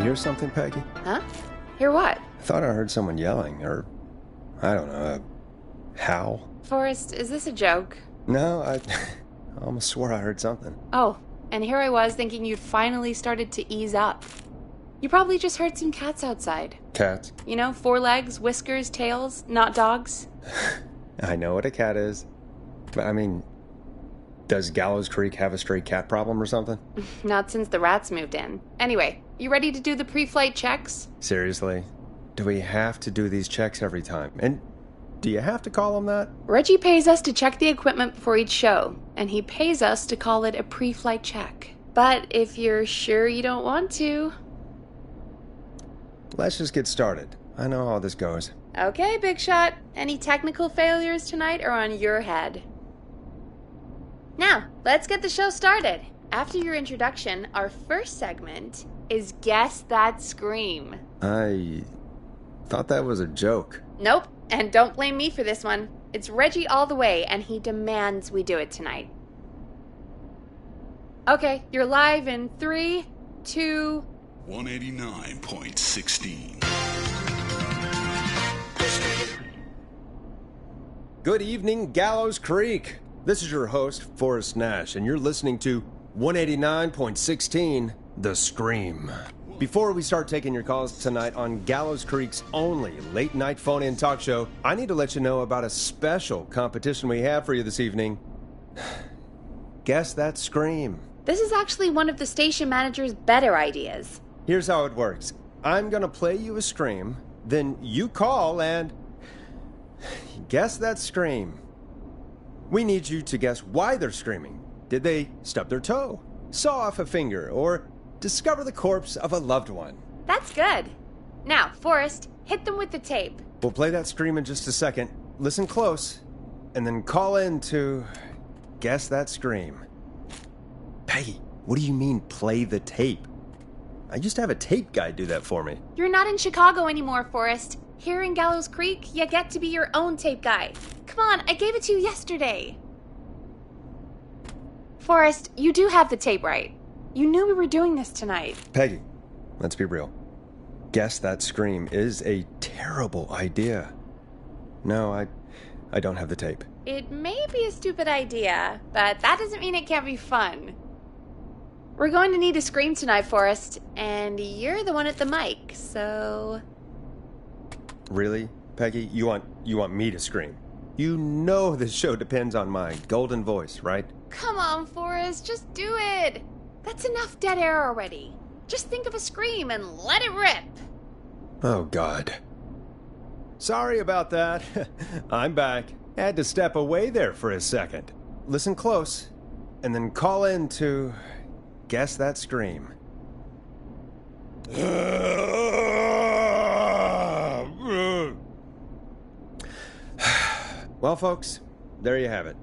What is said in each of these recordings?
You hear something, Peggy? Huh? Hear what? I thought I heard someone yelling, or, I don't know, a howl. Forrest, is this a joke? No, I almost swore I heard something. Oh, and here I was thinking you'd finally started to ease up. You probably just heard some cats outside. Cats? You know, 4 legs, whiskers, tails, not dogs. I know what a cat is. But, I mean, does Gallows Creek have a stray cat problem or something? Not since the rats moved in. Anyway, you ready to do the pre-flight checks? Seriously? Do we have to do these checks every time? And do you have to call them that? Reggie pays us to check the equipment before each show, and he pays us to call it a pre-flight check. But if you're sure you don't want to... Let's just get started. I know how this goes. Okay, Big Shot. Any technical failures tonight are on your head. Now, let's get the show started. After your introduction, our first segment is Guess That Scream. I thought that was a joke. Nope, and don't blame me for this one. It's Reggie all the way, and he demands we do it tonight. Okay, you're live in 3, 2... 189.16. Good evening, Gallows Creek. This is your host, Forrest Nash, and you're listening to 189.16, The Scream. Before we start taking your calls tonight on Gallows Creek's only late-night phone-in talk show, I need to let you know about a special competition we have for you this evening. Guess That Scream. This is actually one of the station manager's better ideas. Here's how it works. I'm gonna play you a scream, then you call and guess that scream. We need you to guess why they're screaming. Did they stub their toe, saw off a finger, or discover the corpse of a loved one? That's good. Now, Forrest, hit them with the tape. We'll play that scream in just a second. Listen close, and then call in to guess that scream. Peggy, what do you mean, play the tape? I used to have a tape guy do that for me. You're not in Chicago anymore, Forrest. Here in Gallows Creek, you get to be your own tape guy. Come on, I gave it to you yesterday. Forrest, you do have the tape right. You knew we were doing this tonight. Peggy, let's be real. Guess That Scream is a terrible idea. No, I don't have the tape. It may be a stupid idea, but that doesn't mean it can't be fun. We're going to need a scream tonight, Forrest, and you're the one at the mic, so... Really, Peggy? You want me to scream? You know this show depends on my golden voice, right? Come on, Forrest, just do it. That's enough dead air already. Just think of a scream and let it rip. Oh, God. Sorry about that. I'm back. Had to step away there for a second. Listen close, and then call in to guess that scream. Well, folks, there you have it.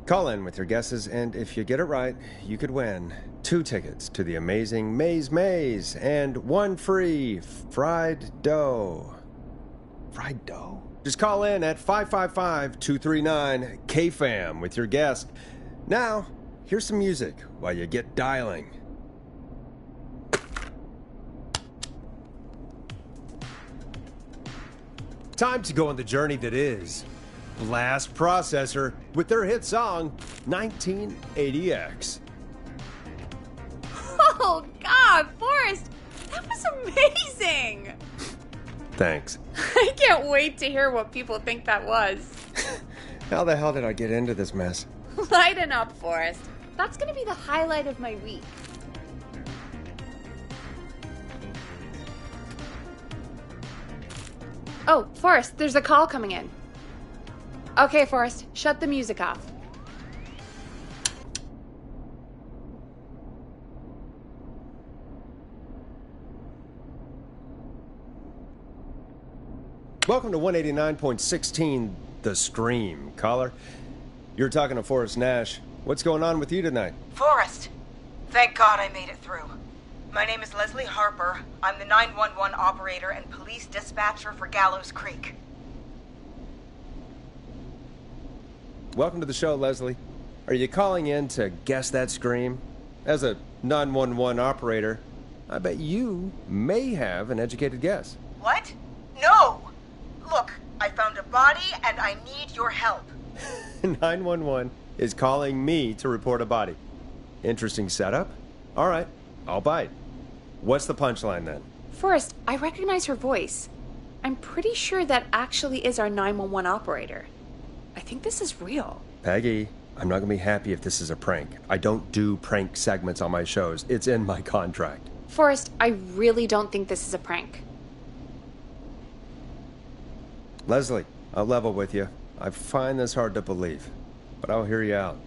Call in with your guesses, and if you get it right, you could win 2 tickets to the amazing Maze and 1 free fried dough. Fried dough? Just call in at 555-239-KFAM with your guess. Now, here's some music while you get dialing. Time to go on the journey that is Blast Processor with their hit song 1980X. Oh, God, Forrest, that was amazing. Thanks. I can't wait to hear what people think that was. How the hell did I get into this mess? Lighten up, Forrest. That's going to be the highlight of my week. Oh, Forrest, there's a call coming in. Okay, Forrest, shut the music off. Welcome to 189.16, The Scream. Caller, you're talking to Forrest Nash. What's going on with you tonight? Forrest! Thank God I made it through. My name is Leslie Harper. I'm the 911 operator and police dispatcher for Gallows Creek. Welcome to the show, Leslie. Are you calling in to guess that scream? As a 911 operator, I bet you may have an educated guess. What? No! Look, I found a body and I need your help. 911 is calling me to report a body. Interesting setup. All right, I'll bite. What's the punchline then? Forrest, I recognize her voice. I'm pretty sure that actually is our 911 operator. I think this is real. Peggy, I'm not going to be happy if this is a prank. I don't do prank segments on my shows. It's in my contract. Forrest, I really don't think this is a prank. Leslie, I'll level with you. I find this hard to believe, but I'll hear you out.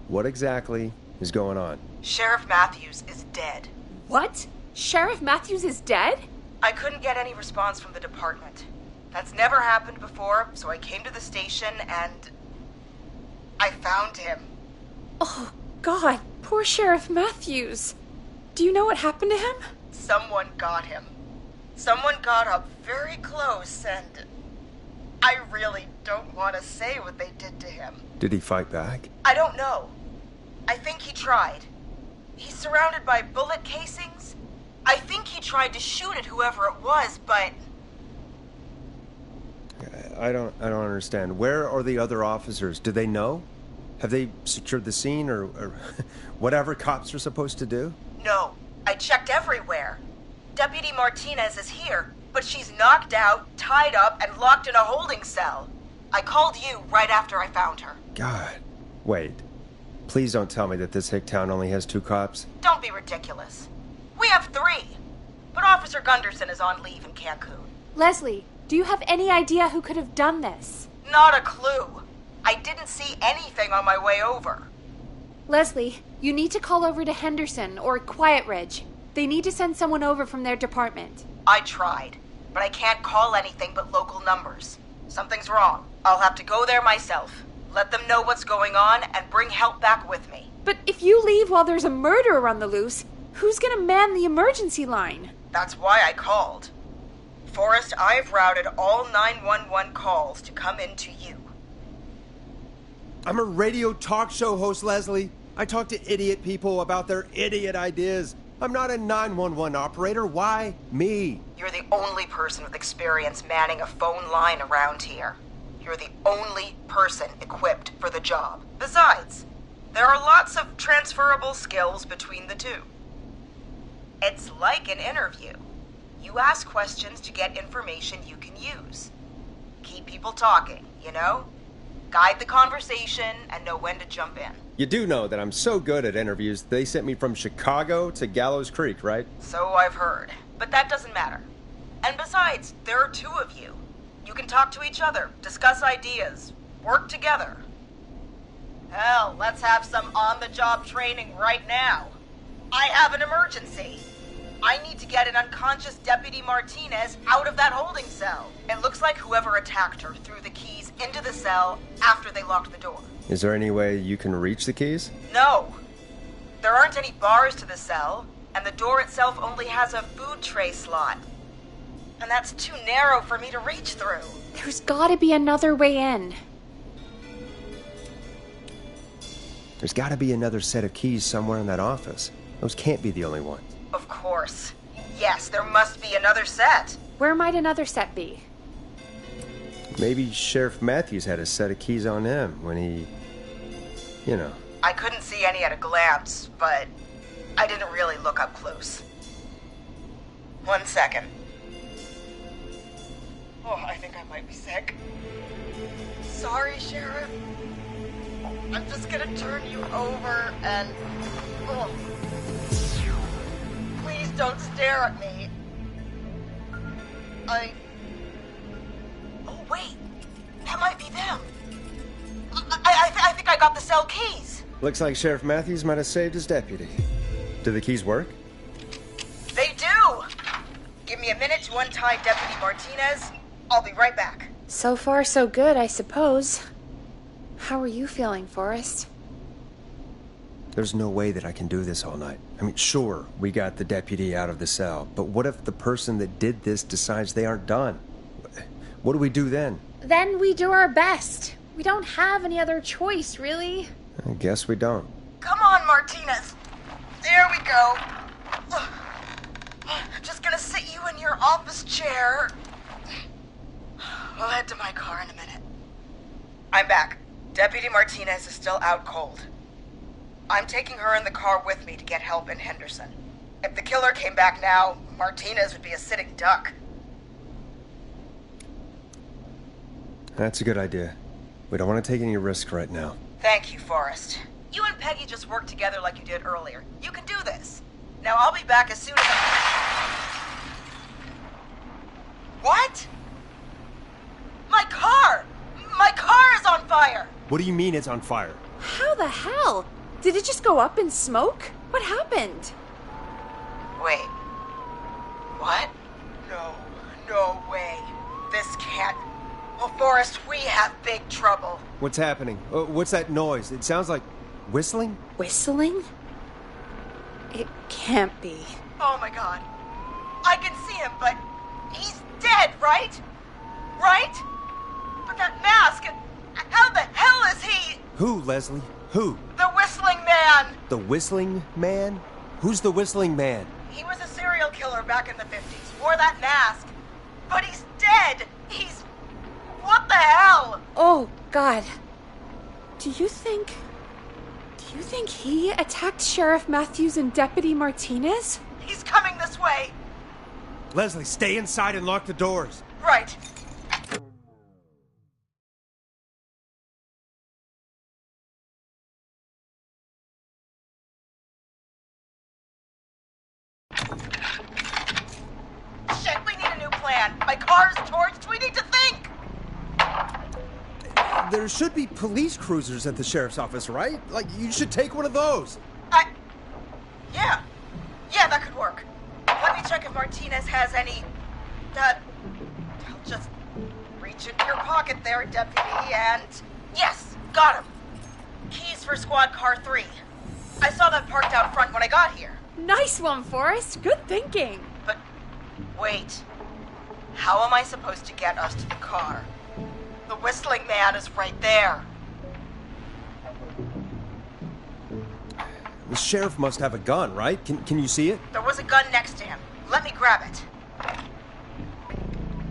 What exactly is going on? Sheriff Matthews is dead. What? Sheriff Matthews is dead? I couldn't get any response from the department. That's never happened before, so I came to the station and I found him. Oh, God, poor Sheriff Matthews. Do you know what happened to him? Someone got him. Someone got up very close and I really don't want to say what they did to him. Did he fight back? I don't know. I think he tried. He's surrounded by bullet casings. I think he tried to shoot at whoever it was, but I don't understand. Where are the other officers? Do they know? Have they secured the scene or whatever cops are supposed to do? no. I checked everywhere. Deputy Martinez is here, but she's knocked out, tied up, and locked in a holding cell. I called you right after I found her. God. Wait. Please don't tell me that this hick town only has 2 cops. Don't be ridiculous. We have 3, but Officer Gunderson is on leave in Cancun. Leslie, do you have any idea who could have done this? Not a clue. I didn't see anything on my way over. Leslie, you need to call over to Henderson or Quiet Ridge. They need to send someone over from their department. I tried, but I can't call anything but local numbers. Something's wrong. I'll have to go there myself. Let them know what's going on and bring help back with me. But if you leave while there's a murderer on the loose, who's gonna man the emergency line? That's why I called. Forrest, I've routed all 911 calls to come in to you. I'm a radio talk show host, Leslie. I talk to idiot people about their idiot ideas. I'm not a 911 operator. Why me? You're the only person with experience manning a phone line around here. You're the only person equipped for the job. Besides, there are lots of transferable skills between the two. It's like an interview. You ask questions to get information you can use. Keep people talking, you know? Guide the conversation and know when to jump in. You do know that I'm so good at interviews, they sent me from Chicago to Gallows Creek, right? So I've heard. But that doesn't matter. And besides, there are 2 of you. You can talk to each other, discuss ideas, work together. Hell, let's have some on-the-job training right now. I have an emergency. I need to get an unconscious Deputy Martinez out of that holding cell. It looks like whoever attacked her threw the keys into the cell after they locked the door. Is there any way you can reach the keys? No. There aren't any bars to the cell, and the door itself only has a food tray slot. And that's too narrow for me to reach through. There's gotta be another way in. There's got to be another set of keys somewhere in that office. Those can't be the only ones. Of course. Yes, there must be another set. Where might another set be? Maybe Sheriff Matthews had a set of keys on him when he... You know. I couldn't see any at a glance, but I didn't really look up close. 1 second. Oh, I think I might be sick. Sorry, Sheriff. I'm just gonna turn you over and... Oh. Please don't stare at me. Oh, wait. That might be them. I think I got the cell keys. Looks like Sheriff Matthews might have saved his deputy. Do the keys work? They do. Give me a minute to untie Deputy Martinez. I'll be right back. So far, so good, I suppose. How are you feeling, Forrest? There's no way that I can do this all night. I mean, sure, we got the deputy out of the cell, but what if the person that did this decides they aren't done? What do we do then? Then we do our best. We don't have any other choice, really. I guess we don't. Come on, Martinez. There we go. Just gonna sit you in your office chair. We'll head to my car in a minute. I'm back. Deputy Martinez is still out cold. I'm taking her in the car with me to get help in Henderson. If the killer came back now, Martinez would be a sitting duck. That's a good idea. We don't want to take any risks right now. Thank you, Forrest. You and Peggy just worked together like you did earlier. You can do this. Now I'll be back as soon as What? My car! My car is on fire! What do you mean it's on fire? How the hell? Did it just go up in smoke? What happened? Wait. What? No way. This can't... Well, Forrest, we have big trouble. What's happening? What's that noise? It sounds like whistling? Whistling? It can't be. Oh my god. I can see him, but he's dead, right? Right? But that mask, how the hell is he? Who, Leslie? Who? The Whistling Man! The Whistling Man? Who's the Whistling Man? He was a serial killer back in the 50s, wore that mask. But he's dead! He's... What the hell? Oh, God. Do you think he attacked Sheriff Matthews and Deputy Martinez? He's coming this way. Leslie, stay inside and lock the doors. Right. Shit, we need a new plan. My car's torched. We need to think. There should be police cruisers at the sheriff's office, right? Like, you should take one of those. Yeah, that could work. Let me check if Martinez has any... just reach into your pocket there, Deputy, and... Yes, got him. Keys for Squad Car 3. I saw that parked out front when I got here. Nice one, Forrest. Good thinking. But, wait. How am I supposed to get us to the car? The Whistling Man is right there. The sheriff must have a gun, right? Can you see it? There was a gun next to him. Let me grab it.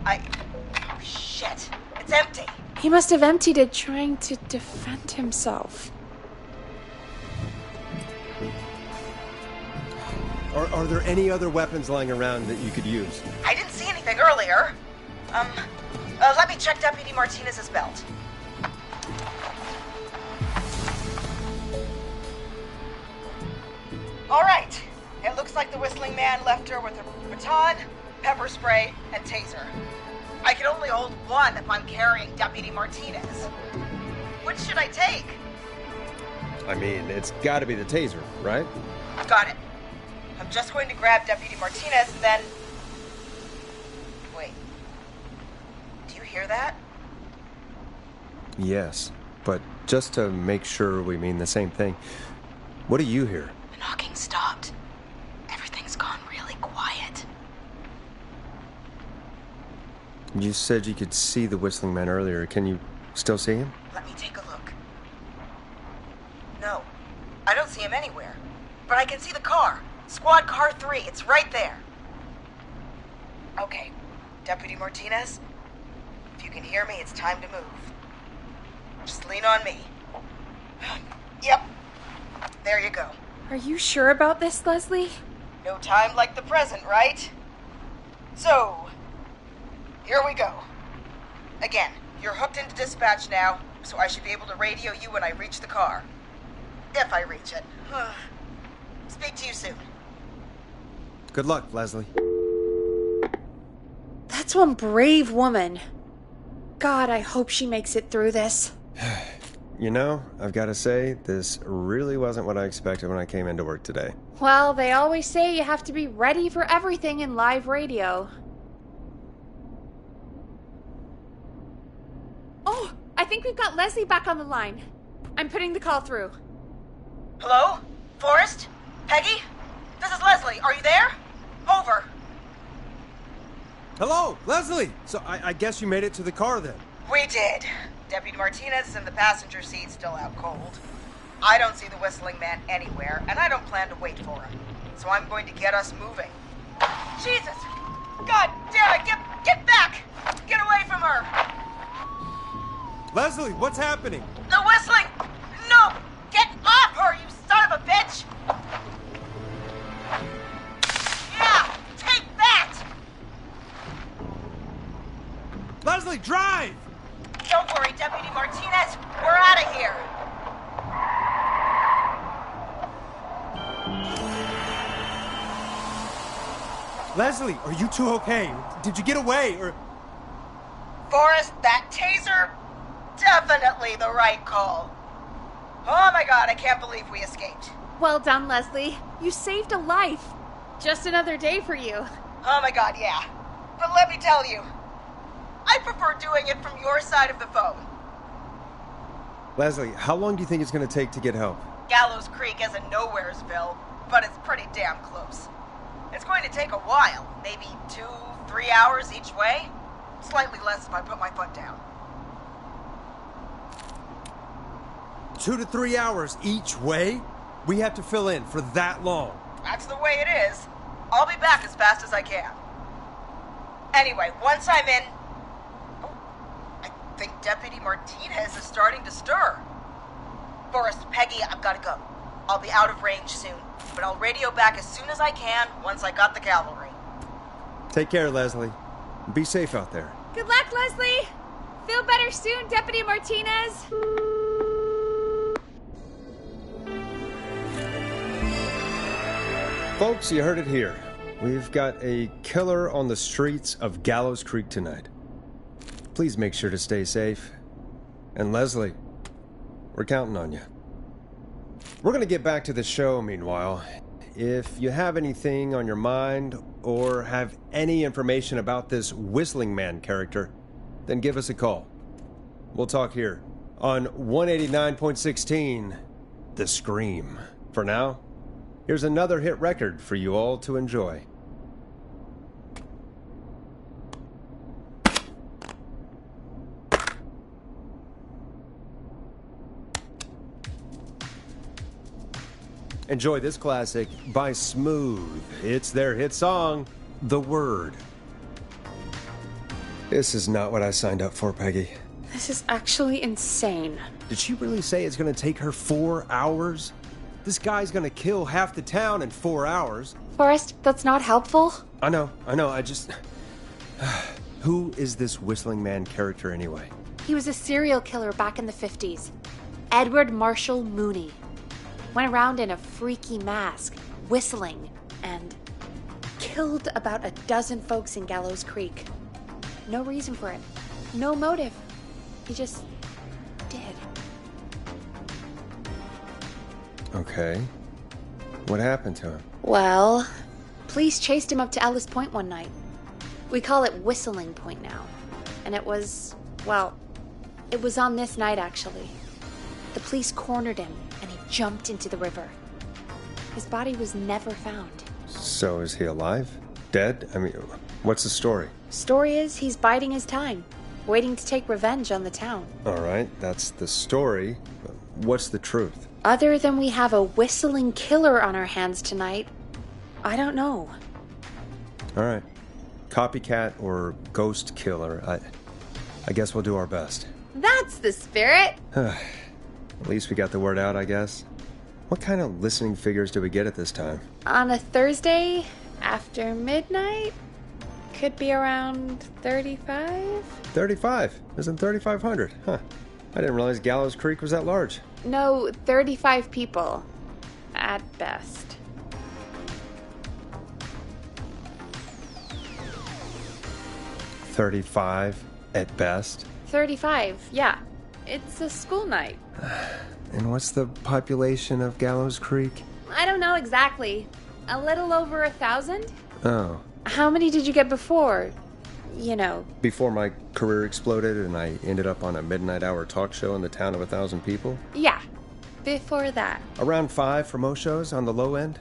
Oh, shit. It's empty. He must have emptied it trying to defend himself. Are there any other weapons lying around that you could use? I didn't see anything earlier. Let me check Deputy Martinez's belt. All right. It looks like the Whistling Man left her with a baton, pepper spray, and taser. I can only hold one if I'm carrying Deputy Martinez. Which should I take? I mean, it's gotta be the taser, right? Got it. I'm just going to grab Deputy Martinez and then... Wait. Do you hear that? Yes, but just to make sure we mean the same thing, what do you hear? The knocking stopped. Everything's gone really quiet. You said you could see the Whistling Man earlier. Can you still see him? Let me take a look. No, I don't see him anywhere. But I can see the car. Squad Car 3, it's right there. Okay, Deputy Martinez, if you can hear me, it's time to move. Just lean on me. Yep, there you go. Are you sure about this, Leslie? No time like the present, right? So, here we go. Again, you're hooked into dispatch now, so I should be able to radio you when I reach the car. If I reach it. Speak to you soon. Good luck, Leslie. That's one brave woman. God, I hope she makes it through this. You know, I've got to say, this really wasn't what I expected when I came into work today. Well, they always say you have to be ready for everything in live radio. Oh, I think we've got Leslie back on the line. I'm putting the call through. Hello? Forrest? Peggy? This is Leslie. Are you there? Over. Hello, Leslie! So I guess you made it to the car then. We did. Deputy Martinez is in the passenger seat, still out cold. I don't see the Whistling Man anywhere, and I don't plan to wait for him. So I'm going to get us moving. Jesus! God damn it! Get back! Get away from her! Leslie, what's happening? The whistling! No! Get off her, you son of a bitch! Yeah! Take that! Leslie, drive! Don't worry, Deputy Martinez. We're out of here. Leslie, are you two okay? Did you get away, or... Forrest, that taser? Definitely the right call. Oh my god, I can't believe we escaped. Well done, Leslie. You saved a life. Just another day for you. Oh my god, yeah. But let me tell you, I prefer doing it from your side of the phone. Leslie, how long do you think it's going to take to get help? Gallows Creek isn't Nowheresville, but it's pretty damn close. It's going to take a while, maybe 2-3 hours each way. Slightly less if I put my foot down. 2 to 3 hours each way? We have to fill in for that long. That's the way it is. I'll be back as fast as I can. Anyway, once I'm in... Oh, I think Deputy Martinez is starting to stir. Forrest, Peggy, I've got to go. I'll be out of range soon, but I'll radio back as soon as I can once I got the cavalry. Take care, Leslie. Be safe out there. Good luck, Leslie. Feel better soon, Deputy Martinez. Folks, you heard it here. We've got a killer on the streets of Gallows Creek tonight. Please make sure to stay safe. And Leslie, we're counting on you. We're going to get back to the show meanwhile. If you have anything on your mind or have any information about this Whistling Man character, then give us a call. We'll talk here on 189.16, The Scream. For now, here's another hit record for you all to enjoy. Enjoy this classic by Smooth. It's their hit song, The Word. This is not what I signed up for, Peggy. This is actually insane. Did she really say it's going to take her 4 hours? This guy's going to kill half the town in 4 hours. Forrest, that's not helpful. I know, I just... Who is this Whistling Man character anyway? He was a serial killer back in the 50s. Edward Marshall Mooney. Went around in a freaky mask, whistling, and killed about a dozen folks in Gallows Creek. No reason for it. No motive. He just did. Okay. What happened to him? Well, police chased him up to Ellis Point one night. We call it Whistling Point now. And it was on this night actually. The police cornered him and he jumped into the river. His body was never found. So is he alive? Dead? I mean, what's the story? Story is he's biding his time, waiting to take revenge on the town. All right, that's the story. What's the truth? Other than we have a whistling killer on our hands tonight, I don't know. All right. Copycat or ghost killer, I guess we'll do our best. That's the spirit! At least we got the word out, I guess. What kind of listening figures do we get at this time? On a Thursday, after midnight, could be around 35? 35? Isn't 3,500? Huh. I didn't realize Gallows Creek was that large. No, 35 people. At best. $35 at best? 35, yeah. It's a school night. And what's the population of Gallows Creek? I don't know exactly. A little over 1,000? Oh. How many did you get before? You know. Before my career exploded and I ended up on a midnight hour talk show in the town of 1,000 people? Yeah, before that. Around 5 for most shows on the low end.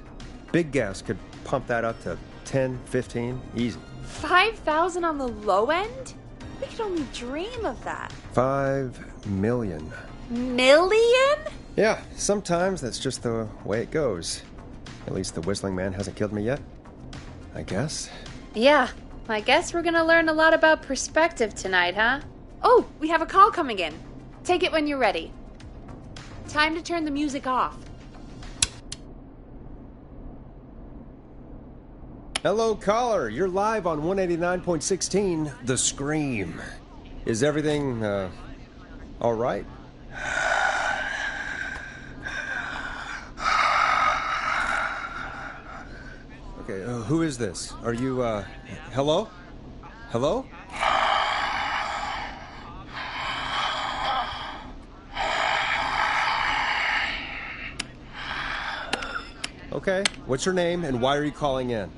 Big gas could pump that up to 10, 15, easy. 5,000 on the low end? We could only dream of that. 5 million. Million? Yeah, sometimes that's just the way it goes. At least the Whistling Man hasn't killed me yet. I guess. Yeah, I guess we're gonna learn a lot about perspective tonight, huh? Oh, we have a call coming in. Take it when you're ready. Time to turn the music off. Hello, caller. You're live on 189.16, The Scream. Is everything, all right? Okay, who is this? Are you, hello? Hello? Okay, what's your name and why are you calling in?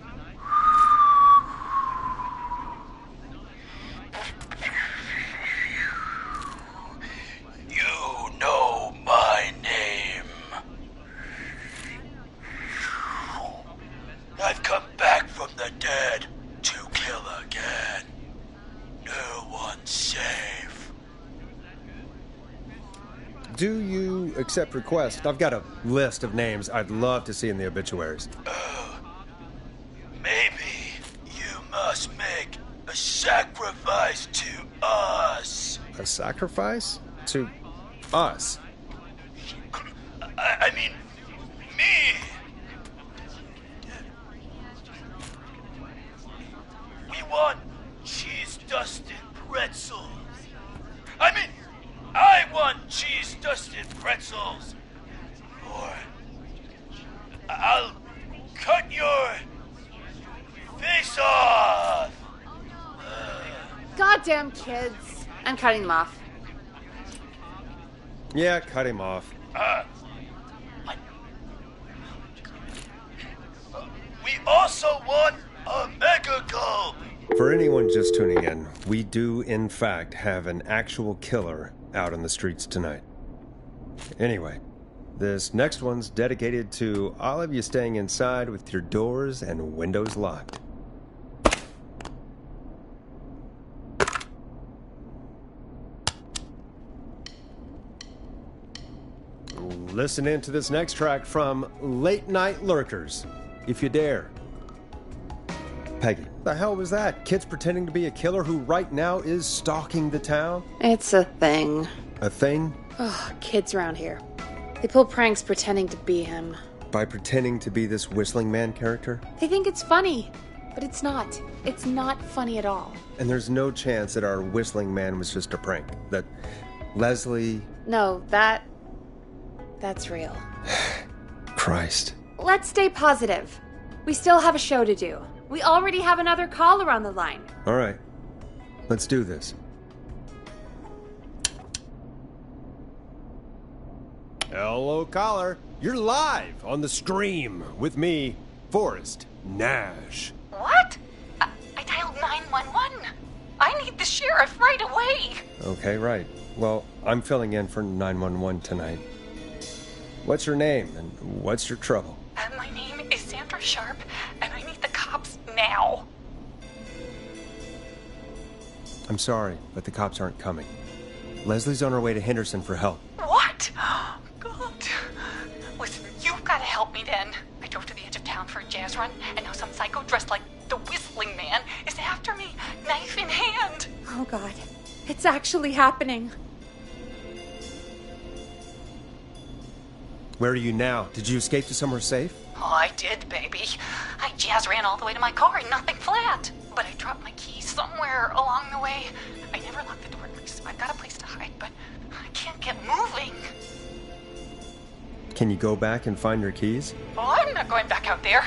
You know my name. I've come back from the dead to kill again. No one's safe. Do you accept requests? I've got a list of names I'd love to see in the obituaries. Maybe you must make a sacrifice to us. A sacrifice? To us? I mean, me. We want cheese-dusted pretzels. I want cheese-dusted pretzels. Or I'll cut your face off. Goddamn kids. I'm cutting them off. Yeah, cut him off. We also want a mega gulp. For anyone just tuning in, we do in fact have an actual killer out on the streets tonight. Anyway, this next one's dedicated to all of you staying inside with your doors and windows locked. Listen in to this next track from Late Night Lurkers, if you dare. Peggy, the hell was that? Kids pretending to be a killer who right now is stalking the town? It's a thing. A thing? Oh, kids around here. They pull pranks pretending to be him. By pretending to be this whistling man character? They think it's funny, but it's not. It's not funny at all. And there's no chance that our whistling man was just a prank. That Leslie... No, that's real. Christ. Let's stay positive. We still have a show to do. We already have another caller on the line. All right. Let's do this. Hello, caller. You're live on The Scream with me, Forrest Nash. What? I dialed 911. I need the sheriff right away. Okay, right. Well, I'm filling in for 911 tonight. What's your name and what's your trouble? My name is Sandra Sharp, and I need the cops now. I'm sorry, but the cops aren't coming. Leslie's on her way to Henderson for help. What? God. Listen, you've got to help me then. I drove to the edge of town for a jazz run, and now some psycho dressed like the Whistling Man is after me, knife in hand. Oh, God. It's actually happening. Where are you now? Did you escape to somewhere safe? Oh, I did, baby. I jazz ran all the way to my car and nothing flat. But I dropped my keys somewhere along the way. I never locked the door, so I've got a place to hide, but I can't get moving. Can you go back and find your keys? Oh, I'm not going back out there.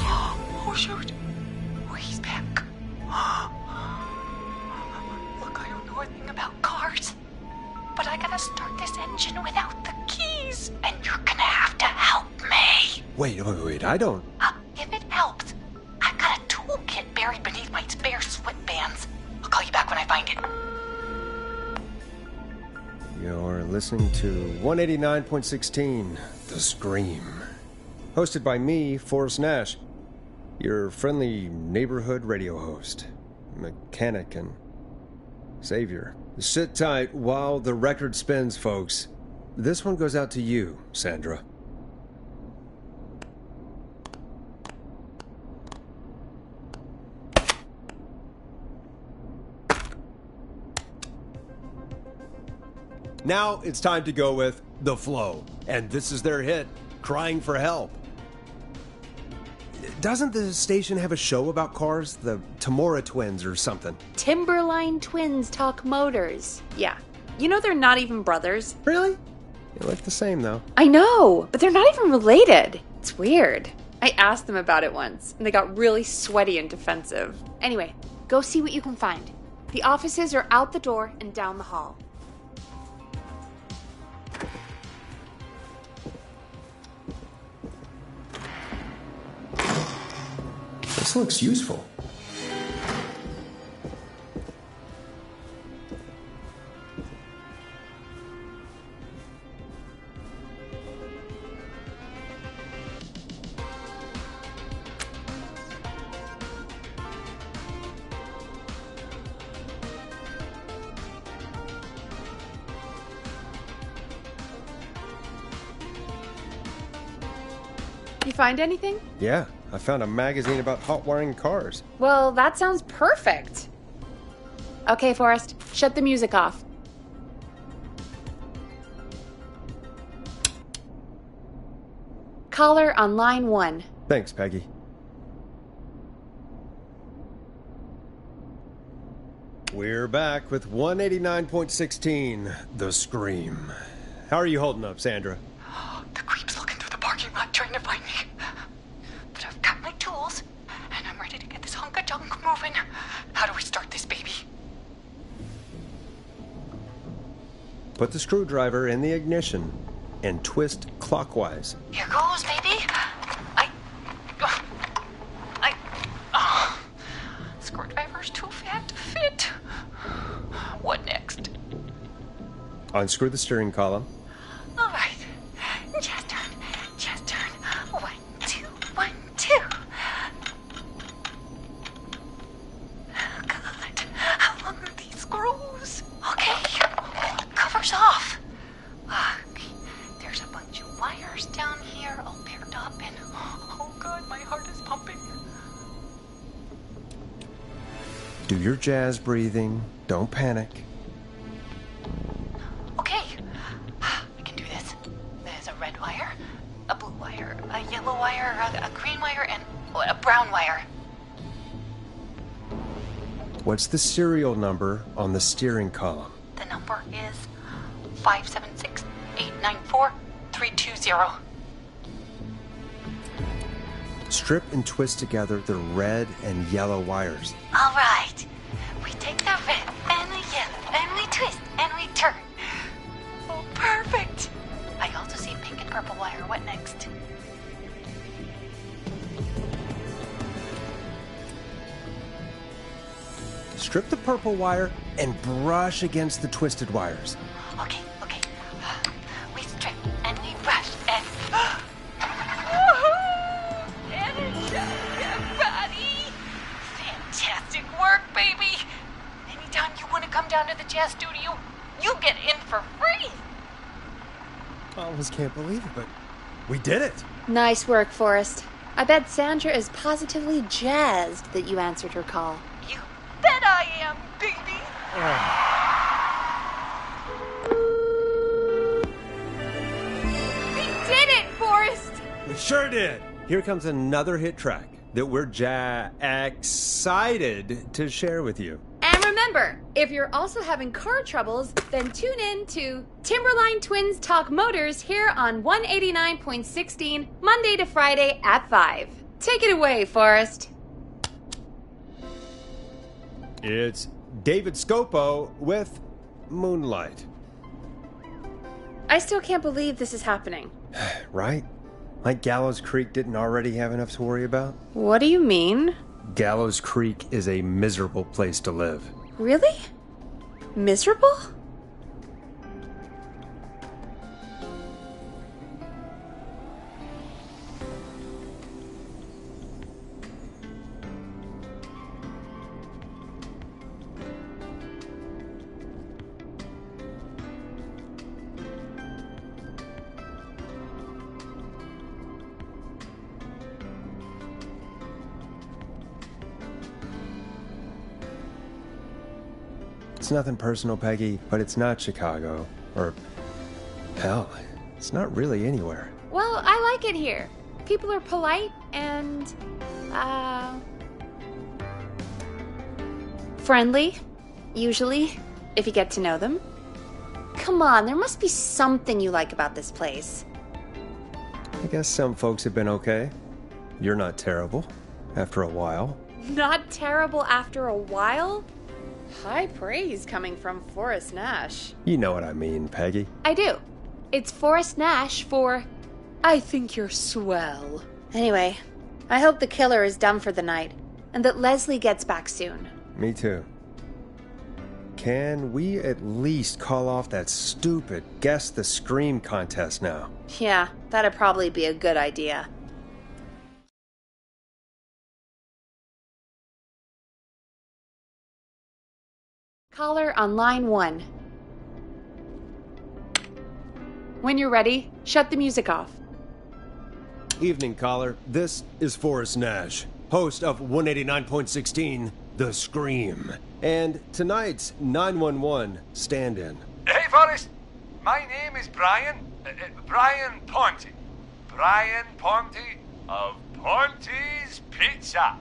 Oh, shoot. Oh, he's back. Look, I don't know a thing about cars, but I gotta start this engine without the keys, and you're gonna have to help me. Wait, I don't... If it helps, I've got a toolkit buried beneath my spare sweatbands. I'll call you back when I find it. You're listening to 189.16, The Scream. Hosted by me, Forrest Nash, your friendly neighborhood radio host, mechanic and savior. Sit tight while the record spins, folks. This one goes out to you, Sandra. Now it's time to go with The Flow. And this is their hit, Crying for Help. Doesn't the station have a show about cars? The Tamora twins or something? Timberline twins talk motors. Yeah. You know they're not even brothers. Really? They look the same, though. I know, but they're not even related. It's weird. I asked them about it once, and they got really sweaty and defensive. Anyway, go see what you can find. The offices are out the door and down the hall. This looks useful. You find anything? Yeah, I found a magazine about hot wiring cars. Well, that sounds perfect. Okay, Forrest, shut the music off. Caller on line 1. Thanks, Peggy. We're back with 189.16, The Scream. How are you holding up, Sandra? The creep's looking through the parking lot trying to find me. But I've got my tools, and I'm ready to get this hunk of junk moving. How do we start this baby? Put the screwdriver in the ignition and twist clockwise. Here goes, baby. Screwdriver's too fat to fit. What next? Unscrew the steering column. All right. Just turn. 1, 2, 1, 2. Oh, God. How long are these screws? Okay. Cover's off. Okay. There's a bunch of wires down here all paired up and... Oh, God, my heart is pumping. Do your jazz breathing. Don't panic. Okay. I can do this. There's a red wire, a blue wire, a yellow wire, a green wire, and a brown wire. What's the serial number on the steering column? The number is 576-894-320. Strip and twist together the red and yellow wires. All right. We take the red and the yellow, and we twist, and we turn. Oh, perfect. I also see pink and purple wire. What next? Strip the purple wire and brush against the twisted wires. Okay. We strip, and we brush, and... And it's everybody! Fantastic work, baby! Anytime you want to come down to the jazz studio, you get in for free! I almost can't believe it, but we did it. Nice work, Forrest. I bet Sandra is positively jazzed that you answered her call. You bet I am, baby! We did it, Forrest! We sure did. Here comes another hit track that we're excited to share with you. And remember, if you're also having car troubles, then tune in to Timberline Twins Talk Motors here on 189.16, Monday to Friday at 5. Take it away, Forrest. It's David Scopo with Moonlight. I still can't believe this is happening. Right? Like Gallows Creek didn't already have enough to worry about? What do you mean? Gallows Creek is a miserable place to live. Really? Miserable? It's nothing personal, Peggy, but it's not Chicago. Or, hell, it's not really anywhere. Well, I like it here. People are polite and, friendly, usually, if you get to know them. Come on, there must be something you like about this place. I guess some folks have been okay. You're not terrible, after a while. Not terrible after a while? High praise coming from Forrest Nash. You know what I mean, Peggy. I do. It's Forrest Nash for, I think you're swell. Anyway, I hope the killer is done for the night, and that Leslie gets back soon. Me too. Can we at least call off that stupid Guess the Scream contest now? Yeah, that'd probably be a good idea. Caller on line 1. When you're ready, shut the music off. Evening, caller. This is Forrest Nash, host of 189.16, The Scream. And tonight's 911 stand-in. Hey, Forrest. My name is Brian. Brian Ponte. Brian Ponte of Ponte's Pizza.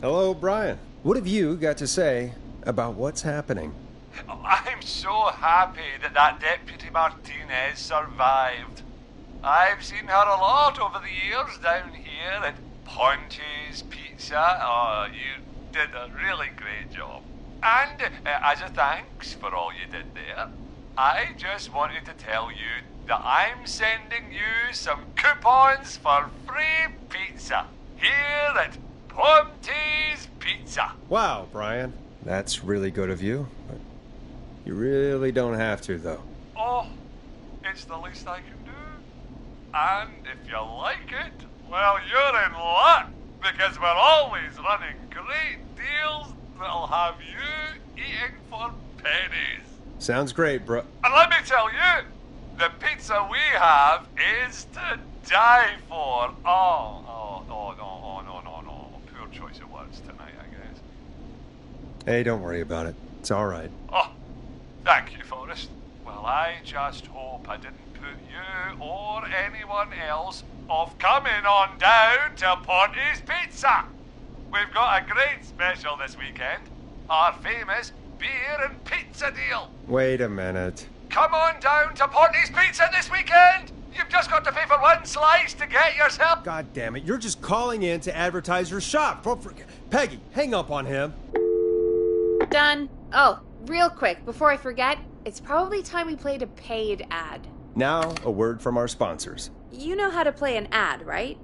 Hello, Brian. What have you got to say about what's happening? I'm so happy that Deputy Martinez survived. I've seen her a lot over the years down here at Ponte's Pizza. Oh, you did a really great job. And as a thanks for all you did there, I just wanted to tell you that I'm sending you some coupons for free pizza here at Ponte's Pizza. Wow, Brian. That's really good of you, but you really don't have to, though. Oh, it's the least I can do. And if you like it, well, you're in luck, because we're always running great deals that'll have you eating for pennies. Sounds great, bro. And let me tell you, the pizza we have is to die for. No. Poor choice of words tonight, I guess. Hey, don't worry about it. It's all right. Oh, thank you, Forrest. Well, I just hope I didn't put you or anyone else off coming on down to Ponte's Pizza. We've got a great special this weekend. Our famous beer and pizza deal. Wait a minute. Come on down to Ponte's Pizza this weekend. You've just got to pay for one slice to get yourself... God damn it, you're just calling in to advertise your shop. Peggy, hang up on him. Done. Oh, real quick, before I forget, it's probably time we played a paid ad. Now, a word from our sponsors. You know how to play an ad, right?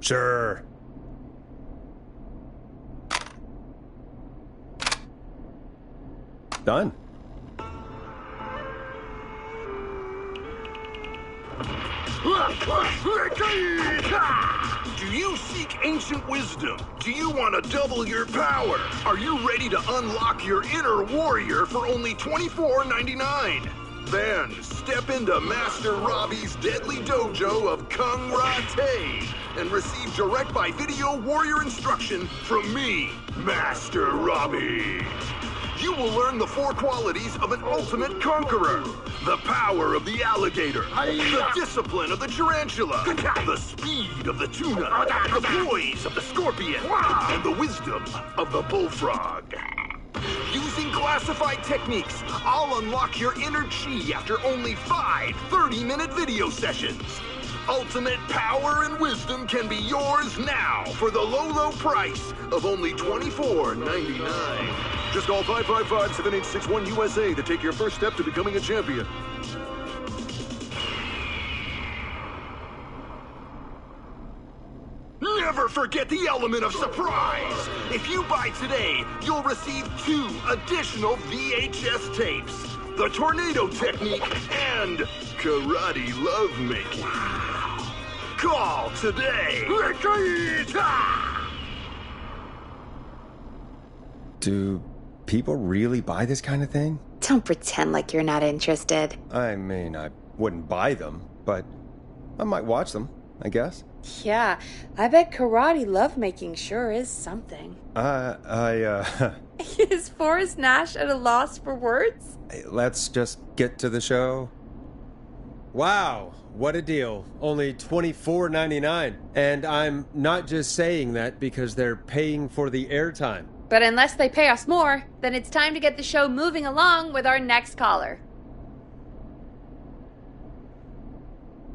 Sure. Done. Do you seek ancient wisdom? Do you want to double your power? Are you ready to unlock your inner warrior for only $24.99? Then step into Master Robbie's deadly dojo of Kung Ra-Te and receive direct by video warrior instruction from me, Master Robbie. You will learn the 4 qualities of an ultimate conqueror. The power of the alligator, the discipline of the tarantula, the speed of the tuna, the poise of the scorpion, and the wisdom of the bullfrog. Using classified techniques, I'll unlock your inner chi after only 5 30-minute video sessions. Ultimate power and wisdom can be yours now for the low price of only $24.99. Just call 555-7861 USA to take your first step to becoming a champion. Never forget the element of surprise! If you buy today, you'll receive 2 additional VHS tapes, the tornado technique, and karate lovemaking. Call today! Do people really buy this kind of thing? Don't pretend like you're not interested. I mean, I wouldn't buy them, but I might watch them, I guess. Yeah, I bet karate lovemaking sure is something. Is Forrest Nash at a loss for words? Let's just get to the show. Wow, what a deal. Only $24.99. And I'm not just saying that because they're paying for the airtime. But unless they pay us more, then it's time to get the show moving along with our next caller.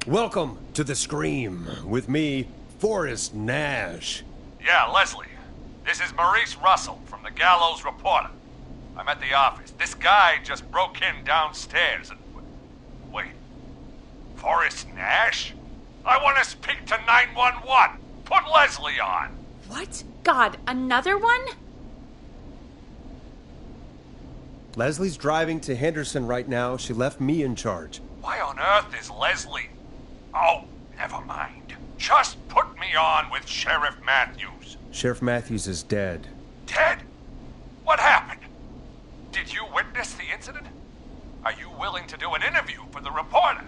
Welcome to The Scream with me, Forrest Nash. Yeah, Leslie. This is Maurice Russell from the Gallows Reporter. I'm at the office. This guy just broke in downstairs and... Wait. Forrest Nash? I want to speak to 911. Put Leslie on. What? God, another one? Leslie's driving to Henderson right now. She left me in charge. Why on earth is Leslie... Oh, never mind. Just put me on with Sheriff Matthews. Sheriff Matthews is dead. Dead? What happened? Did you witness the incident? Are you willing to do an interview for the reporter?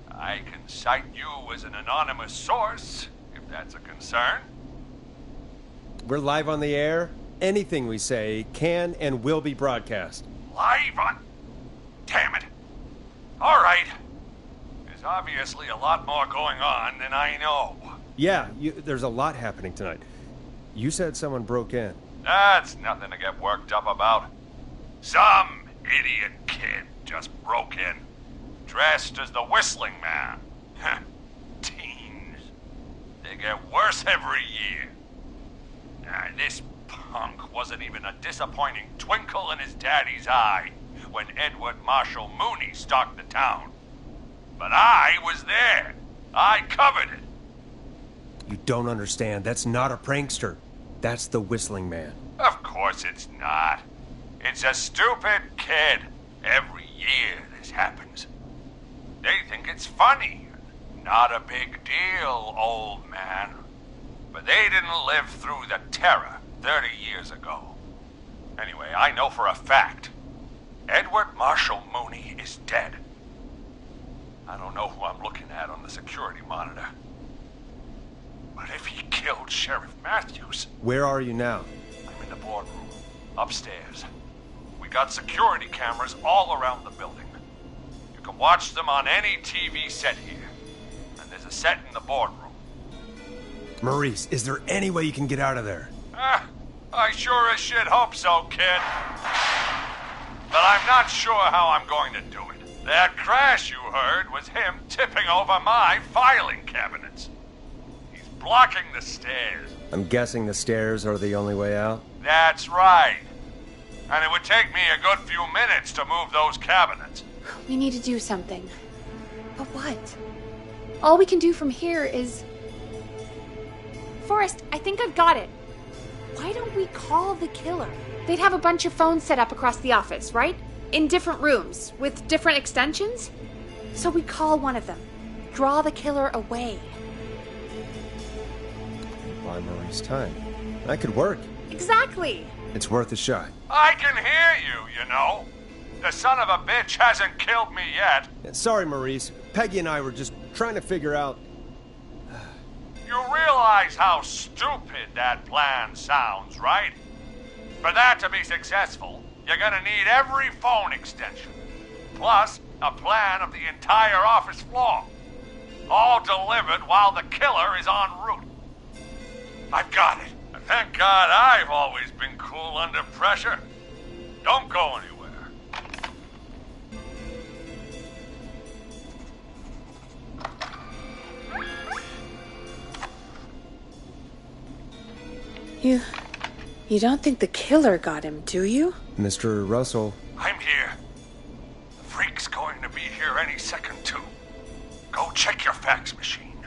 I can cite you as an anonymous source, if that's a concern. We're live on the air. Anything we say can and will be broadcast. Live on... Damn it. All right. There's obviously a lot more going on than I know. Yeah, there's a lot happening tonight. You said someone broke in. That's nothing to get worked up about. Some idiot kid just broke in, dressed as the Whistling Man. Teens. They get worse every year. This punk wasn't even a disappointing twinkle in his daddy's eye when Edward Marshall Mooney stalked the town. But I was there. I covered it. You don't understand. That's not a prankster. That's the Whistling Man. Of course it's not. It's a stupid kid. Every year this happens. They think it's funny. Not a big deal, old man. But they didn't live through the terror 30 years ago. Anyway, I know for a fact. Edward Marshall Mooney is dead. I don't know who I'm looking at on the security monitor. But if he killed Sheriff Matthews... Where are you now? I'm in the boardroom, upstairs. We got security cameras all around the building. You can watch them on any TV set here. And there's a set in the boardroom. Maurice, is there any way you can get out of there? I sure as shit hope so, kid. But I'm not sure how I'm going to do it. That crash you heard was him tipping over my filing cabinets. He's blocking the stairs. I'm guessing the stairs are the only way out? That's right. And it would take me a good few minutes to move those cabinets. We need to do something. But what? All we can do from here is... Forrest, I think I've got it. Why don't we call the killer? They'd have a bunch of phones set up across the office, right? In different rooms, with different extensions. So we call one of them. Draw the killer away. Buy Maurice time. That could work. Exactly. It's worth a shot. I can hear you, you know. The son of a bitch hasn't killed me yet. Sorry, Maurice. Peggy and I were just trying to figure out... You realize how stupid that plan sounds, right? For that to be successful, you're gonna need every phone extension. Plus, a plan of the entire office floor. All delivered while the killer is en route. I've got it. And thank God I've always been cool under pressure. Don't go anywhere. You don't think the killer got him, do you? Mr. Russell. I'm here. The freak's going to be here any second, too. Go check your fax machine.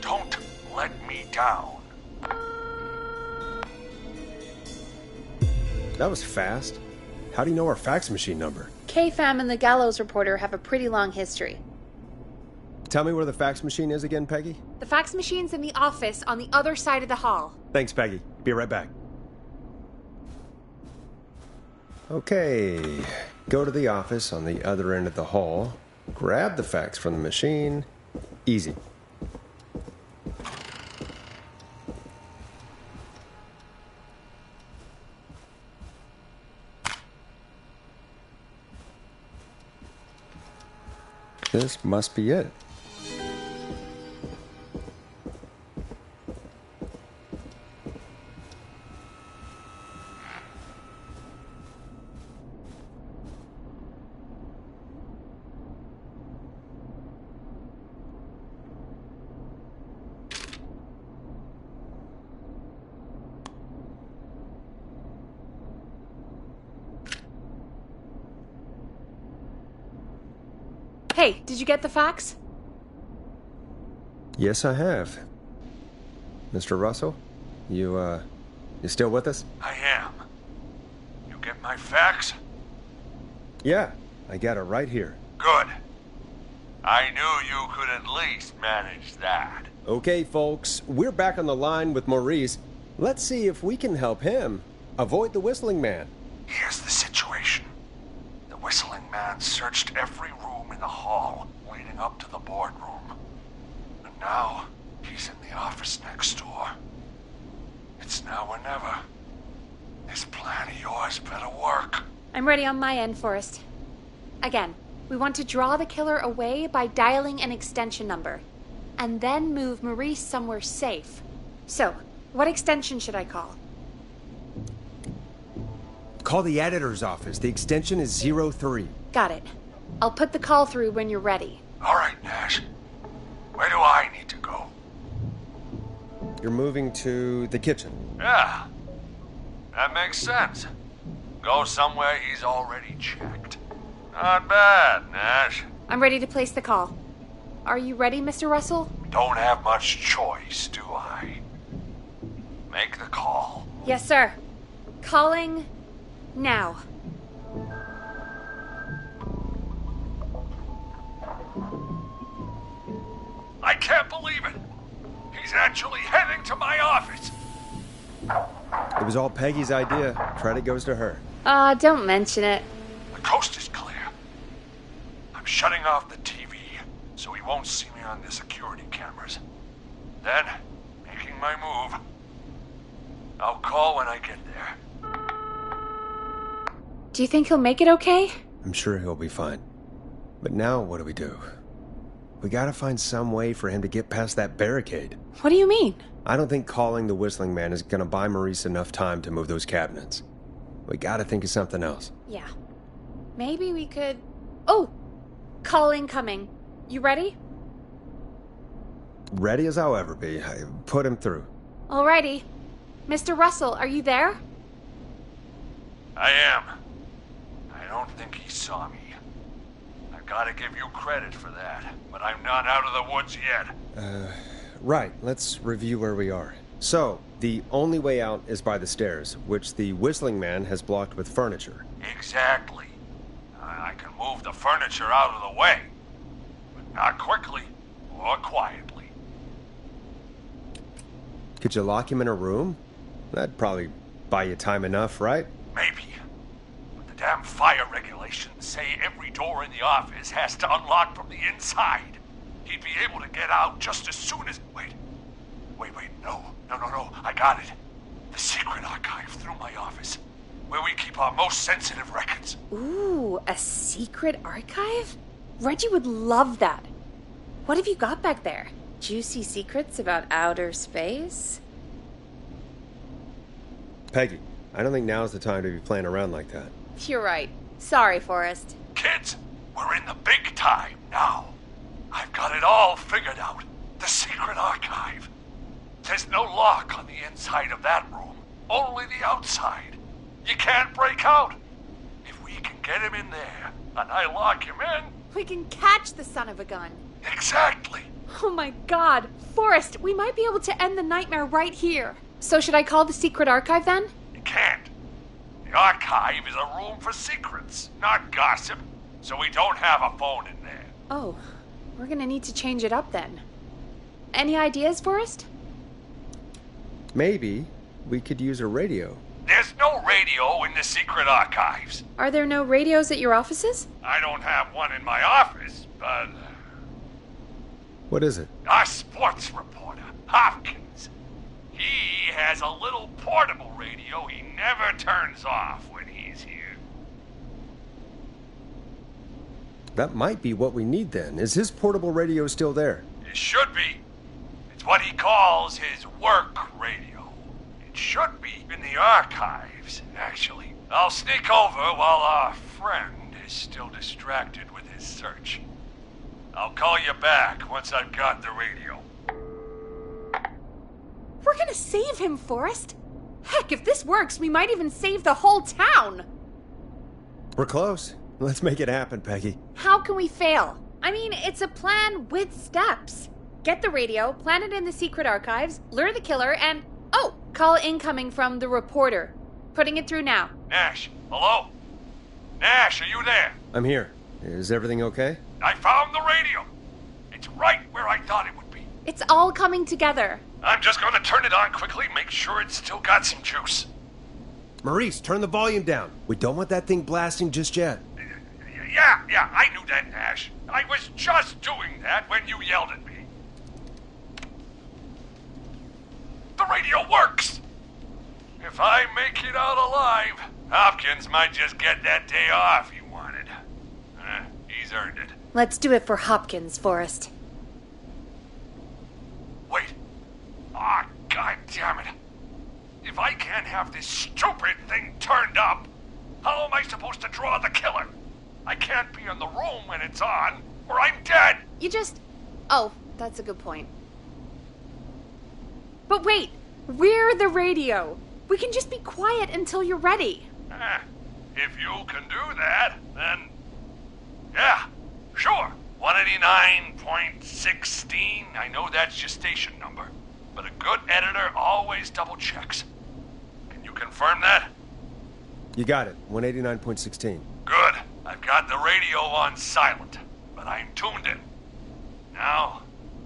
Don't let me down. That was fast. How do you know our fax machine number? K-Fam and the Gallows Reporter have a pretty long history. Tell me where the fax machine is again, Peggy? The fax machine's in the office on the other side of the hall. Thanks, Peggy. Be right back. Okay. Go to the office on the other end of the hall. Grab the fax from the machine. Easy. This must be it. Hey, did you get the fax? Yes, I have. Mr. Russell, you still with us? I am. You get my fax? Yeah, I got it right here. Good. I knew you could at least manage that. Okay, folks, we're back on the line with Maurice. Let's see if we can help him avoid the Whistling Man. Here's the situation. The Whistling Man searched every room in the hall leading up to the boardroom. And now, he's in the office next door. It's now or never. This plan of yours better work. I'm ready on my end, Forrest. Again, we want to draw the killer away by dialing an extension number, and then move Maurice somewhere safe. So, what extension should I call? Call the editor's office. The extension is 03. Got it. I'll put the call through when you're ready. All right, Nash. Where do I need to go? You're moving to the kitchen. Yeah. That makes sense. Go somewhere he's already checked. Not bad, Nash. I'm ready to place the call. Are you ready, Mr. Russell? Don't have much choice, do I? Make the call. Yes, sir. Calling now. I can't believe it. He's actually heading to my office. It was all Peggy's idea. Credit goes to her. Don't mention it. The coast is clear. I'm shutting off the TV so he won't see me on the security cameras. Then, making my move. I'll call when I get there. Do you think he'll make it okay? I'm sure he'll be fine. But now what do we do? We gotta find some way for him to get past that barricade. What do you mean? I don't think calling the Whistling Man is gonna buy Maurice enough time to move those cabinets. We gotta think of something else. Yeah. Maybe we could... Oh! Call incoming. You ready? Ready as I'll ever be. I put him through. Alrighty. Mr. Russell, are you there? I am. I don't think he saw me. I've got to give you credit for that, but I'm not out of the woods yet. Right, let's review where we are. So, the only way out is by the stairs, which the Whistling Man has blocked with furniture. Exactly. I can move the furniture out of the way, but not quickly or quietly. Could you lock him in a room? That'd probably buy you time enough, right? Maybe. But the damn fire regulations say every door in the office has to unlock from the inside. He'd be able to get out just as soon as... Wait, no. I got it. The secret archive through my office, where we keep our most sensitive records. Ooh, a secret archive? Reggie would love that. What have you got back there? Juicy secrets about outer space? Peggy, I don't think now's the time to be playing around like that. You're right. Sorry, Forrest. Kids, we're in the big time now. I've got it all figured out. The secret archive. There's no lock on the inside of that room, only the outside. You can't break out. If we can get him in there, and I lock him in... We can catch the son of a gun. Exactly. Oh my god. Forrest, we might be able to end the nightmare right here. So should I call the secret archive then? You can't. The archive is a room for secrets, not gossip, so we don't have a phone in there. Oh, we're gonna need to change it up then. Any ideas, Forrest? Maybe we could use a radio. There's no radio in the secret archives. Are there no radios at your offices? I don't have one in my office, but... What is it? Our sports reporter, Hopkins. He has a little portable radio he never turns off when he's here. That might be what we need then. Is his portable radio still there? It should be. It's what he calls his work radio. It should be in the archives, actually. I'll sneak over while our friend is still distracted with his search. I'll call you back once I've got the radio. We're gonna save him, Forrest. Heck, if this works, we might even save the whole town. We're close. Let's make it happen, Peggy. How can we fail? I mean, it's a plan with steps. Get the radio, plant it in the secret archives, lure the killer, and... oh, call incoming from the reporter. Putting it through now. Nash, hello? Nash, are you there? I'm here. Is everything okay? I found the radio. It's right where I thought it would be. It's all coming together. I'm just gonna turn it on quickly, make sure it's still got some juice. Maurice, turn the volume down. We don't want that thing blasting just yet. Yeah, I knew that, Nash. I was just doing that when you yelled at me. The radio works! If I make it out alive, Hopkins might just get that day off he wanted. He's earned it. Let's do it for Hopkins, Forrest. Wait. Ah, God damn it. If I can't have this stupid thing turned up, how am I supposed to draw the killer? I can't be in the room when it's on, or I'm dead. You just... oh, that's a good point. But wait, we're the radio. We can just be quiet until you're ready. If you can do that, then... yeah, sure. 189.16, I know that's your station number. But a good editor always double checks. Can you confirm that? You got it. 189.16. Good. I've got the radio on silent, but I'm tuned in. Now,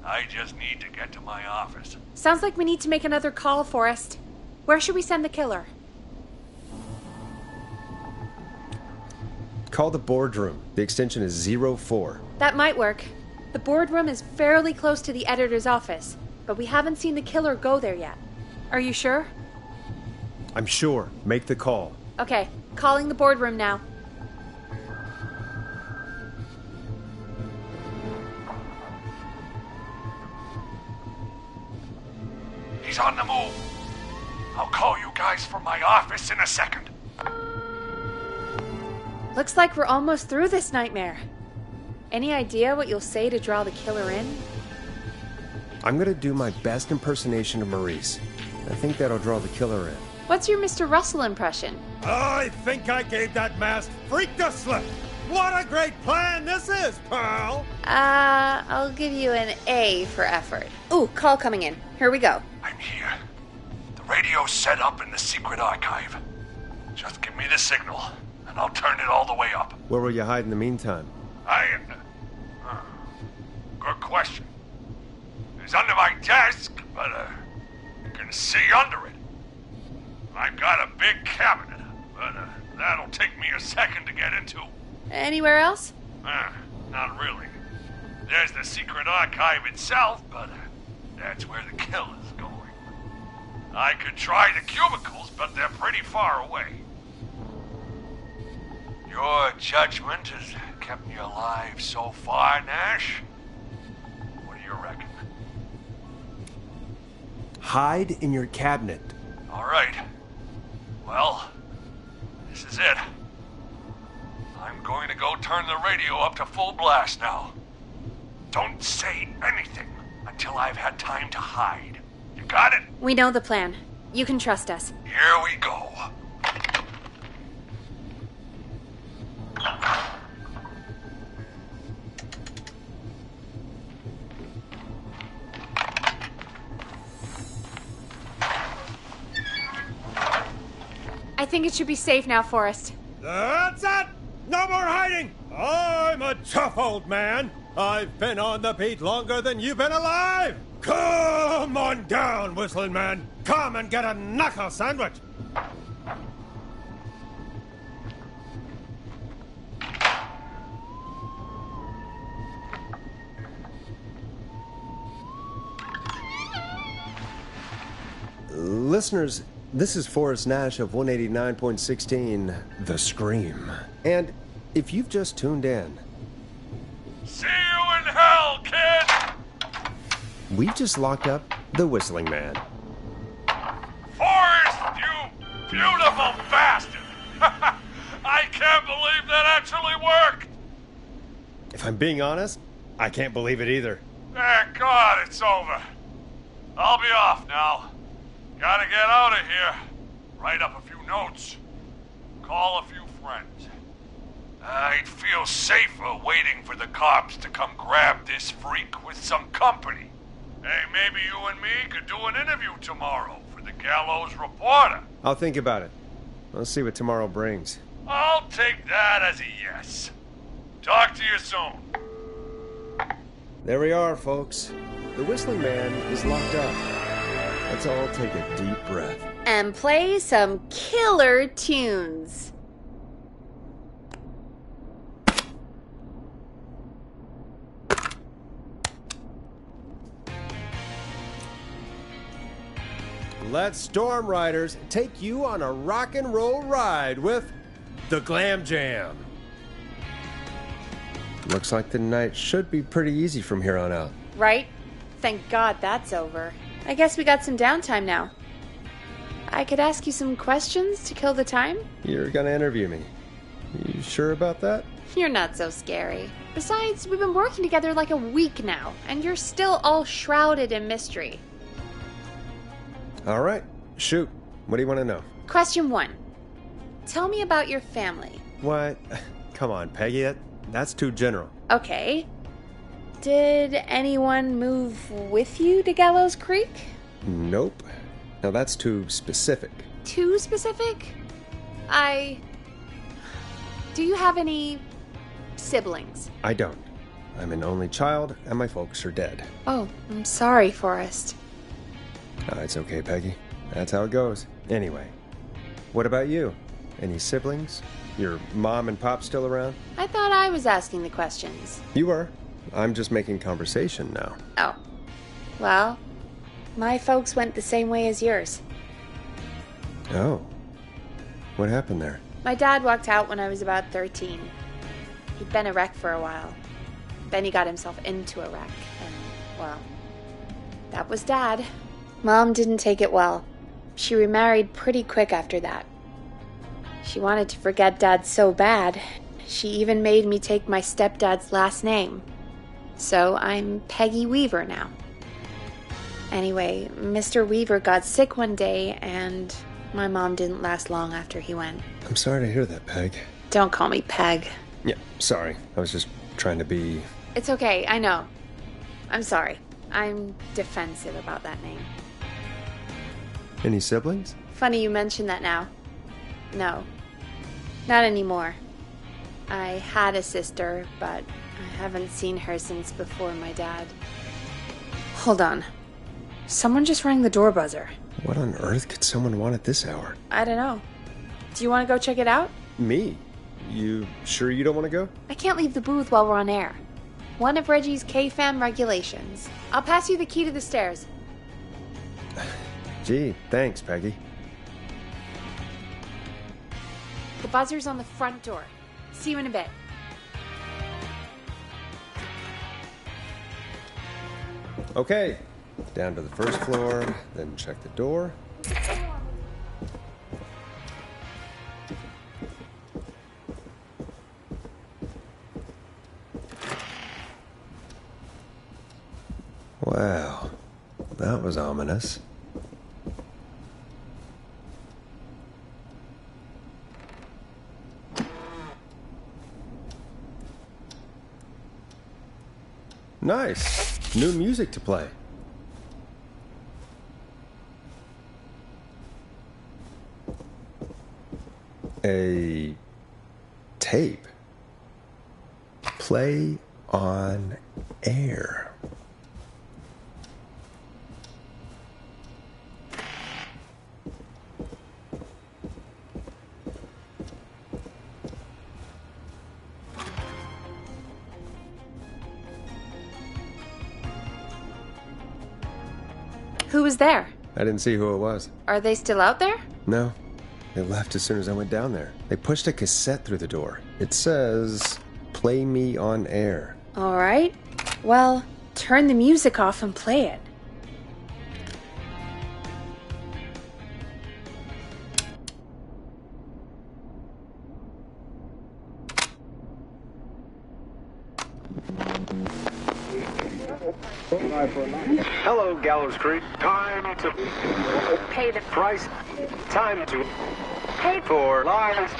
I just need to get to my office. Sounds like we need to make another call, Forrest. Where should we send the killer? Call the boardroom. The extension is 04. That might work. The boardroom is fairly close to the editor's office, but we haven't seen the killer go there yet. Are you sure? I'm sure. Make the call. Okay, calling the boardroom now. He's on the move. I'll call you guys from my office in a second. Looks like we're almost through this nightmare. Any idea what you'll say to draw the killer in? I'm gonna do my best impersonation of Maurice. I think that'll draw the killer in. What's your Mr. Russell impression? I think I gave that masked freak the slip. What a great plan this is, Pearl! I'll give you an A for effort. Ooh, call coming in. Here we go. I'm here. The radio's set up in the secret archive. Just give me the signal, and I'll turn it all the way up. Where will you hide in the meantime? Good question. It's under my desk, but you can see under it. I've got a big cabinet, but that'll take me a second to get into. Anywhere else? Not really. There's the secret archive itself, but that's where the killer's going. I could try the cubicles, but they're pretty far away. Your judgment has kept me alive so far, Nash. What do you reckon? Hide in your cabinet. All right. Well, this is it. I'm going to go turn the radio up to full blast now. Don't say anything until I've had time to hide. You got it? We know the plan. You can trust us. Here we go. I think it should be safe now, Forrest. That's it! No more hiding! I'm a tough old man. I've been on the beat longer than you've been alive! Come on down, Whistling Man. Come and get a knuckle sandwich. Listeners, this is Forrest Nash of 189.16, The Scream. And if you've just tuned in, See you in hell, kid! We've just locked up the Whistling Man. Forrest, you beautiful bastard! I can't believe that actually worked! If I'm being honest, I can't believe it either. Thank God it's over. I'll be off now. Gotta get out of here. Write up a few notes. Call a few friends. I'd feel safer waiting for the cops to come grab this freak with some company. Hey, maybe you and me could do an interview tomorrow for the Gallows Reporter. I'll think about it. Let's see what tomorrow brings. I'll take that as a yes. Talk to you soon. There we are, folks. The Whistling Man is locked up. Let's all take a deep breath. And play some killer tunes. Let Storm Riders take you on a rock and roll ride with the Glam Jam. Looks like the night should be pretty easy from here on out. Right? Thank God that's over. I guess we got some downtime now. I could ask you some questions to kill the time? You're gonna interview me. You sure about that? You're not so scary. Besides, we've been working together like a week now, and you're still all shrouded in mystery. All right, shoot. What do you want to know? Question 1. Tell me about your family. What? Come on, Peggy. That's too general. Okay. Did anyone move with you to Gallows Creek? Nope. Now that's too specific. Too specific? Do you have any siblings? I don't. I'm an only child, and my folks are dead. Oh, I'm sorry, Forrest. It's okay, Peggy. That's how it goes. Anyway, what about you? Any siblings? Your mom and pop still around? I thought I was asking the questions. You were. I'm just making conversation now. Oh. Well, my folks went the same way as yours. Oh. What happened there? My dad walked out when I was about 13. He'd been a wreck for a while. Then he got himself into a wreck, and, well, that was Dad. Mom didn't take it well. She remarried pretty quick after that. She wanted to forget Dad so bad, she even made me take my stepdad's last name. So I'm Peggy Weaver now. Anyway, Mr. Weaver got sick one day, and my mom didn't last long after he went. I'm sorry to hear that, Peg. Don't call me Peg. Yeah, sorry. I was just trying to be... It's okay, I know. I'm sorry. I'm defensive about that name. Any siblings? Funny you mention that now. No. Not anymore. I had a sister, but I haven't seen her since before my dad. Hold on. Someone just rang the door buzzer. What on earth could someone want at this hour? I don't know. Do you want to go check it out? Me? You sure you don't want to go? I can't leave the booth while we're on air. One of Reggie's K-Fam regulations. I'll pass you the key to the stairs. Gee, thanks, Peggy. The buzzer's on the front door. See you in a bit. Okay, down to the first floor, then check the door. Wow, that was ominous. Nice. New music to play. A tape. Play on air. Who was there? I didn't see who it was. Are they still out there? No. They left as soon as I went down there. They pushed a cassette through the door. It says, "Play me on air." Alright. Well, turn the music off and play it. Hello, Gallows Creek. Time to Pay the price. Time to pay for lies.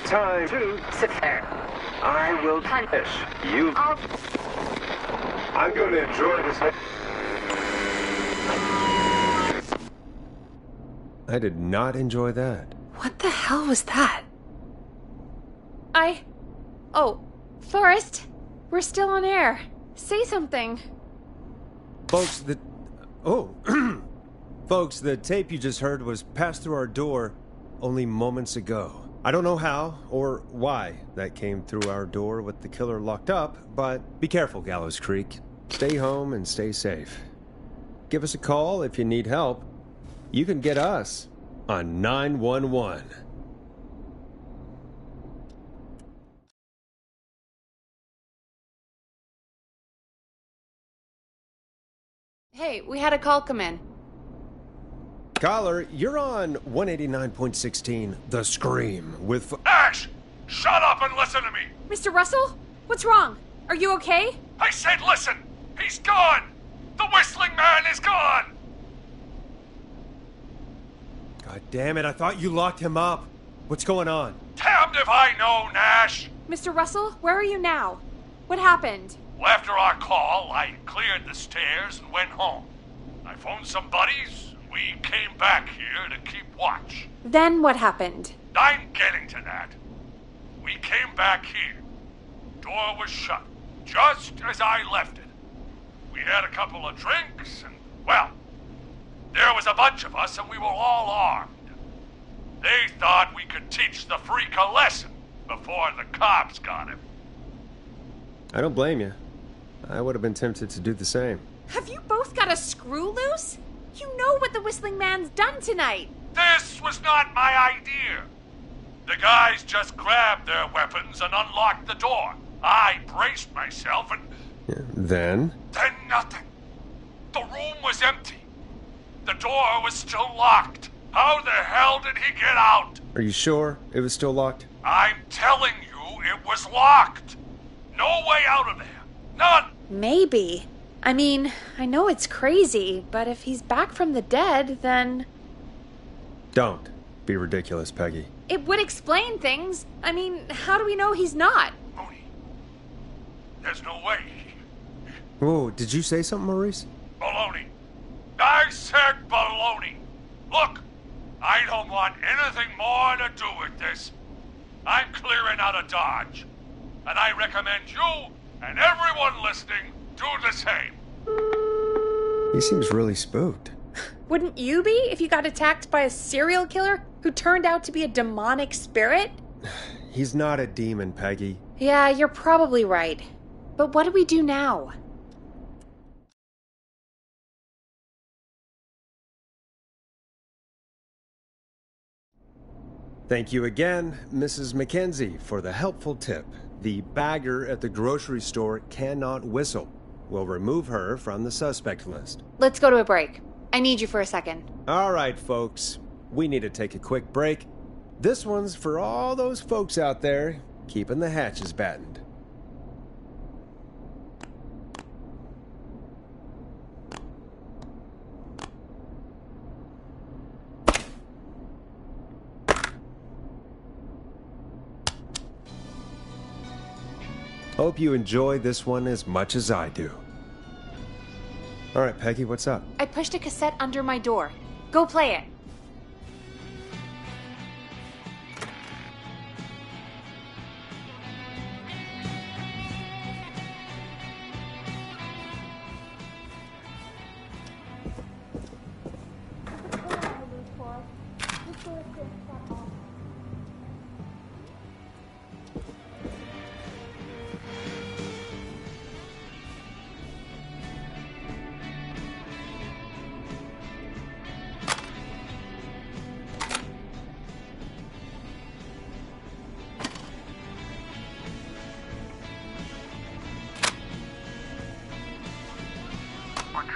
Time to sit there. I will punish you. I'm going to enjoy this. I did not enjoy that. What the hell was that? Oh, Forrest, we're still on air. Say something. Folks, Folks, the tape you just heard was passed through our door only moments ago. I don't know how or why that came through our door with the killer locked up, but be careful, Gallows Creek. Stay home and stay safe. Give us a call if you need help. You can get us on 911. Hey, we had a call come in. Caller, you're on 189.16, The Scream, with... Ash! Shut up and listen to me! Mr. Russell? What's wrong? Are you okay? I said listen! He's gone! The whistling man is gone! God damn it, I thought you locked him up. What's going on? Damned if I know, Nash! Mr. Russell, where are you now? What happened? Well, after our call, I cleared the stairs and went home. I phoned some buddies. We came back here to keep watch. Then what happened? I'm getting to that. We came back here. Door was shut, just as I left it. We had a couple of drinks, and, well, there was a bunch of us, and we were all armed. They thought we could teach the freak a lesson before the cops got him. I don't blame you. I would have been tempted to do the same. Have you both got a screw loose? You know what the Whistling Man's done tonight. This was not my idea. The guys just grabbed their weapons and unlocked the door. I braced myself and... Then nothing. The room was empty. The door was still locked. How the hell did he get out? Are you sure it was still locked? I'm telling you, it was locked. No way out of there. None. Maybe. I mean, I know it's crazy, but if he's back from the dead, then... Don't be ridiculous, Peggy. It would explain things. I mean, how do we know he's not? Mooney, there's no way. Whoa, did you say something, Maurice? Baloney. I said baloney. Look, I don't want anything more to do with this. I'm clearing out of Dodge. And I recommend you and everyone listening do the same. He seems really spooked. Wouldn't you be if you got attacked by a serial killer who turned out to be a demonic spirit? He's not a demon, Peggy. Yeah, you're probably right. But what do we do now? Thank you again, Mrs. Mackenzie, for the helpful tip. The bagger at the grocery store cannot whistle. We'll remove her from the suspect list. Let's go to a break. I need you for a second. All right, folks. We need to take a quick break. This one's for all those folks out there keeping the hatches battened. Hope you enjoy this one as much as I do. All right, Peggy, what's up? I pushed a cassette under my door. Go play it.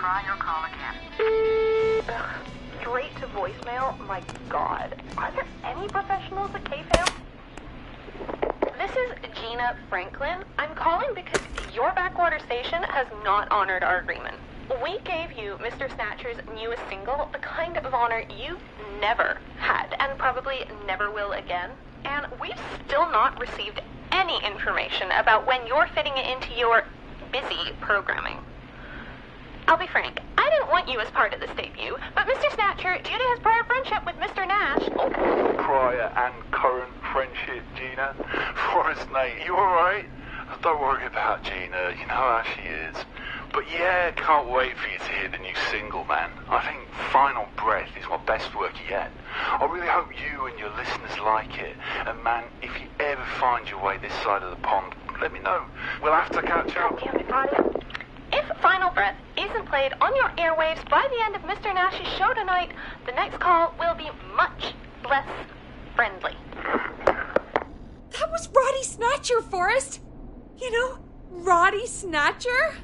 try your call again. Straight to voicemail? My God. Are there any professionals at KFAM? This is Gina Franklin. I'm calling because your backwater station has not honored our agreement. We gave you Mr. Snatcher's newest single, the kind of honor you've never had and probably never will again. And we've still not received any information about when you're fitting it into your busy programming. I'll be frank, I didn't want you as part of this debut, but Mr. Snatcher, due to his prior friendship with Mr. Nash... Prior and current friendship, Gina. Forrest, mate, you alright? Don't worry about Gina, you know how she is. But yeah, can't wait for you to hear the new single, man. I think Final Breath is my best work yet. I really hope you and your listeners like it. And man, if you ever find your way this side of the pond, let me know. We'll have to catch up. Damn it, Roddy. If Final Breath isn't played on your airwaves by the end of Mr. Nash's show tonight, the next call will be much less friendly. That was Roddy Snatcher, Forrest. You know, Roddy Snatcher?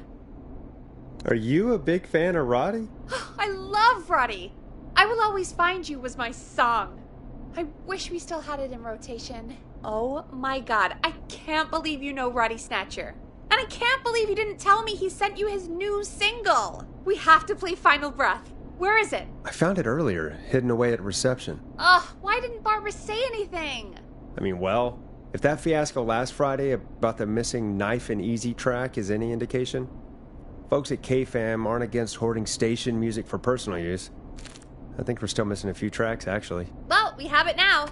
Are you a big fan of Roddy? I love Roddy. I Will Always Find You was my song. I wish we still had it in rotation. Oh my God, I can't believe you know Roddy Snatcher. And I can't believe you didn't tell me he sent you his new single. We have to play Final Breath. Where is it? I found it earlier, hidden away at reception. Ugh, why didn't Barbara say anything? I mean, well, if that fiasco last Friday about the missing Knife and Easy track is any indication, folks at KFAM aren't against hoarding station music for personal use. I think we're still missing a few tracks, actually. Well, we have it now.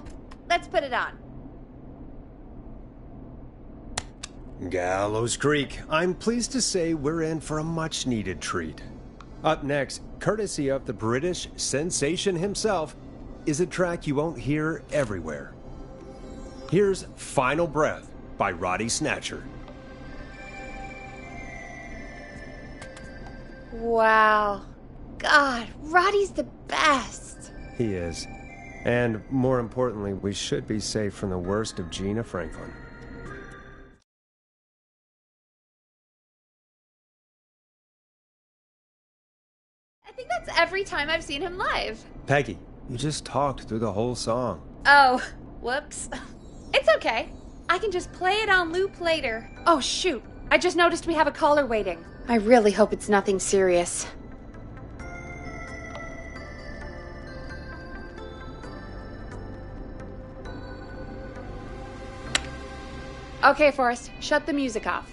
Let's put it on. Gallows Creek, I'm pleased to say we're in for a much-needed treat. Up next, courtesy of the British sensation himself, is a track you won't hear everywhere. Here's Final Breath by Roddy Snatcher. Wow. God, Roddy's the best. He is. And more importantly, we should be safe from the worst of Gina Franklin. I think that's every time I've seen him live. Peggy, you just talked through the whole song. Oh, whoops. It's okay. I can just play it on loop later. Oh, shoot. I just noticed we have a caller waiting. I really hope it's nothing serious. Okay, Forrest, shut the music off.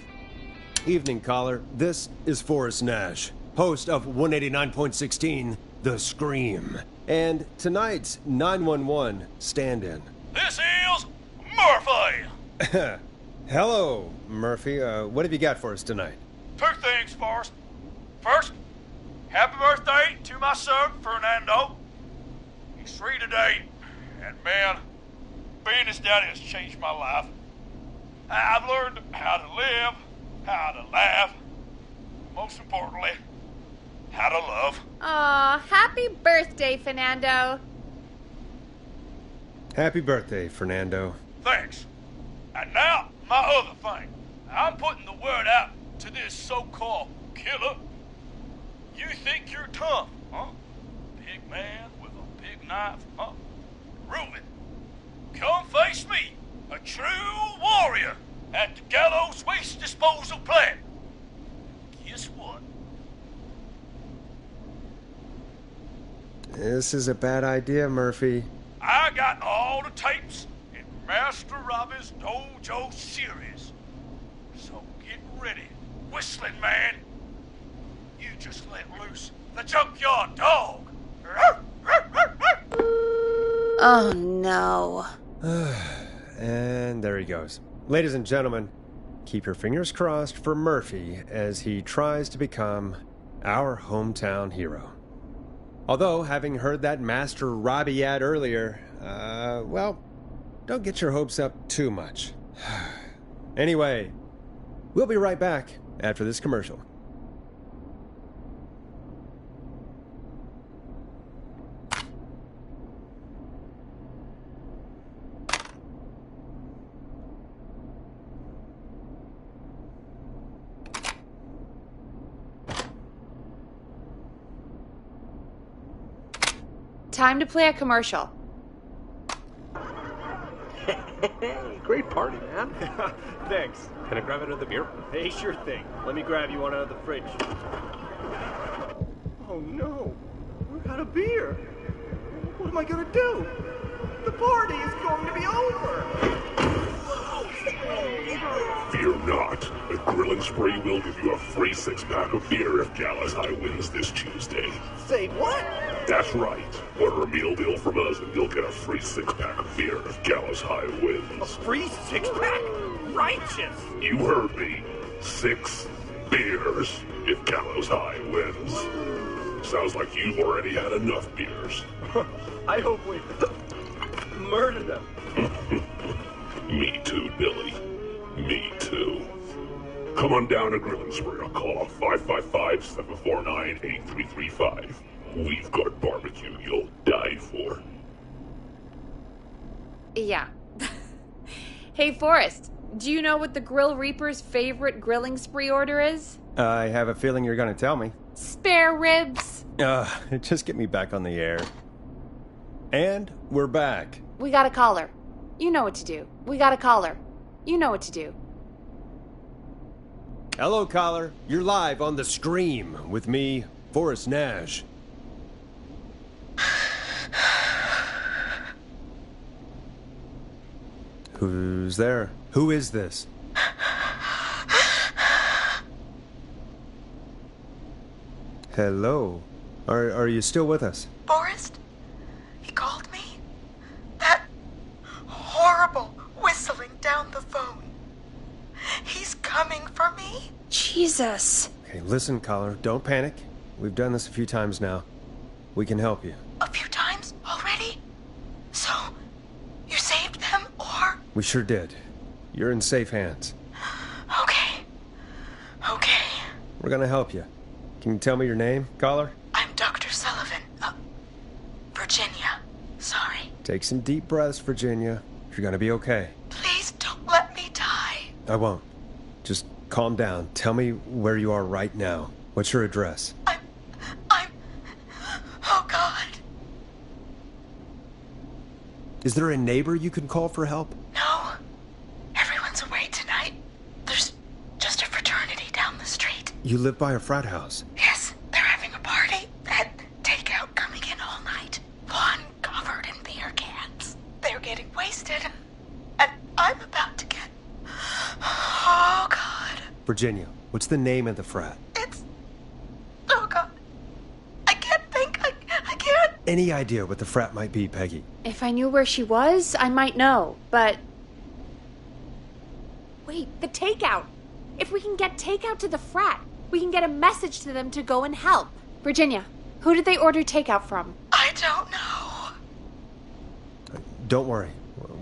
Evening, caller. This is Forrest Nash, host of 189.16, The Scream. And tonight's 911 stand-in. This is Murphy. Hello, Murphy. What have you got for us tonight? Two things, Forrest. First, happy birthday to my son, Fernando. He's 3 today, and man, being his daddy has changed my life. I've learned how to live, how to laugh, most importantly, how to love. Aw, happy birthday, Fernando. Happy birthday, Fernando. Thanks. And now, my other thing. I'm putting the word out to this so-called killer. You think you're tough, huh? Big man with a big knife, huh? Reuben, come face me, a true warrior, at the Gallows Waste Disposal Plant. Guess what? This is a bad idea, Murphy. I got all the tapes in Master Robbie's Dojo series. So get ready, Whistling Man. You just let loose the junkyard dog. Oh, no. And there he goes. Ladies and gentlemen, keep your fingers crossed for Murphy as he tries to become our hometown hero. Although, having heard that Master Robbie ad earlier, well, don't get your hopes up too much. Anyway, we'll be right back after this commercial. time to play a commercial. Great party, man. Thanks. Can I grab another beer? Hey, sure thing. Let me grab you one out of the fridge. Oh no, we're out of beer. What am I gonna do? The party is going to be over. Fear not. The Grilling Spree will give you a free 6-pack of beer if Gallus High wins this Tuesday. Say what? That's right. Order a meal deal from us and you'll get a free 6-pack of beer if Gallus High wins. Free 6-pack? Righteous! You heard me. 6 beers if Gallows High wins. Sounds like you've already had enough beers. I hope we murder them. Me too, Billy. Me too. Come on down to Grilling Spree or call 555-749-8335. We've got barbecue you'll die for. Yeah. Hey, Forrest, do you know what the Grill Reaper's favorite grilling spree order is? I have a feeling you're going to tell me. Spare ribs. Just get me back on the air. And we're back. We got a caller. You know what to do. We got a caller. You know what to do. Hello, caller. You're live on The Scream with me, Forrest Nash. Who's there? Who is this? Hello. Are you still with us? Forrest? He called me? That horrible whistling down the phone. He's coming for me? Jesus. Okay, listen, caller. Don't panic. We've done this a few times now. We can help you. A few times already? So, you saved them, or? We sure did. You're in safe hands. Okay. Okay. We're gonna help you. Can you tell me your name, caller? I'm Dr. Sullivan. Virginia. Sorry. Take some deep breaths, Virginia. You're gonna be okay. Please don't let me die. I won't. Just calm down. Tell me where you are right now. What's your address? Oh, God. Is there a neighbor you can call for help? No. Everyone's away tonight. There's just a fraternity down the street. You live by a frat house. Yes, they're having a party. And takeout coming in all night. Lawn covered in beer cans. They're getting wasted. And I'm about to get... Oh, God. Virginia, what's the name of the frat? It's... Oh, God. I can't think. I can't... Any idea what the frat might be, Peggy? If I knew where she was, I might know, but... Wait, the takeout! If we can get takeout to the frat, we can get a message to them to go and help. Virginia, who did they order takeout from? I don't know. Don't worry.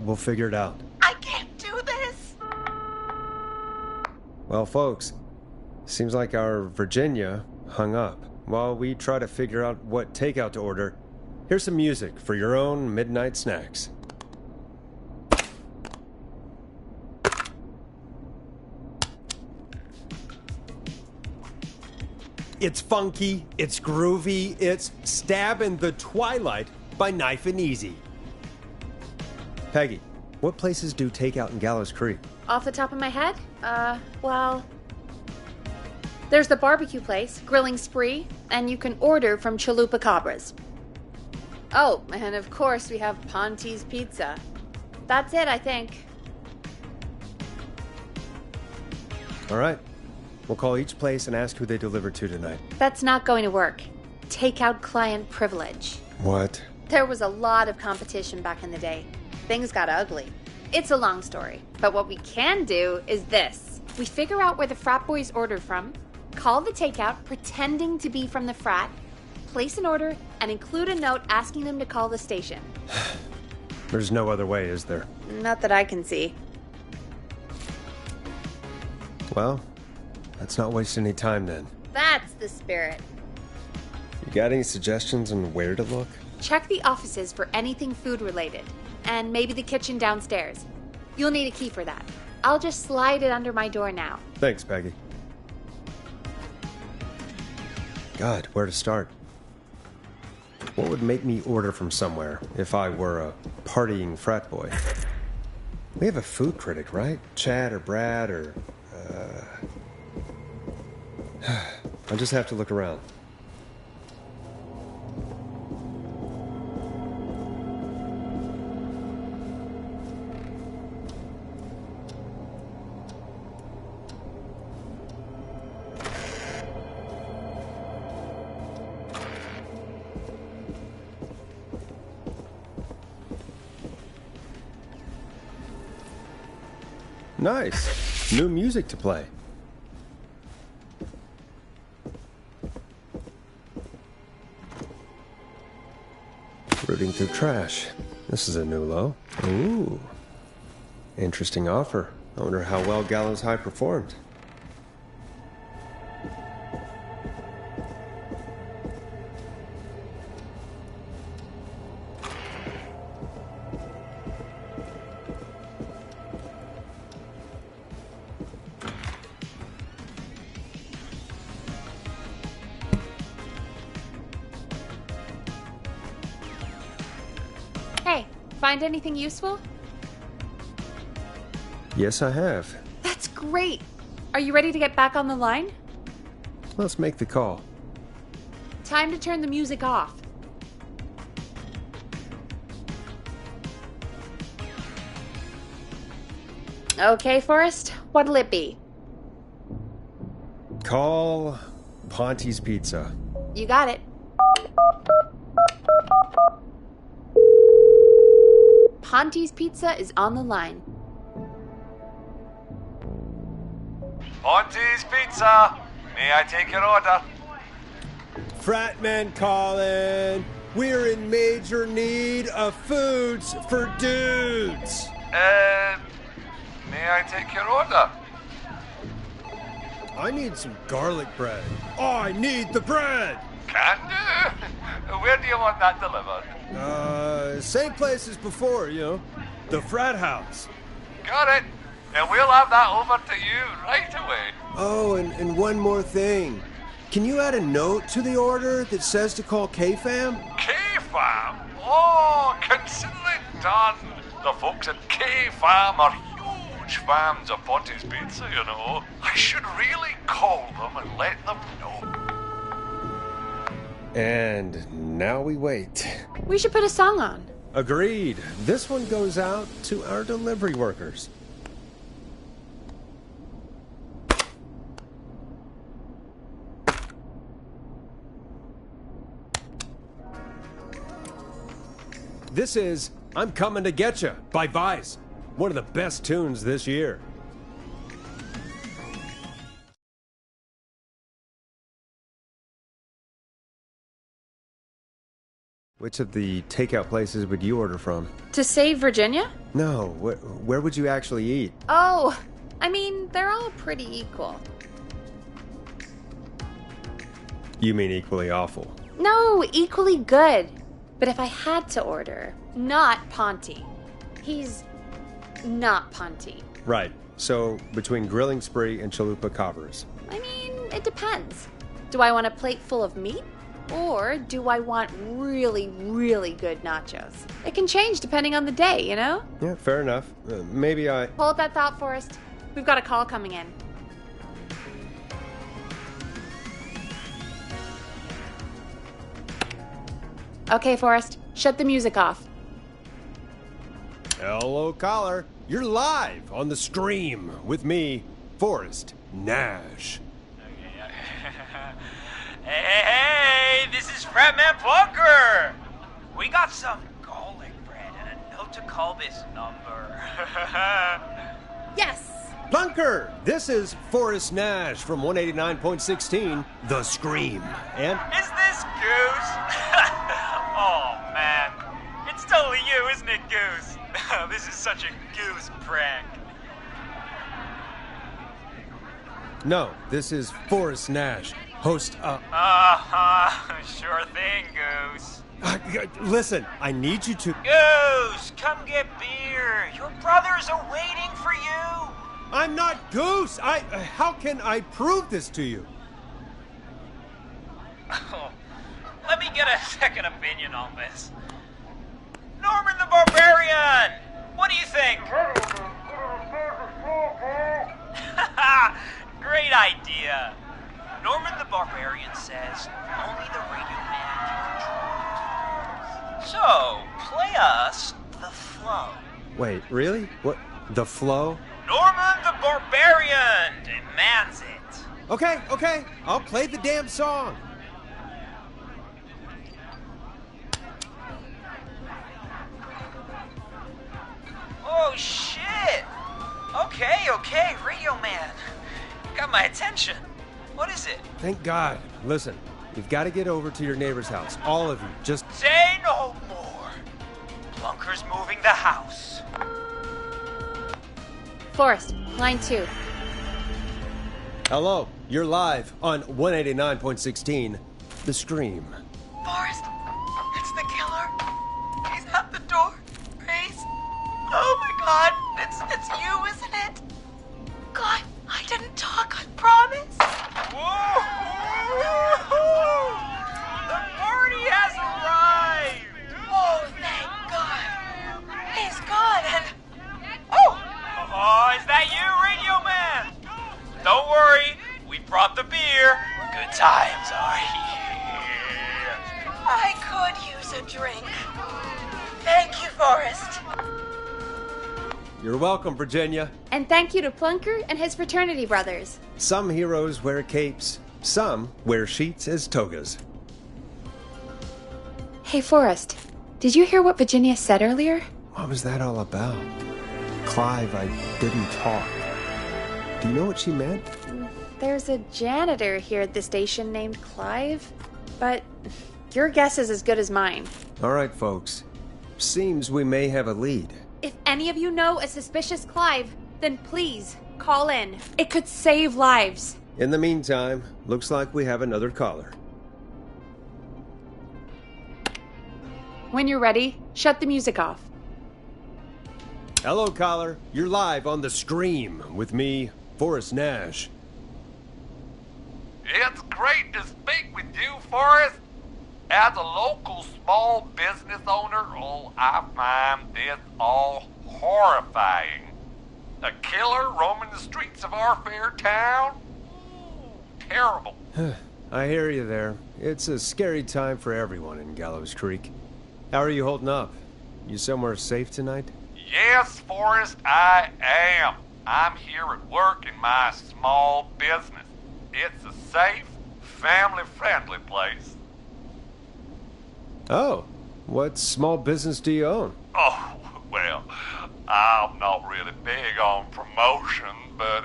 We'll figure it out. I can't do this. Well, folks, seems like our Virginia hung up. While we try to figure out what takeout to order, here's some music for your own midnight snacks. It's funky, it's groovy, it's Stab in the Twilight by Knife and Easy. Peggy, what places do takeout in Gallows Creek? Off the top of my head? Well... There's the barbecue place, Grilling Spree, and you can order from Chalupa Cabras. Oh, and of course we have Ponte's Pizza. That's it, I think. All right. We'll call each place and ask who they deliver to tonight. That's not going to work. Takeout client privilege. What? There was a lot of competition back in the day. Things got ugly. It's a long story, but what we can do is this. We figure out where the frat boys ordered from, call the takeout pretending to be from the frat, place an order, and include a note asking them to call the station. There's no other way, is there? Not that I can see. Well, let's not waste any time then. That's the spirit. You got any suggestions on where to look? Check the offices for anything food related, and maybe the kitchen downstairs. You'll need a key for that. I'll just slide it under my door now. Thanks, Peggy. God, where to start? What would make me order from somewhere if I were a partying frat boy? We have a food critic, right? Chad or Brad or... I'll just have to look around. Nice. New music to play. Rooting through trash. This is a new low. Ooh. Interesting offer. I wonder how well Gallows High performed. Hey, find anything useful? Yes, I have. That's great. Are you ready to get back on the line? Let's make the call. Time to turn the music off. Okay, Forrest, what'll it be? Call Ponte's Pizza. You got it. Ponte's Pizza is on the line. Ponte's Pizza. May I take your order? Fratman calling. We're in major need of foods for dudes. May I take your order? I need some garlic bread. I need the bread. Can do. Where do you want that delivered? Same place as before, you know. The frat house. Got it. And we'll have that over to you right away. Oh, and one more thing. Can you add a note to the order that says to call K-Fam? K-Fam? Oh, consider it done. The folks at K-Fam are huge fans of Ponte's Pizza, you know. I should really call them and let them know. And now we wait. We should put a song on. Agreed. This one goes out to our delivery workers. This is I'm Coming to Getcha by Vice. One of the best tunes this year. Which of the takeout places would you order from? To save Virginia? No, where would you actually eat? Oh, I mean, they're all pretty equal. You mean equally awful? No, equally good. But if I had to order, not Ponte. He's not Ponte. Right. So, between Grilling Spree and Chalupa Cobbers. I mean, it depends. Do I want a plate full of meat? Or do I want really, really good nachos? It can change depending on the day, you know? Yeah, fair enough. Maybe I... Hold that thought, Forrest. We've got a call coming in. Okay, Forrest, shut the music off. Hello, caller. You're live on the stream with me, Forrest Nash. Hey, this is Fratman Bunker. We got some garlic bread and a note to call this number. Yes. Bunker, this is Forrest Nash from 189.16, The Scream. And... Is this Goose? Oh, man. It's totally you, isn't it, Goose? This is such a Goose prank. No, this is Forrest Nash, host of... Sure thing, Goose. Listen, I need you to... Goose, come get beer. Your brothers are waiting for you. I'm not Goose! How can I prove this to you? Let me get a second opinion on this. Norman the Barbarian! What do you think? Great idea. Norman the Barbarian says only the radio man can control it. So, play us the flow. Wait, really? What? The flow? Norman the Barbarian demands it. Okay. I'll play the damn song. Oh, shit! Okay, Radio Man. Got my attention. What is it? Thank God. Listen, you've got to get over to your neighbor's house. All of you. Just... Say no more. Plunker's moving the house. Forrest, line 2. Hello. You're live on 189.16, The Scream. Forrest, it's the killer. He's at the door. Grace. Oh my God, it's you, isn't it? God, I didn't talk, I promise. Whoa! The party has arrived! Oh, thank God. He's gone and... Oh, is that you, Radio Man? Don't worry, we brought the beer. Good times are here. I could use a drink. Thank you, Forrest. You're welcome, Virginia. And thank you to Plunker and his fraternity brothers. Some heroes wear capes. Some wear sheets as togas. Hey, Forrest, did you hear what Virginia said earlier? What was that all about? Clive, I didn't talk. Do you know what she meant? There's a janitor here at the station named Clive, but your guess is as good as mine. All right, folks. Seems we may have a lead. If any of you know a suspicious Clive, then please call in. It could save lives. In the meantime, looks like we have another caller. When you're ready, shut the music off. Hello, caller. You're live on The Scream with me, Forrest Nash. It's great to speak with you, Forrest. As a local small business owner, I find this all horrifying. A killer roaming the streets of our fair town? Terrible. I hear you there. It's a scary time for everyone in Gallows Creek. How are you holding up? You somewhere safe tonight? Yes, Forrest, I am. I'm here at work in my small business. It's a safe, family-friendly place. Oh, what small business do you own? Oh, well, I'm not really big on promotion, but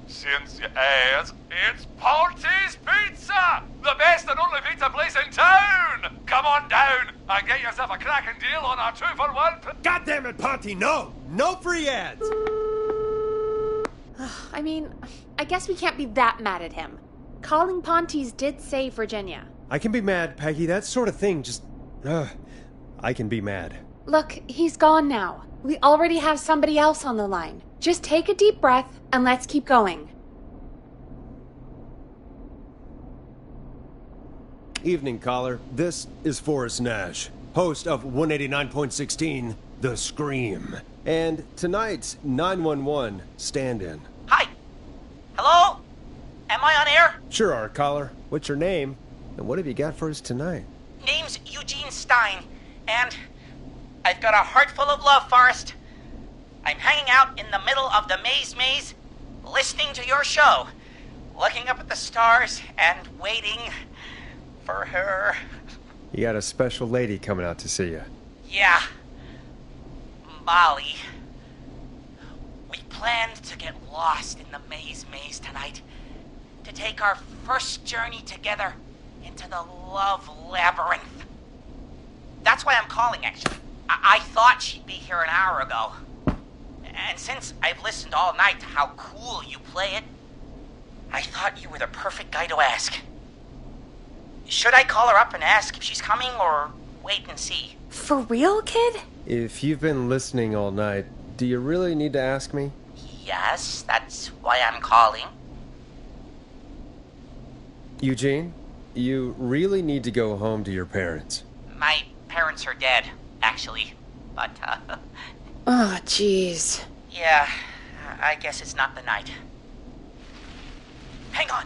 since you ask, it's Ponty's Pizza! The best and only pizza place in town! Come on down and get yourself a cracking deal on our 2-for-1. God damn it, Ponty, no! No free ads! I mean, I guess we can't be that mad at him. Calling Ponty's did save Virginia. I can be mad, Peggy. That sort of thing just... I can be mad. Look, he's gone now. We already have somebody else on the line. Just take a deep breath and let's keep going. Evening, caller. This is Forrest Nash, host of 189.16, The Scream. And tonight's 911 stand-in. Hi. Hello? Am I on air? Sure are, caller. What's your name? And what have you got for us tonight? Name's Eugene Stein, and I've got a heart full of love, Forrest. I'm hanging out in the middle of the maze, listening to your show, looking up at the stars and waiting for her. You got a special lady coming out to see you. Yeah. Molly. We planned to get lost in the maze tonight, to take our first journey together into the love labyrinth. That's why I'm calling, actually. I thought she'd be here an hour ago. And since I've listened all night to how cool you play it, I thought you were the perfect guy to ask. Should I call her up and ask if she's coming, or wait and see? For real, kid? If you've been listening all night, do you really need to ask me? Yes, that's why I'm calling. Eugene, you really need to go home to your parents. My parents are dead, actually. But, Oh, jeez. yeah, I guess it's not the night. Hang on.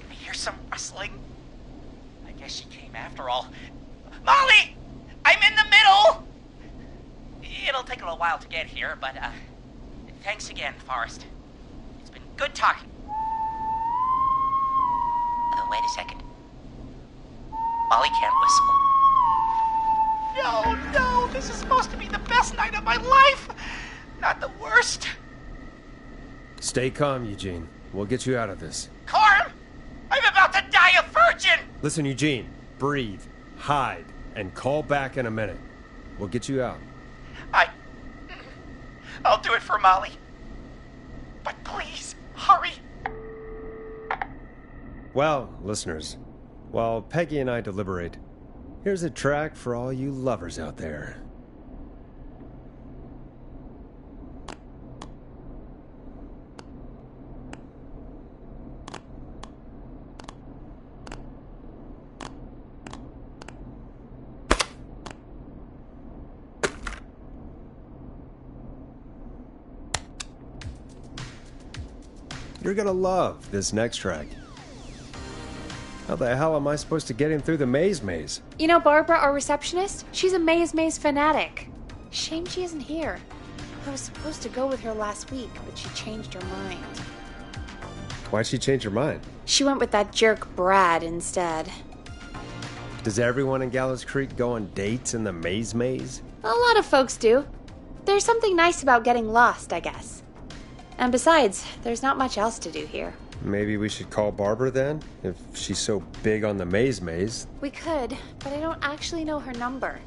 I hear some rustling. I guess she came after all. Molly! I'm in the middle! It'll take a little while to get here, but, thanks again, Forrest. It's been good talking. Wait a second. Molly can't whistle. No, this is supposed to be the best night of my life! Not the worst. Stay calm, Eugene. We'll get you out of this. Carm! I'm about to die a virgin! Listen, Eugene. Breathe. Hide. And call back in a minute. We'll get you out. I'll do it for Molly. But please, hurry. Well, listeners, while Peggy and I deliberate, here's a track for all you lovers out there. You're gonna love this next track. How the hell am I supposed to get him through the maze? You know Barbara, our receptionist? She's a maze fanatic. Shame she isn't here. I was supposed to go with her last week, but she changed her mind. Why'd she change her mind? She went with that jerk Brad instead. Does everyone in Gallows Creek go on dates in the maze? A lot of folks do. There's something nice about getting lost, I guess. And besides, there's not much else to do here. Maybe we should call Barbara then, if she's so big on the maze. We could, but I don't actually know her number.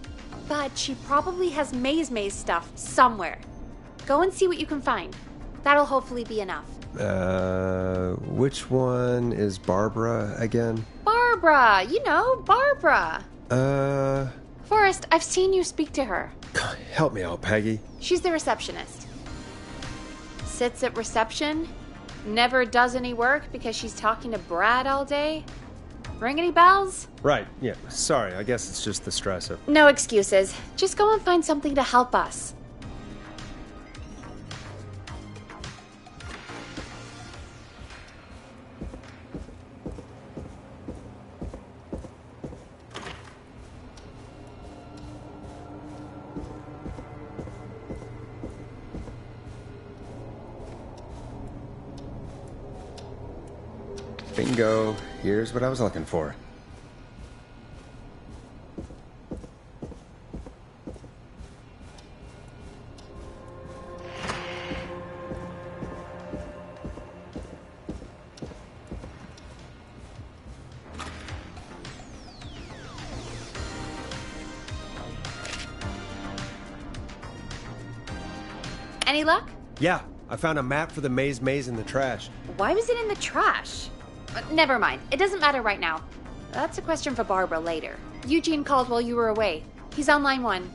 But she probably has maze stuff somewhere. Go and see what you can find. That'll hopefully be enough. Which one is Barbara again? Barbara! You know, Barbara! Forrest, I've seen you speak to her. Help me out, Peggy. She's the receptionist. Sits at reception, never does any work because she's talking to Brad all day. Ring any bells? Right, yeah. Sorry, I guess it's just the stress of... No excuses. Just go and find something to help us. Bingo. Here's what I was looking for. Any luck? Yeah, I found a map for the maze in the trash. Why was it in the trash? Never mind. It doesn't matter right now. That's a question for Barbara later. Eugene called while you were away. He's on line 1.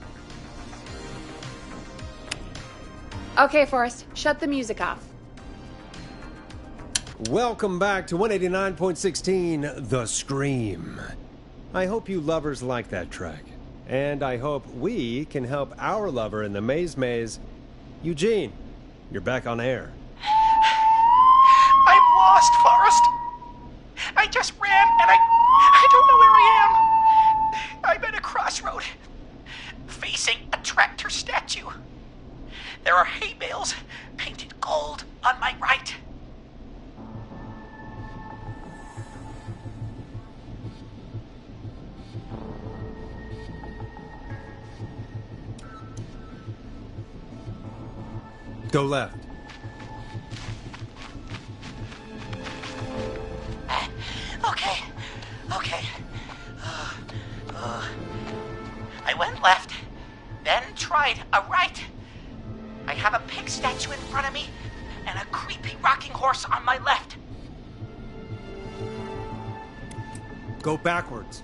Okay, Forrest. Shut the music off. Welcome back to 189.16, The Scream. I hope you lovers like that track. And I hope we can help our lover in the maze. Eugene, you're back on air. I'm lost, Forrest. I just ran and I don't know where I am. I'm at a crossroad, facing a tractor statue. There are hay bales painted gold on my right. Go left. Okay. I went left, then tried a right. I have a pig statue in front of me and a creepy rocking horse on my left. Go backwards.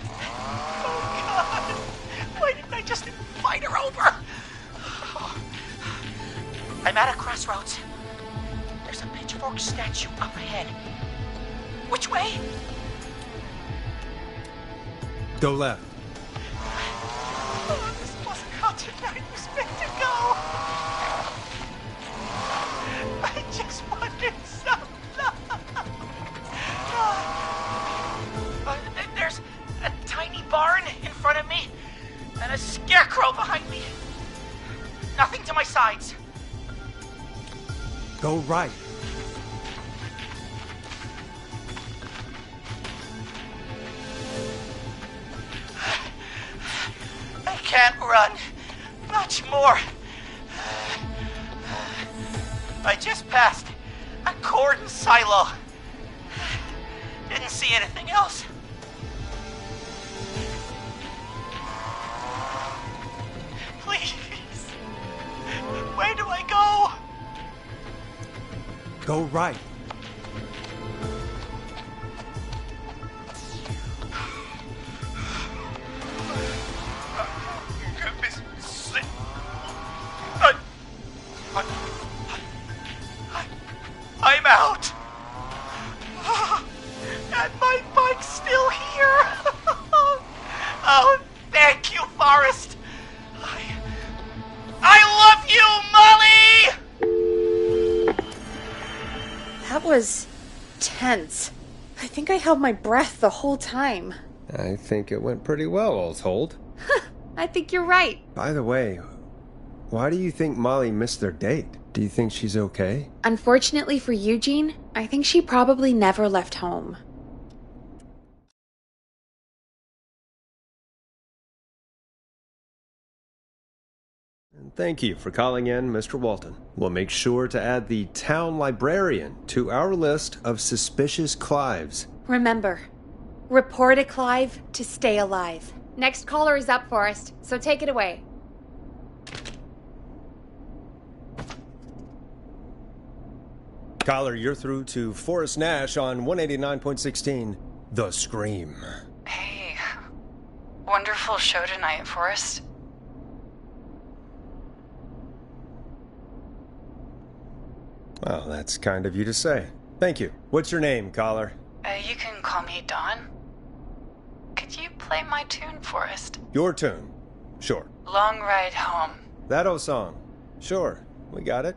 Oh, God! Why didn't I just invite her over? I'm at a crossroads. There's a pitchfork statue up ahead. Which way? Go left. Oh, this wasn't how tonight was meant to go. I just wanted some love. There's a tiny barn in front of me and a scarecrow behind me. Nothing to my sides. Go right. I can't run much more. I just passed a corn silo. Didn't see anything else. Please. Where do I go? Go right. I'm out. And my bike's still here. Oh, thank you, Forrest. I love you, Molly! That was tense. I think I held my breath the whole time. I think it went pretty well, all told. I think you're right. By the way, why do you think Molly missed their date? Do you think she's okay? Unfortunately for Eugene, I think she probably never left home. And thank you for calling in, Mr. Walton. We'll make sure to add the town librarian to our list of suspicious Clives. Remember, report a Clive to stay alive. Next caller is up, Forrest, so take it away. Caller, you're through to Forrest Nash on 189.16, The Scream. Hey, wonderful show tonight, Forrest. Well, that's kind of you to say. Thank you. What's your name, caller? You can call me Dawn. Could you play my tune, Forrest? Your tune. Sure. Long Ride Home. That old song. Sure. We got it.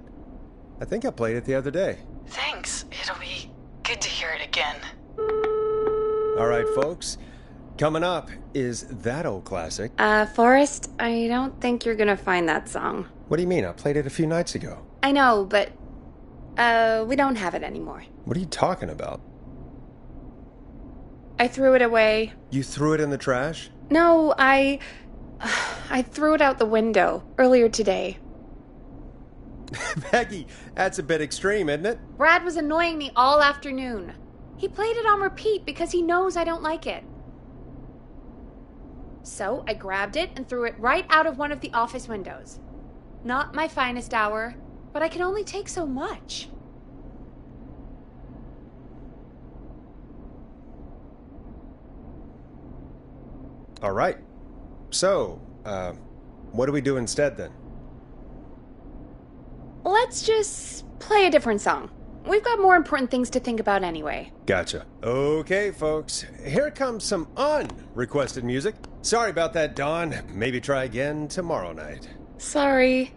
I think I played it the other day. Thanks. It'll be good to hear it again. All right, folks. Coming up is that old classic. Forrest, I don't think you're gonna find that song. What do you mean? I played it a few nights ago. I know, but, we don't have it anymore. What are you talking about? I threw it away. You threw it in the trash? No, I threw it out the window earlier today. Peggy, that's a bit extreme, isn't it? Brad was annoying me all afternoon. He played it on repeat because he knows I don't like it. So I grabbed it and threw it right out of one of the office windows. Not my finest hour, but I can only take so much. All right. So, what do we do instead then? Let's just play a different song. We've got more important things to think about anyway. Gotcha. Okay, folks. Here comes some unrequested music. Sorry about that, Dawn. Maybe try again tomorrow night. Sorry.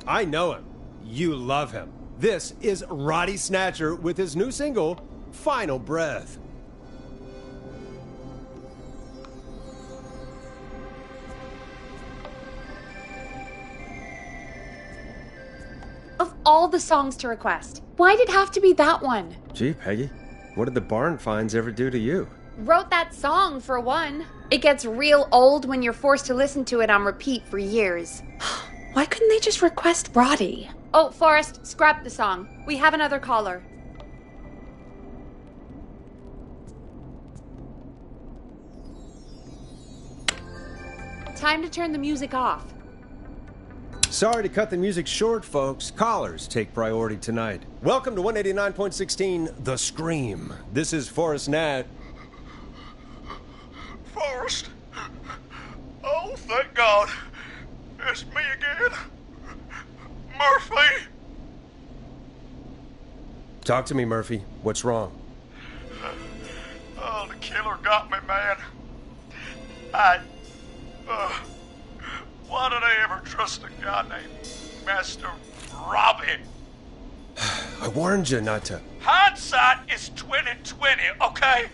I know him. You love him. This is Roddy Snatcher with his new single, Final Breath. Of all the songs to request, why'd it have to be that one? Gee, Peggy, what did the barn finds ever do to you? Wrote that song, for one. It gets real old when you're forced to listen to it on repeat for years. Why couldn't they just request Roddy? Oh, Forrest, scrap the song. We have another caller. Time to turn the music off. Sorry to cut the music short, folks. Callers take priority tonight. Welcome to 189.16, The Scream. This is Forrest Nash. Forrest, thank God. It's me again. Murphy! Talk to me, Murphy. What's wrong? Oh, the killer got me, man. Why did I ever trust a guy named Master Robbie? I warned you not to. Hindsight is 20/20, okay?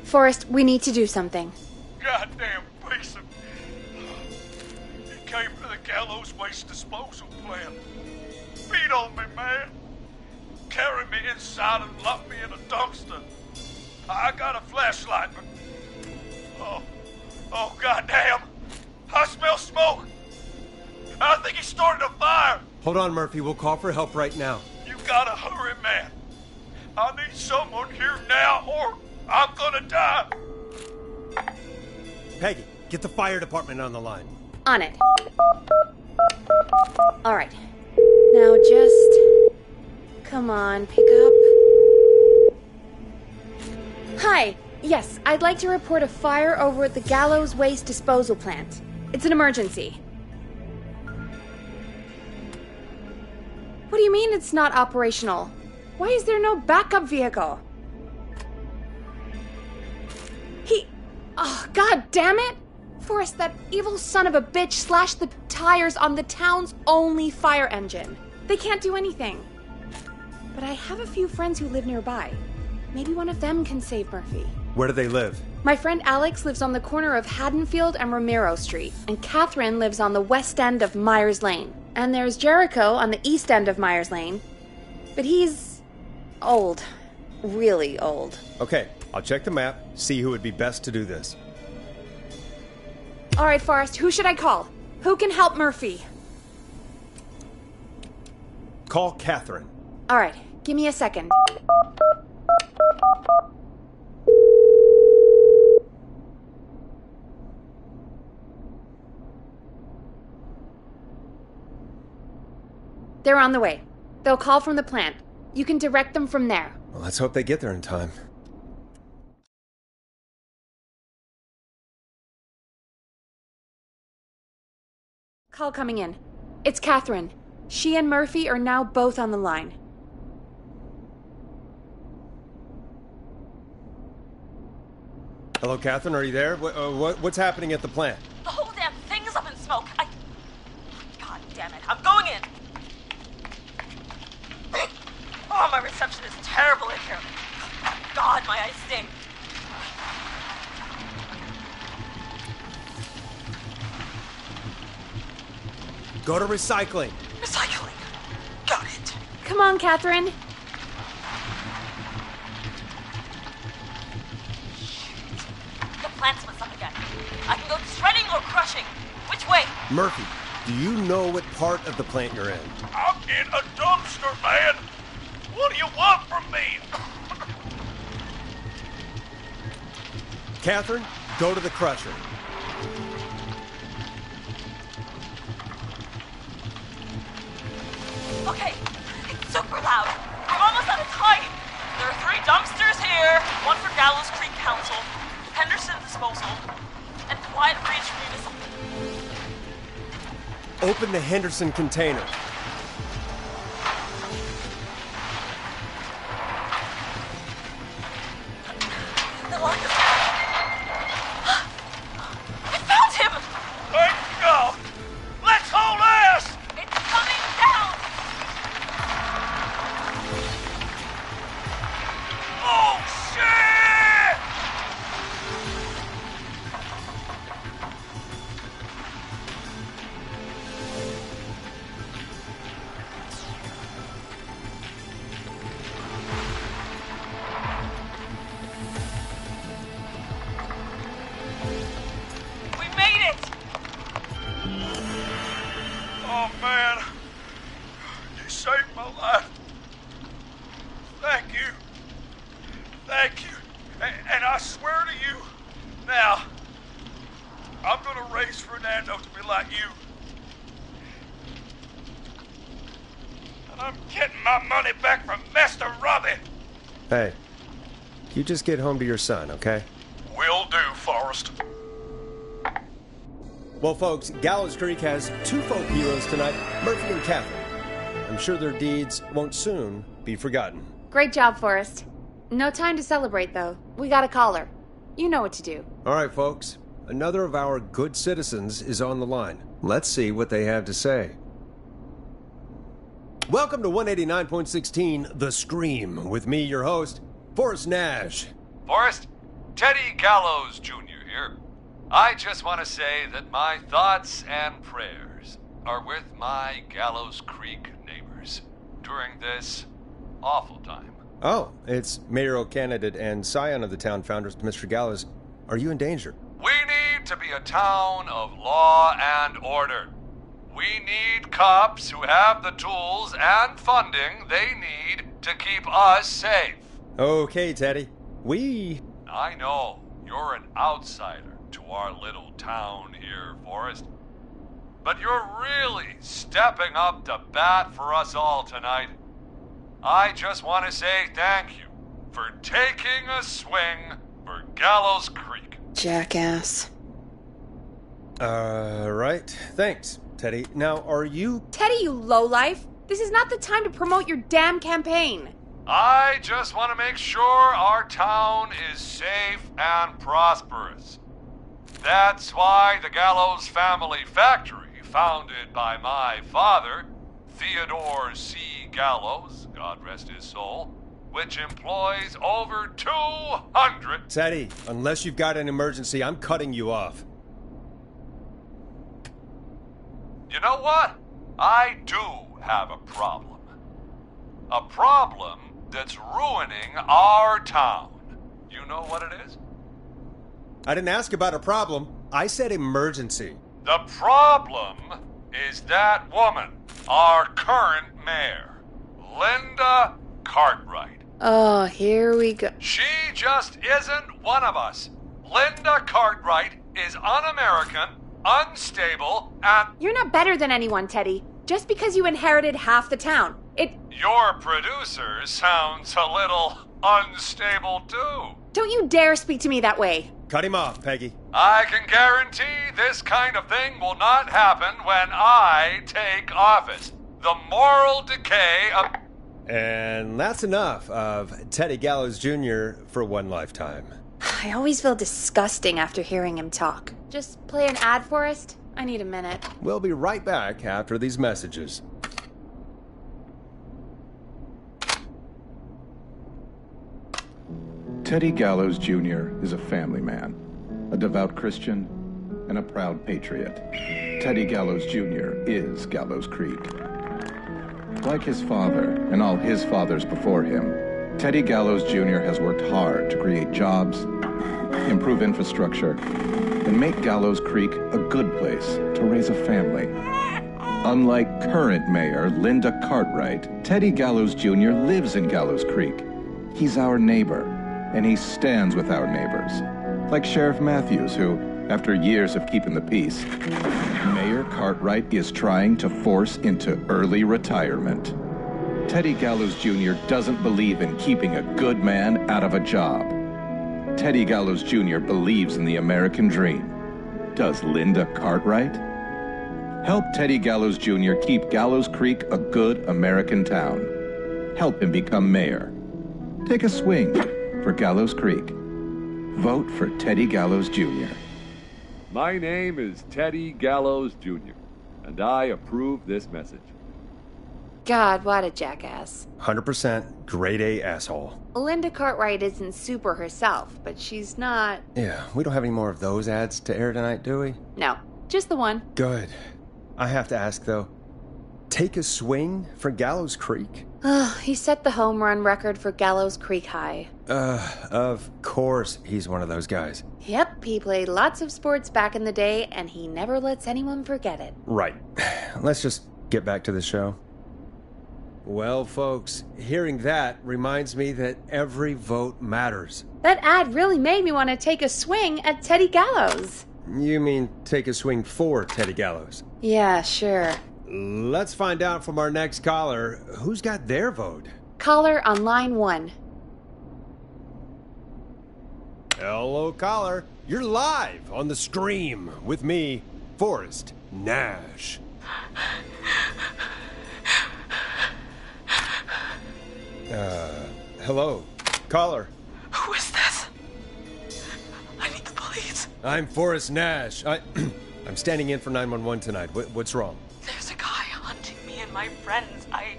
Forrest, we need to do something. Goddamn piece of... He came to the Gallows Waste Disposal Plant. Beat on me, man. Carried me inside and locked me in a dumpster. I got a flashlight, but... Oh, goddamn. I smell smoke. I think he started a fire. Hold on, Murphy. We'll call for help right now. You gotta hurry, man. I need someone here now or I'm gonna die. Peggy, get the fire department on the line. On it. All right. Now just... Come on, pick up. Hi. Yes, I'd like to report a fire over at the Gallows Waste Disposal Plant. It's an emergency. What do you mean it's not operational? Why is there no backup vehicle? Oh, god damn it! Forrest, that evil son of a bitch slashed the tires on the town's only fire engine. They can't do anything. But I have a few friends who live nearby. Maybe one of them can save Murphy. Where do they live? My friend Alex lives on the corner of Haddonfield and Romero Street, and Catherine lives on the west end of Myers Lane. And there's Jericho on the east end of Myers Lane. But he's... old. Really old. Okay, I'll check the map, see who would be best to do this. All right, Forrest, who should I call? Who can help Murphy? Call Catherine. All right, give me a second. They're on the way. They'll call from the plant. You can direct them from there. Well, let's hope they get there in time. Call coming in. It's Catherine. She and Murphy are now both on the line. Hello, Catherine, are you there? What's happening at the plant? The whole damn thing is up in smoke. God damn it. I'm going in. Oh, my reception is terrible in here. God, my eyes sting. Go to recycling. Recycling. Got it. Come on, Catherine. The plant's what's up again. I can go shredding or crushing. Which way? Murphy, do you know what part of the plant you're in? I'm in a dumpster, man. What do you want from me? Catherine, go to the crusher. Okay, it's super loud. We're almost out of time. There are 3 dumpsters here, one for Gallows Creek Council, Henderson Disposal, and Quiet Ridge Municipal. Open the Henderson container. The lock is... I found him! Thank God! Let's haul ass! It's coming down! Oh, shit! We made it! Oh, man. You saved my life. Thank you. Thank you. And I swear to you, now, I'm gonna raise Fernando to be like you. And I'm getting my money back from Master Robbie. Hey, you just get home to your son, okay? Will do, Forrest. Well, folks, Gallows Creek has two folk heroes tonight, Murphy and Catherine. I'm sure their deeds won't soon be forgotten. Great job, Forrest. No time to celebrate, though. We got a caller. You know what to do. All right, folks. Another of our good citizens is on the line. Let's see what they have to say. Welcome to 189.16 The Scream, with me, your host, Forrest Nash. Forrest, Teddy Gallows Jr. here. I just want to say that my thoughts and prayers are with my Gallows Creek neighbors during this awful time. Oh, it's mayoral candidate and scion of the town founders, Mr. Gallows. Are you in danger? We need to be a town of law and order. We need cops who have the tools and funding they need to keep us safe. Okay, Teddy. I know you're an outsider to our little town here, Forrest. But you're really stepping up to bat for us all tonight. I just want to say thank you for taking a swing for Gallows Creek. Jackass. Right. Thanks, Teddy. Now, are you... Teddy, you lowlife! This is not the time to promote your damn campaign. I just want to make sure our town is safe and prosperous. That's why the Gallows Family Factory, founded by my father, Theodore C. Gallows, God rest his soul, which employs over 200... Teddy, unless you've got an emergency, I'm cutting you off. You know what? I do have a problem. A problem that's ruining our town. You know what it is? I didn't ask about a problem. I said emergency. The problem is that woman, our current mayor, Linda Cartwright. Oh, here we go. She just isn't one of us. Linda Cartwright is un-American, unstable, and... You're not better than anyone, Teddy. Just because you inherited half the town. Your producer sounds a little unstable, too. Don't you dare speak to me that way. Cut him off, Peggy. I can guarantee this kind of thing will not happen when I take office. The moral decay of... And that's enough of Teddy Gallows Jr. for one lifetime. I always feel disgusting after hearing him talk. Just play an ad, Forrest. I need a minute. We'll be right back after these messages. Teddy Gallows Jr. is a family man, a devout Christian, and a proud patriot. Teddy Gallows Jr. is Gallows Creek. Like his father and all his fathers before him, Teddy Gallows Jr. has worked hard to create jobs, improve infrastructure, and make Gallows Creek a good place to raise a family. Unlike current mayor Linda Cartwright, Teddy Gallows Jr. lives in Gallows Creek. He's our neighbor, and he stands with our neighbors. Like Sheriff Matthews, who, after years of keeping the peace, Mayor Cartwright is trying to force into early retirement. Teddy Gallows Jr. doesn't believe in keeping a good man out of a job. Teddy Gallows Jr. believes in the American dream. Does Linda Cartwright? Help Teddy Gallows Jr. keep Gallows Creek a good American town. Help him become mayor. Take a swing for Gallows Creek. Vote for Teddy Gallows Jr. My name is Teddy Gallows Jr., and I approve this message. God, what a jackass. 100% grade A asshole. Linda Cartwright isn't super herself, but she's not... Yeah, we don't have any more of those ads to air tonight, do we? No, just the one. Good. I have to ask, though. Take a swing for Gallows Creek? He set the home run record for Gallows Creek High. Of course he's one of those guys. Yep, he played lots of sports back in the day, and he never lets anyone forget it. Right. Let's just get back to the show. Well, folks, hearing that reminds me that every vote matters. That ad really made me want to take a swing at Teddy Gallows. You mean take a swing for Teddy Gallows? Yeah, sure. Let's find out from our next caller who's got their vote. Caller on line 1. Hello, caller. You're live on the stream with me, Forrest Nash. Hello. Caller. Who is this? I need the police. I'm Forrest Nash. I'm standing in for 911 tonight. What's wrong? There's a guy hunting me and my friends. I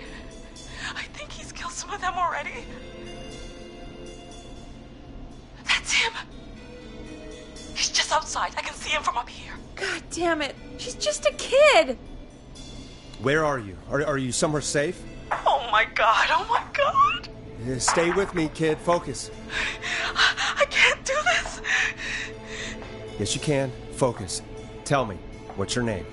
think he's killed some of them already. That's him. He's just outside. I can see him from up here. God damn it. She's just a kid. Where are you? Are you somewhere safe? Oh my god. Oh my god. Stay with me, kid. Focus. I can't do this. Yes, you can. Focus. Tell me, what's your name?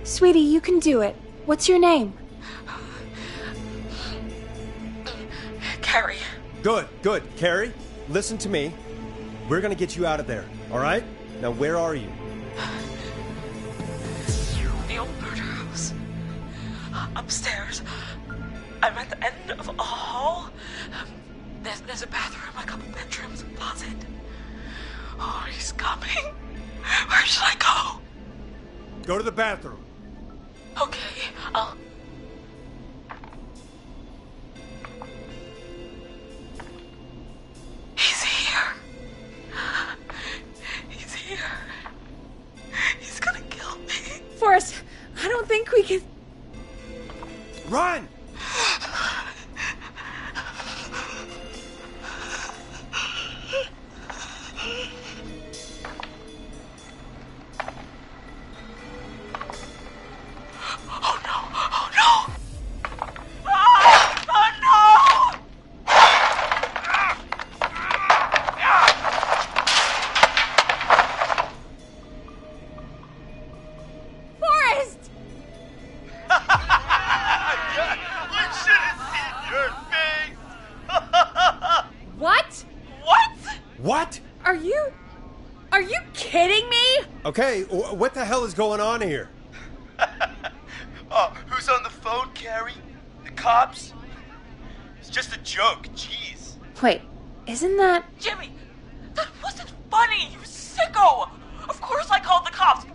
Sweetie, you can do it. What's your name? Carrie. Good. Carrie, listen to me. We're gonna get you out of there, all right? Now, where are you? The old murder house. Upstairs. I'm at the end of a hall. There's a bathroom, a couple bedrooms, a closet. Oh, he's coming. Where should I go? Go to the bathroom. Okay, I'll... He's here. He's here. He's gonna kill me. Forrest, I don't think we can... Run! Oh no! Oh no! Ah! Oh no! Forrest! You should have seen your face! What? What? Are you kidding me? Okay, what the hell is going on here? Who's on the phone, Carrie? The cops? It's just a joke, jeez. Wait, isn't that... Jimmy, that wasn't funny, you sicko! Of course I called the cops,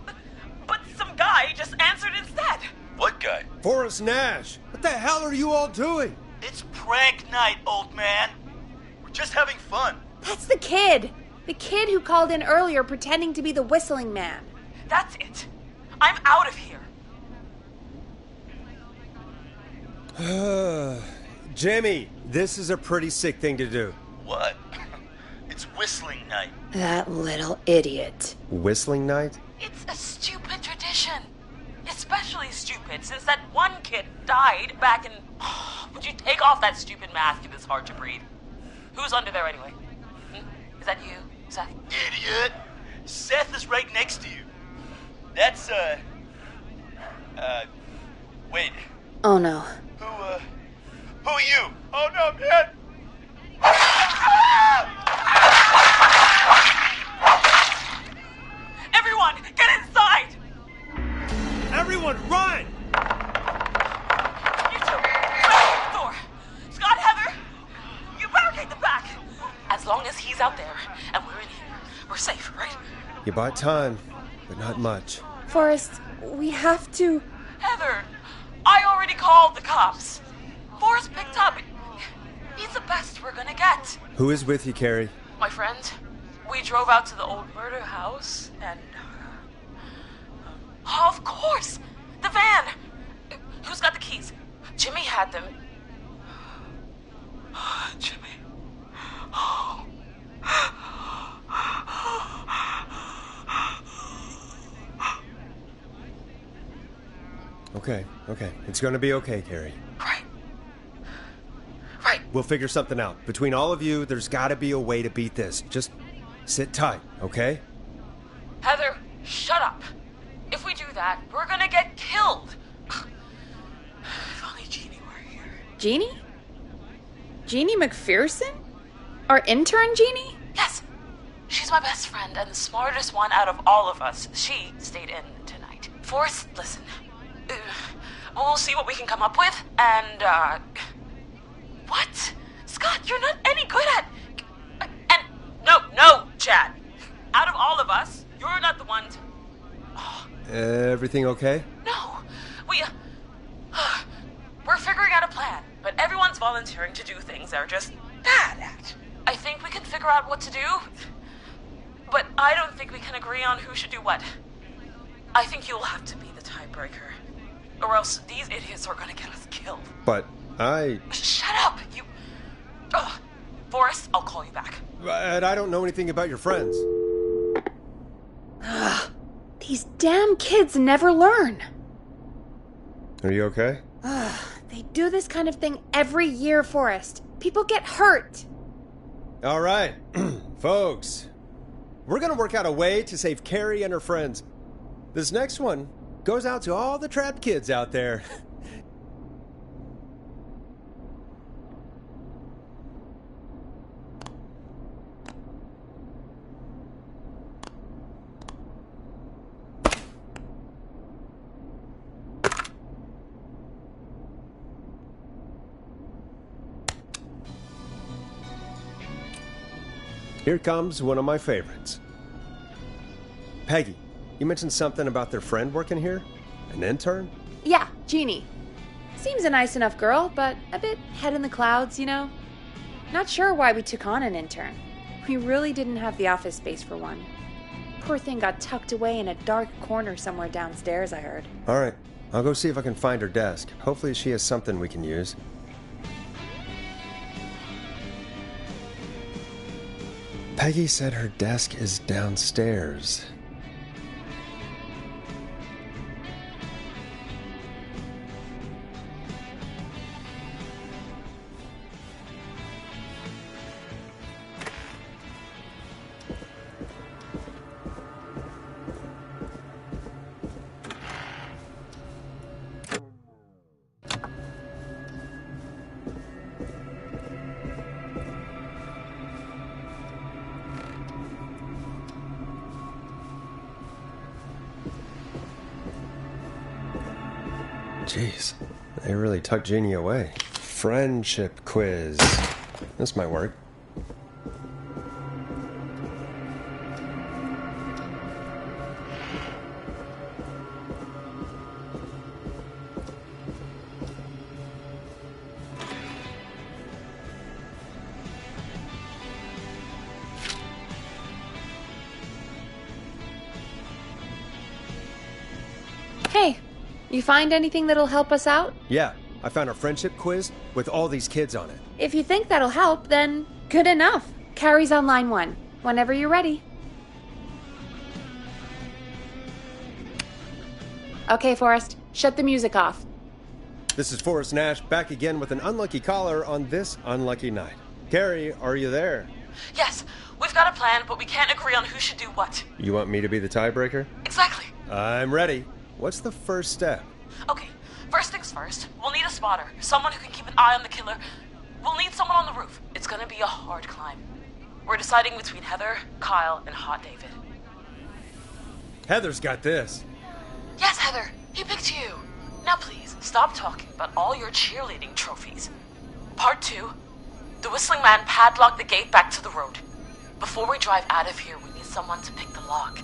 but some guy just answered instead. What guy? Forrest Nash. What the hell are you all doing? It's prank night, old man. We're just having fun. That's the kid. The kid who called in earlier pretending to be the whistling man. That's it. I'm out of here. Jimmy, this is a pretty sick thing to do. What? It's whistling night. That little idiot. Whistling night? It's a stupid tradition. Especially stupid since that one kid died back in... Would you take off that stupid mask if it's hard to breathe? Who's under there anyway? Is that you? Is that... Idiot! Seth is right next to you. That's, wait. Oh no. Who are you? Oh no, man! Everyone, get inside! Everyone, run! You two, close the door. Scott, Heather, you barricade the back. As long as he's out there and we're in here, we're safe, right? You buy time, but not much. Forrest, we have to... Heather, I already called the cops. Forrest picked up. He's the best we're gonna get. Who is with you, Carrie? My friend, we drove out to the old murder house and... of course! The van! Who's got the keys? Jimmy had them. Jimmy. Oh. Okay. It's gonna be okay, Carrie. Right. We'll figure something out. Between all of you, there's gotta be a way to beat this. Just sit tight, okay? Heather, shut up. If we do that, we're gonna get killed. If only Jeannie were here. Jeannie? Jeannie McPherson? Our intern Jeannie? Yes. She's my best friend and the smartest one out of all of us. She stayed in tonight. Forrest, listen. We'll see what we can come up with, and, What? Scott, you're not any good at... And Everything okay? No, we're figuring out a plan, but everyone's volunteering to do things they're just bad at. I think we can figure out what to do, but I don't think we can agree on who should do what. I think you'll have to be the tiebreaker, or else these idiots are gonna get us killed. But Shut up, you... Oh, Forrest, I'll call you back. But I don't know anything about your friends. Ugh, these damn kids never learn. Are you okay? Ugh, they do this kind of thing every year, Forrest. People get hurt. All right, folks. We're gonna work out a way to save Carrie and her friends. This next one goes out to all the trapped kids out there. Here comes one of my favorites. Peggy, you mentioned something about their friend working here? An intern? Yeah, Jeannie. Seems a nice enough girl, but a bit head in the clouds, you know? Not sure why we took on an intern. We really didn't have the office space for one. Poor thing got tucked away in a dark corner somewhere downstairs, I heard. All right, I'll go see if I can find her desk. Hopefully she has something we can use. Peggy said her desk is downstairs. Jeez, they really tucked Jeannie away. Friendship quiz. This might work. Hey, you find anything that'll help us out? Yeah, I found a friendship quiz with all these kids on it. If you think that'll help, then good enough. Carrie's on line 1, whenever you're ready. Okay, Forrest, shut the music off. This is Forrest Nash, back again with an unlucky caller on this unlucky night. Carrie, are you there? Yes, we've got a plan, but we can't agree on who should do what. You want me to be the tiebreaker? Exactly. I'm ready. What's the first step? Okay, first things first. We'll need a spotter, someone who can keep an eye on the killer. We'll need someone on the roof. It's gonna be a hard climb. We're deciding between Heather, Kyle, and Hot David. Heather's got this. Yes, Heather, he picked you. Now please, stop talking about all your cheerleading trophies. Part 2. The Whistling Man padlocked the gate back to the road. Before we drive out of here, we need someone to pick the lock.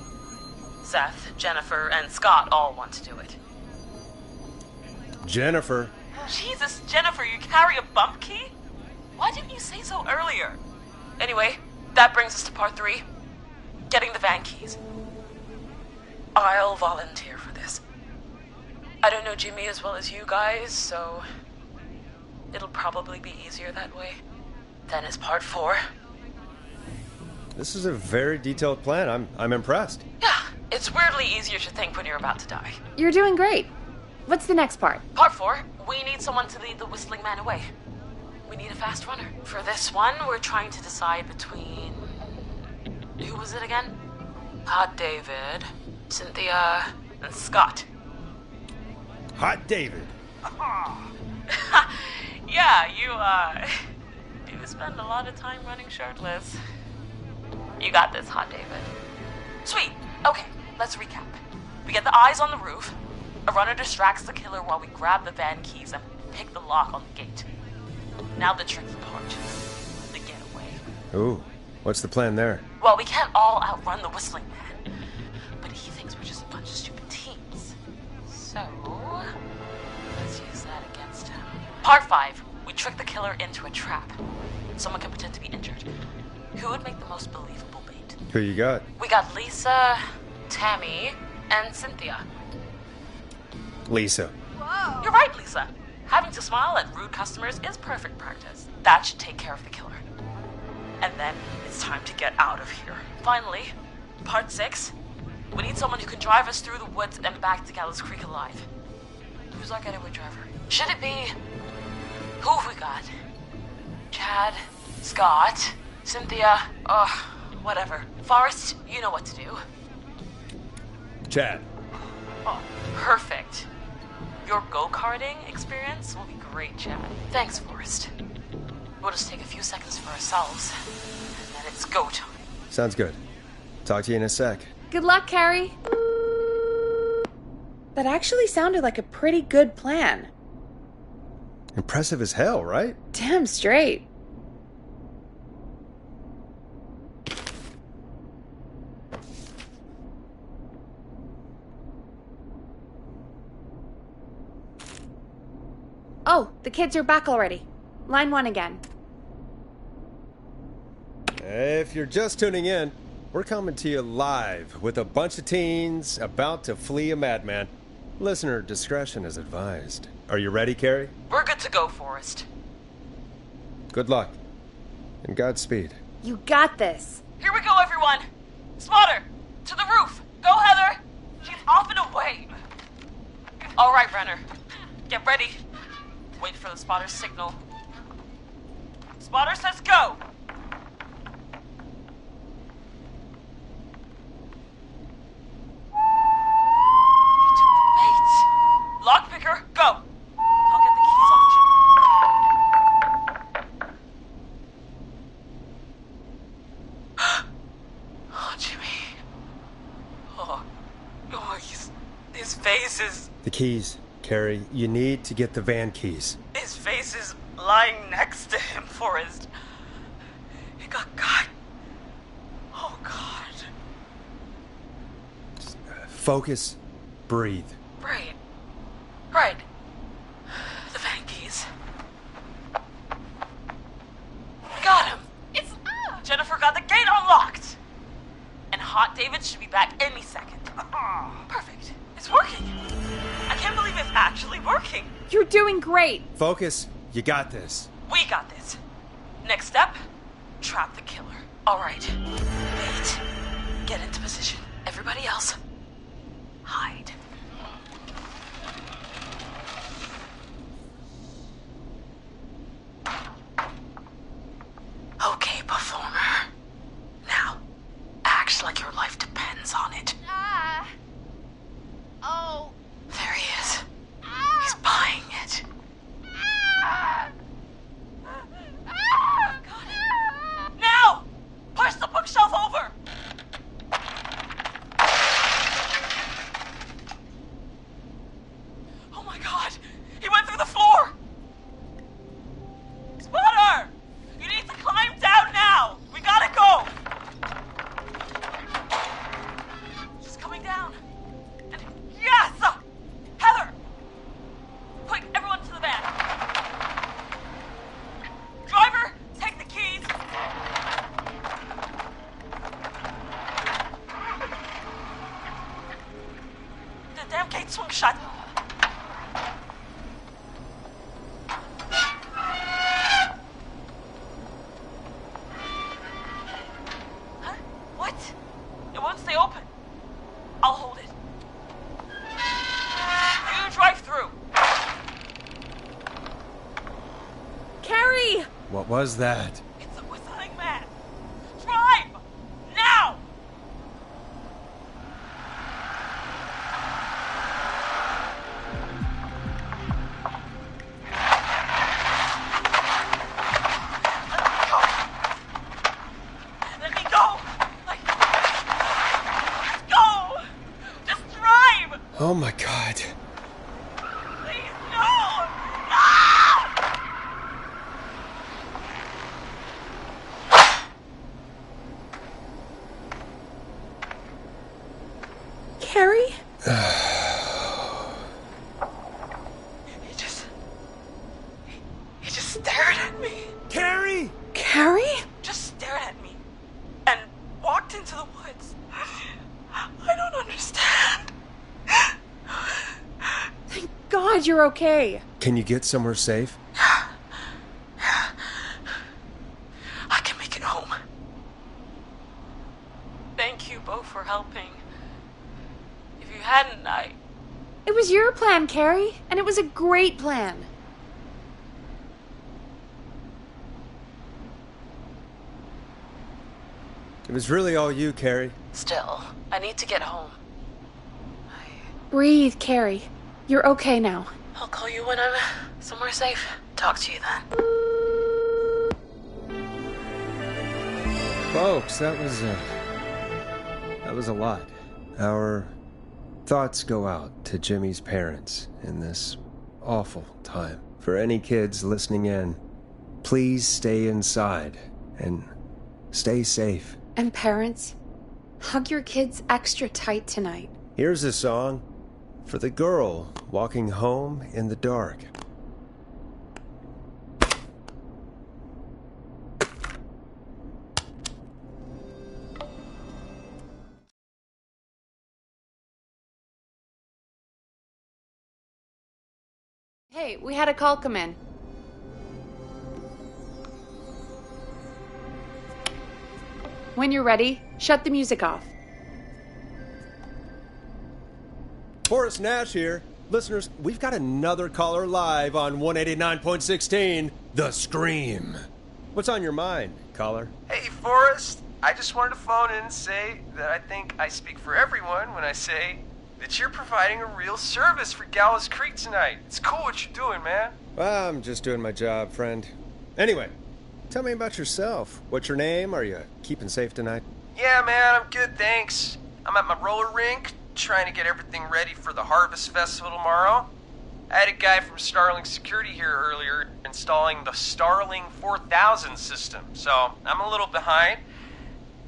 Seth, Jennifer, and Scott all want to do it. Jennifer. Jesus, Jennifer, you carry a bump key? Why didn't you say so earlier? Anyway, that brings us to part 3. Getting the van keys. I'll volunteer for this. I don't know Jimmy as well as you guys, so it'll probably be easier that way. Then is part 4. This is a very detailed plan. I'm impressed. Yeah, it's weirdly easier to think when you're about to die. You're doing great. What's the next part? Part 4, we need someone to lead the Whistling Man away. We need a fast runner. For this one, we're trying to decide between... Who was it again? Hot David, Cynthia, and Scott. Hot David. Yeah, you spend a lot of time running shirtless. You got this, Hot David. Sweet. Okay, let's recap. We get the eyes on the roof. A runner distracts the killer while we grab the van keys and pick the lock on the gate. Now the tricky part. The getaway. Ooh, what's the plan there? Well, we can't all outrun the Whistling Man. But he thinks we're just a bunch of stupid teens. Part 5. We trick the killer into a trap. Someone can pretend to be injured. Who would make the most believable bait? Who you got? We got Lisa, Tammy, and Cynthia. Lisa. Whoa. You're right, Lisa. Having to smile at rude customers is perfect practice. That should take care of the killer. And then it's time to get out of here. Finally, Part 6. We need someone who can drive us through the woods and back to Gallows Creek alive. Who's our getaway driver? Should it be... Who have we got? Chad, Scott, Cynthia, whatever. Forrest, you know what to do. Chad. Oh, perfect. Your go-karting experience will be great, Chad. Thanks, Forrest. We'll just take a few seconds for ourselves, and then it's go time. Sounds good. Talk to you in a sec. Good luck, Carrie. That actually sounded like a pretty good plan. Impressive as hell, right? Damn straight. Oh, the kids are back already. Line 1 again. If you're just tuning in, we're coming to you live with a bunch of teens about to flee a madman. Listener discretion is advised. Are you ready, Carrie? We're good to go, Forrest. Good luck. And Godspeed. You got this. Here we go, everyone. Spotter, to the roof. Go, Heather. She's off and away. All right, Renner. Get ready. Wait for the spotter's signal. Spotter says go. He took the bait. Lockpicker, go. I'll get the keys off Jimmy. Oh, Jimmy. Oh, his face is... The keys, Carrie. You need to get the van keys. His face is lying next to him, Forrest. He got cut. Oh, God. Just, focus. Breathe. Right. The van keys. We got him. It's... Jennifer got the gate unlocked. And Hot David should be back any second. Perfect. It's working. I can't believe it's actually working. You're doing great. Focus. You got this. We got this. Next step, trap the killer. All right. Wait. Get into position. Everybody else, hide. Okay, performer. Now, act like your life depends on it. Oh. There he is. He's buying it. Got it. Now! Push the bookshelf over! Oh my God! He went through the floor! Spotter! You need to climb down now! We gotta go! She's coming down. And yes! Heather! Quick, everyone to the van. Driver, take the keys. The damn gate swung shut. Huh? What? It won't stay open. I'll hold it. You drive through. Carrie! What was that? It's a whistling man. Drive! Now! Let me go! Let's go! Just drive! Oh my God. Please, no! No! okay. Can you get somewhere safe? I can make it home. Thank you both for helping. If you hadn't, It was your plan, Carrie, and it was a great plan. It was really all you, Carrie. Still, I need to get home. Breathe, Carrie. You're okay now. I'll call you when I'm somewhere safe. Talk to you then. Folks, that was a lot. Our thoughts go out to Jimmy's parents in this awful time. For any kids listening in, please stay inside and stay safe. And parents, hug your kids extra tight tonight. Here's a song for the girl walking home in the dark. Hey, we had a call come in. When you're ready, shut the music off. Horace Nash here. Listeners, we've got another caller live on 189.16, The Scream. What's on your mind, caller? Hey, Forrest. I just wanted to phone in and say that I think I speak for everyone when I say that you're providing a real service for Gallows Creek tonight. It's cool what you're doing, man. Well, I'm just doing my job, friend. Anyway, tell me about yourself. What's your name? Are you keeping safe tonight? Yeah, man, I'm good, thanks. I'm at my roller rink, trying to get everything ready for the Harvest Festival tomorrow. I had a guy from Starling Security here earlier installing the Starling 4000 system, so I'm a little behind.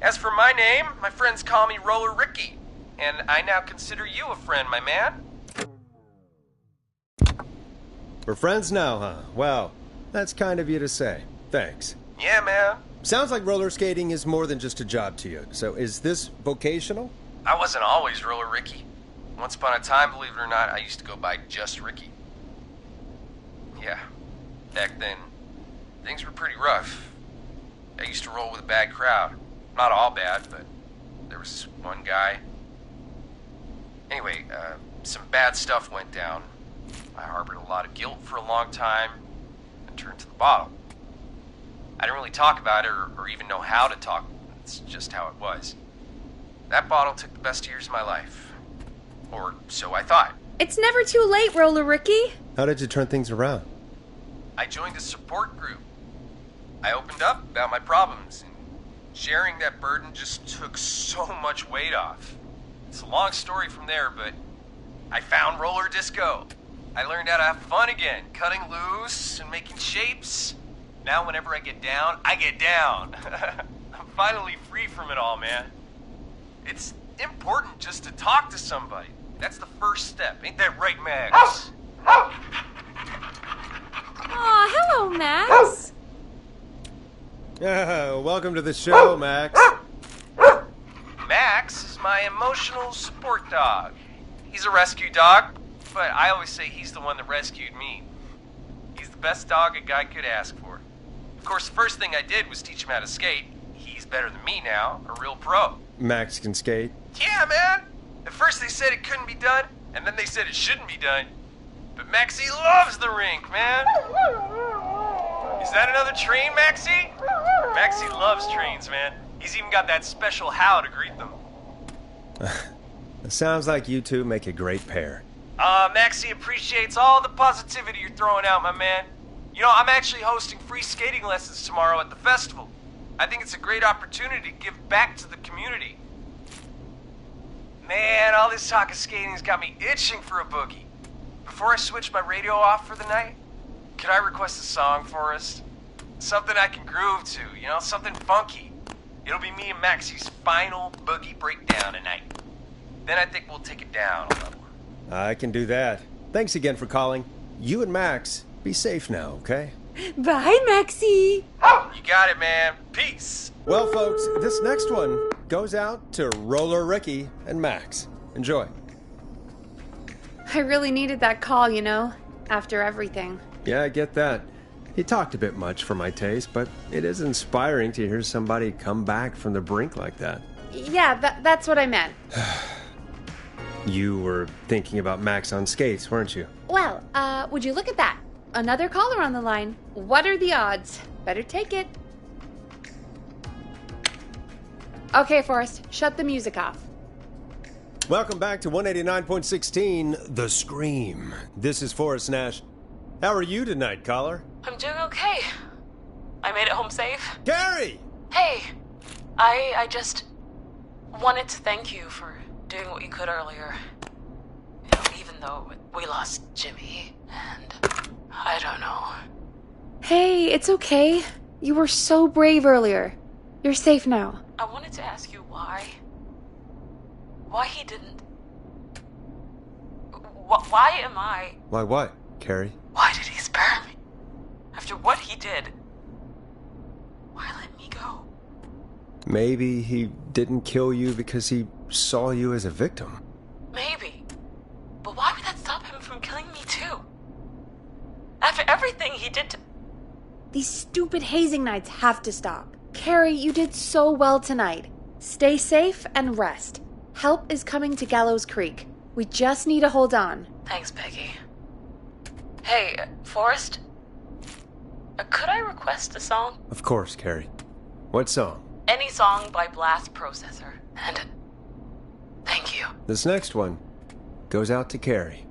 As for my name, my friends call me Roller Ricky, and I now consider you a friend, my man. We're friends now, huh? Well, that's kind of you to say. Thanks. Yeah, man. Sounds like roller skating is more than just a job to you. So is this vocational? I wasn't always Roller Ricky. Once upon a time, believe it or not, I used to go by just Ricky. Yeah, back then, things were pretty rough. I used to roll with a bad crowd. Not all bad, but there was one guy. Anyway, some bad stuff went down. I harbored a lot of guilt for a long time and turned to the bottle. I didn't really talk about it or even know how to talk. It's just how it was. That bottle took the best years of my life. Or so I thought. It's never too late, Roller Ricky. How did you turn things around? I joined a support group. I opened up about my problems, and sharing that burden just took so much weight off. It's a long story from there, but I found roller disco. I learned how to have fun again, cutting loose and making shapes. Now whenever I get down, I get down. I'm finally free from it all, man. It's important just to talk to somebody. That's the first step. Ain't that right, Max? Aw, hello, Max. Welcome to the show, Max. Max is my emotional support dog. He's a rescue dog, but I always say he's the one that rescued me. He's the best dog a guy could ask for. Of course, the first thing I did was teach him how to skate. He's better than me now, a real pro. Max can skate? Yeah, man. At first they said it couldn't be done, and then they said it shouldn't be done. But Maxie loves the rink, man. Is that another train, Maxie? Maxie loves trains, man. He's even got that special how to greet them. It sounds like you two make a great pair. Maxie appreciates all the positivity you're throwing out, my man. You know, I'm actually hosting free skating lessons tomorrow at the festival. I think it's a great opportunity to give back to the community. Man, all this talk of skating's got me itching for a boogie. Before I switch my radio off for the night, could I request a song, Forrest? Something I can groove to, you know, something funky. It'll be me and Maxie's final boogie breakdown tonight. Then I think we'll take it down a level. I can do that. Thanks again for calling. You and Max, be safe now, okay? Bye, Maxie. You got it, man. Peace. Well, folks, this next one goes out to Roller Ricky and Max. Enjoy. I really needed that call, you know. after everything. Yeah, I get that. He talked a bit much for my taste, but it is inspiring to hear somebody come back from the brink like that. Yeah, that's what I meant. You were thinking about Max on skates, weren't you? Well, would you look at that? Another caller on the line. What are the odds? Better take it. Okay, Forrest, shut the music off. Welcome back to 189.16, The Scream. This is Forrest Nash. How are you tonight, caller? I'm doing okay. I made it home safe. Gary! Hey, I just wanted to thank you for doing what you could earlier. You know, even though we lost Jimmy, and I don't know. Hey, it's okay. You were so brave earlier. You're safe now. I wanted to ask you why. Why he didn't. Why am I. Why what, Carrie? Why did he spare me? After what he did. Why let me go? Maybe he didn't kill you because he saw you as a victim. Maybe. But why would that stop him from killing me too? After everything he did to. These stupid hazing nights have to stop. Carrie, you did so well tonight. Stay safe and rest. Help is coming to Gallows Creek. We just need to hold on. Thanks, Peggy. Hey, Forrest? Could I request a song? Of course, Carrie. What song? Any song by Blast Processor. And thank you. This next one goes out to Carrie.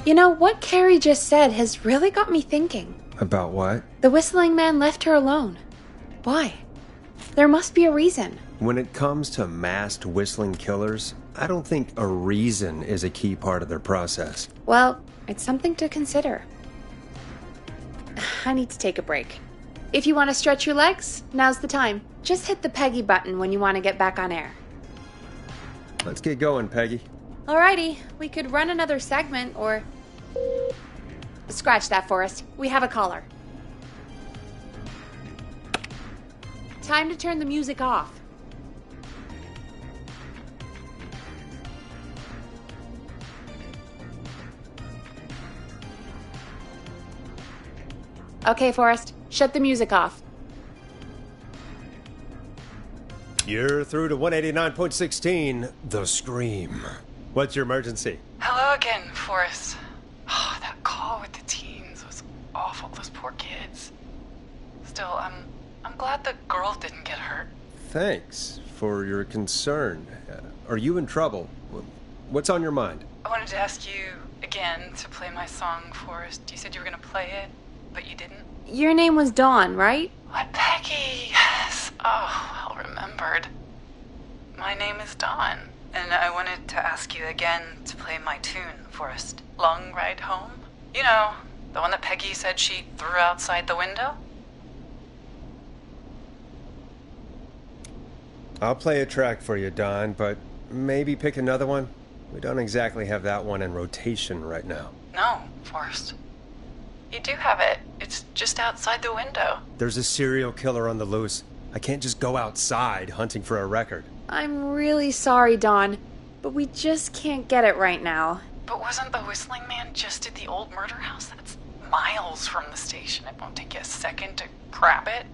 You know, what Carrie just said has really got me thinking. About what? The whistling man left her alone. Why? There must be a reason. When it comes to masked whistling killers, I don't think a reason is a key part of their process. Well, it's something to consider. I need to take a break. If you want to stretch your legs, now's the time. Just hit the Peggy button when you want to get back on air. Let's get going, Peggy. Alrighty, we could run another segment or... Scratch that, Forrest. We have a caller. Time to turn the music off. Okay, Forrest, shut the music off. You're through to 189.16, The Scream. What's your emergency? Hello again, Forrest. Oh, that call with the teens was awful. Those poor kids. Still, I'm glad the girl didn't get hurt. Thanks for your concern. Are you in trouble? What's on your mind? I wanted to ask you again to play my song, Forrest. You said you were going to play it, but you didn't. Your name was Dawn, right? What, Peggy? Yes. Oh, well remembered. My name is Dawn, and I wanted to ask you again to play my tune, Forrest. Long Ride Home? You know, the one that Peggy said she threw outside the window? I'll play a track for you, Don, but maybe pick another one. We don't exactly have that one in rotation right now. No, Forrest. You do have it. It's just outside the window. There's a serial killer on the loose. I can't just go outside hunting for a record. I'm really sorry, Dawn, but we just can't get it right now. But wasn't the whistling man just at the old murder house? That's miles from the station. It won't take you a second to grab it.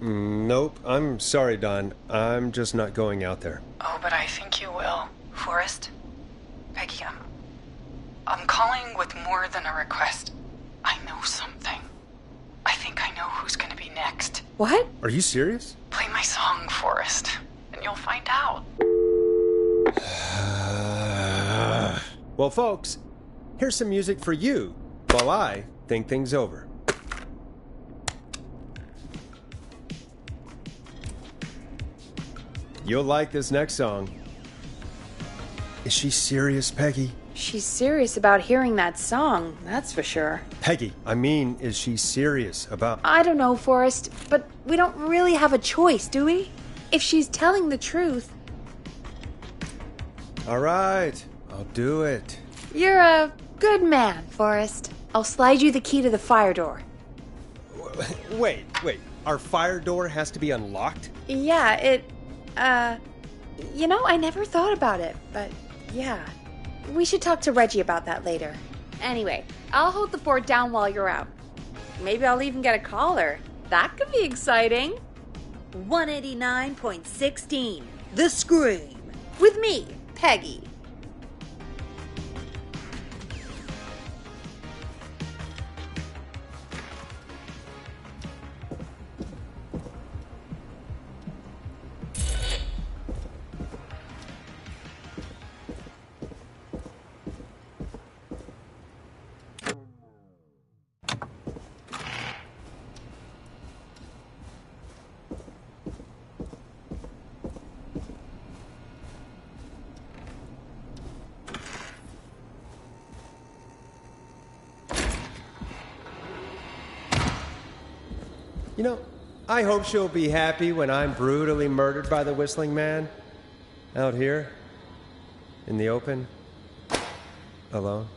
Nope. I'm sorry, Don. I'm just not going out there. Oh, but I think you will. Forrest? Peggy, I'm calling with more than a request. I know something. I think I know who's gonna be next. What? Are you serious? Play my song, Forrest, and you'll find out. Well, folks, here's some music for you while I think things over. You'll like this next song. Is she serious, Peggy? She's serious about hearing that song, that's for sure. Peggy, I mean, is she serious about... I don't know, Forrest, but we don't really have a choice, do we? If she's telling the truth... All right, I'll do it. You're a good man, Forrest. I'll slide you the key to the fire door. Wait. our fire door has to be unlocked? Yeah, I never thought about it, but yeah. We should talk to Reggie about that later. Anyway, I'll hold the fort down while you're out. Maybe I'll even get a caller. That could be exciting. 189.16, The Scream. With me, Peggy. You know, I hope she'll be happy when I'm brutally murdered by the Whistling Man. Out here, in the open, alone.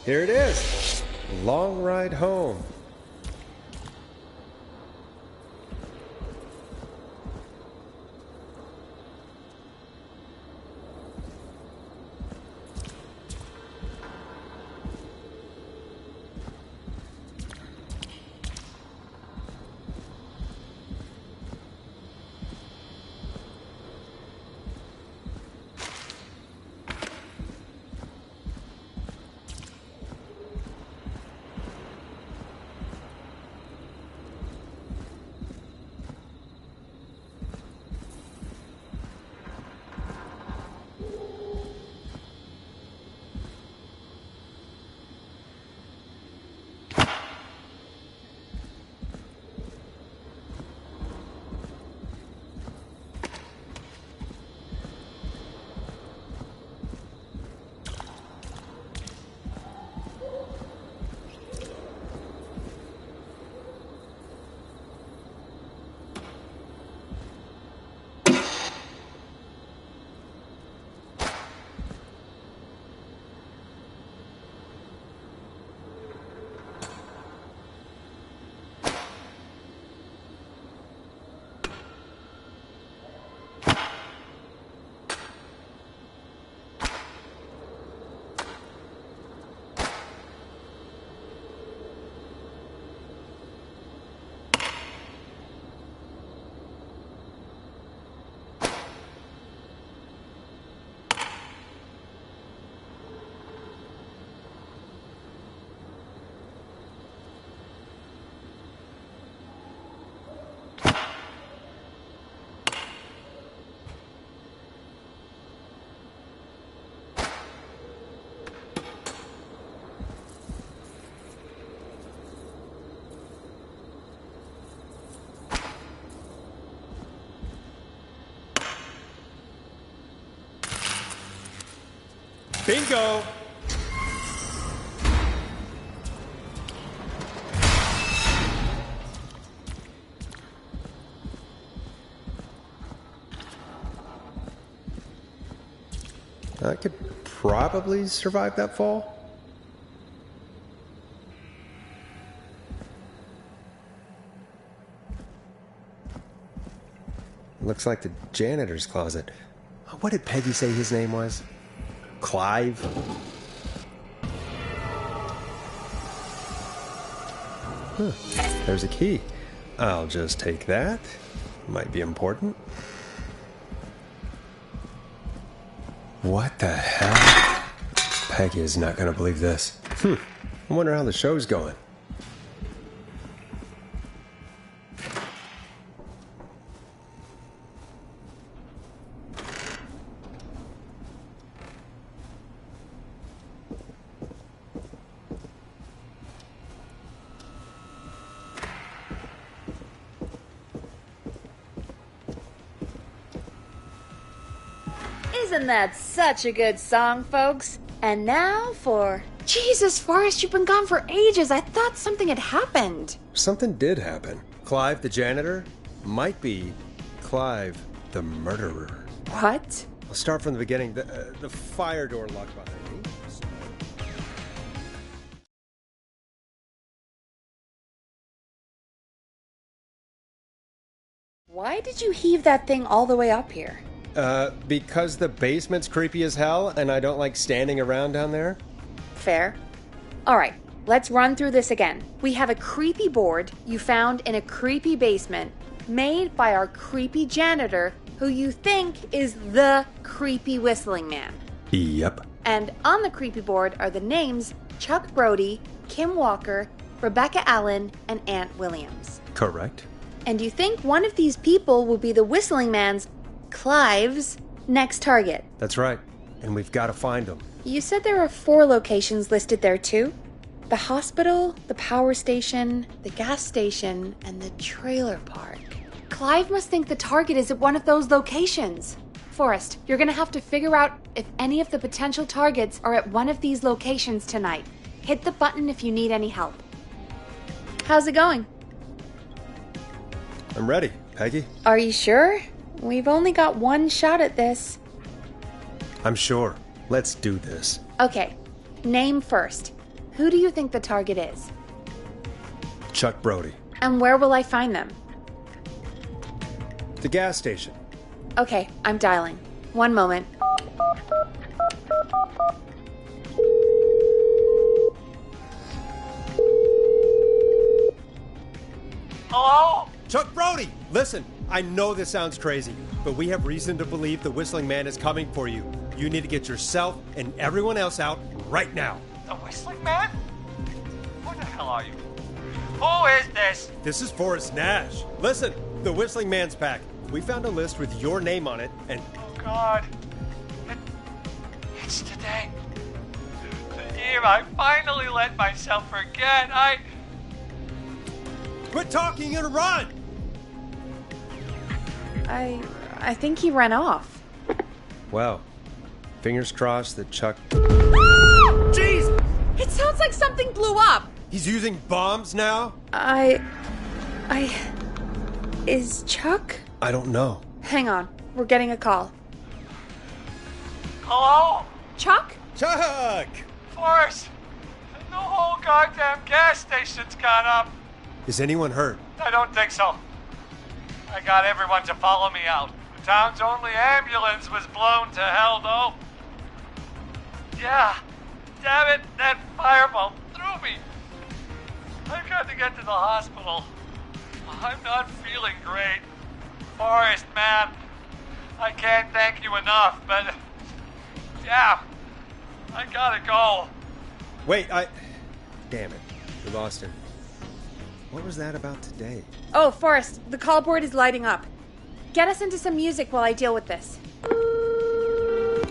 Here it is. Long ride home. Bingo! I could probably survive that fall. Looks like the janitor's closet. What did Peggy say his name was? Clive? Huh. There's a key. I'll just take that. Might be important. What the hell? Peggy is not going to believe this. I wonder how the show's going. Isn't that such a good song, folks? And now for... Jesus, Forrest, you've been gone for ages. I thought something had happened. Something did happen. Clive, the janitor, might be Clive, the murderer. What? I'll start from the beginning. The fire door locked behind me. Why did you heave that thing all the way up here? Because the basement's creepy as hell, and I don't like standing around down there. Fair. All right, let's run through this again. We have a creepy board you found in a creepy basement made by our creepy janitor who you think is the creepy whistling man. Yep. And on the creepy board are the names Chuck Brody, Kim Walker, Rebecca Allen, and Aunt Williams. Correct. And you think one of these people will be the whistling man's, Clive's, next target. That's right. And we've got to find them. You said there are 4 locations listed there too? The hospital, the power station, the gas station, and the trailer park. Clive must think the target is at one of those locations. Forrest, you're gonna have to figure out if any of the potential targets are at one of these locations tonight. Hit the button if you need any help. How's it going? I'm ready, Peggy. Are you sure? We've only got one shot at this. I'm sure. Let's do this. Okay, name first. Who do you think the target is? Chuck Brody. And where will I find them? The gas station. Okay, I'm dialing. One moment. Hello? Chuck Brody! Listen, I know this sounds crazy, but we have reason to believe the Whistling Man is coming for you. You need to get yourself and everyone else out right now. The Whistling Man? Who the hell are you? Who is this? This is Forrest Nash. Listen, the Whistling Man's back. We found a list with your name on it, and... Oh, God. It's today. The year I finally let myself forget. Quit talking and run! I think he ran off. Well, fingers crossed that Chuck... Jeez! It sounds like something blew up! He's using bombs now? Is Chuck? I don't know. Hang on, we're getting a call. Hello? Chuck? Chuck! Forrest! The whole goddamn gas station's gone up. Is anyone hurt? I don't think so. I got everyone to follow me out. The town's only ambulance was blown to hell, though. Yeah. Damn it, that fireball threw me. I've got to get to the hospital. I'm not feeling great. Forrest, man, I can't thank you enough, but... yeah, I gotta go. Wait, damn it. We lost her. What was that about today? Oh, Forrest, the call board is lighting up. Get us into some music while I deal with this.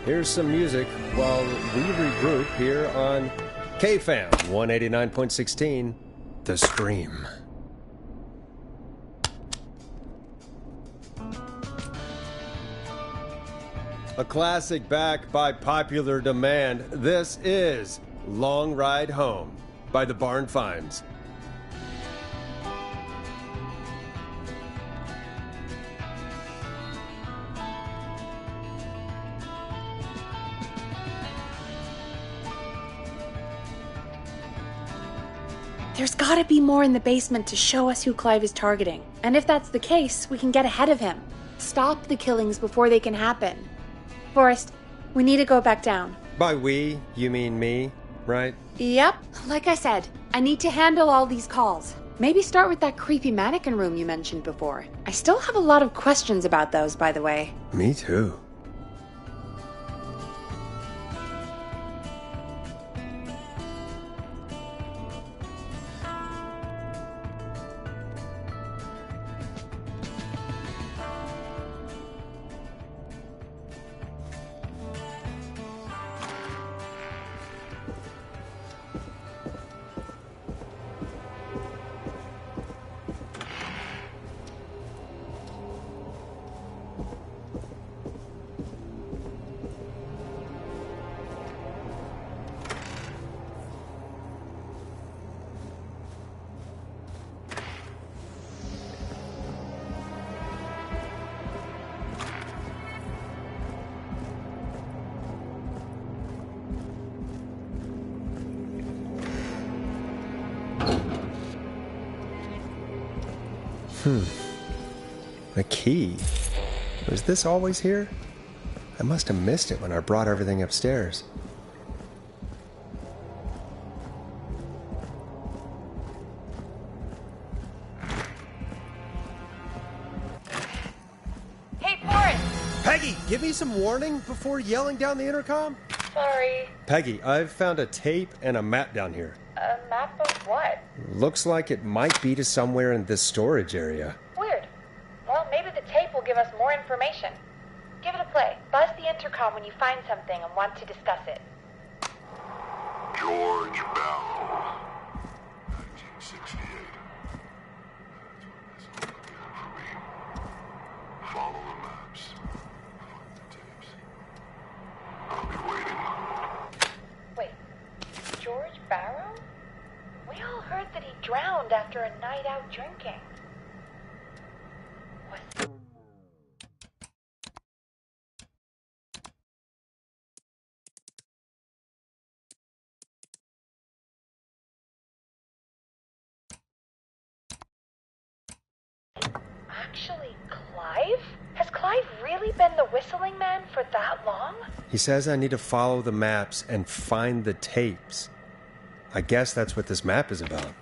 Here's some music while we regroup here on KFAM 189.16, The Scream. A classic back by popular demand. This is Long Ride Home by the Barn Finds. There's gotta be more in the basement to show us who Clive is targeting. And if that's the case, we can get ahead of him. Stop the killings before they can happen. Forrest, we need to go back down. By we, you mean me, right? Yep, like I said, I need to handle all these calls. Maybe start with that creepy mannequin room you mentioned before. I still have a lot of questions about those, by the way. Me too. The key. Was this always here? I must have missed it when I brought everything upstairs. Hey, Forrest! Peggy, give me some warning before yelling down the intercom. Sorry. Peggy, I've found a tape and a map down here. A map of what? Looks like it might be to somewhere in this storage area. Weird. Well, maybe the tape will give us more information. Give it a play. Buzz the intercom when you find something and want to discuss it. George Barrow, 1968. Follow the maps. Find the tapes. I'll be waiting. Wait, George Barrow? We all heard that he drowned after a night out drinking. Actually, Clive? Has Clive really been the whistling man for that long? He says I need to follow the maps and find the tapes. I guess that's what this map is about.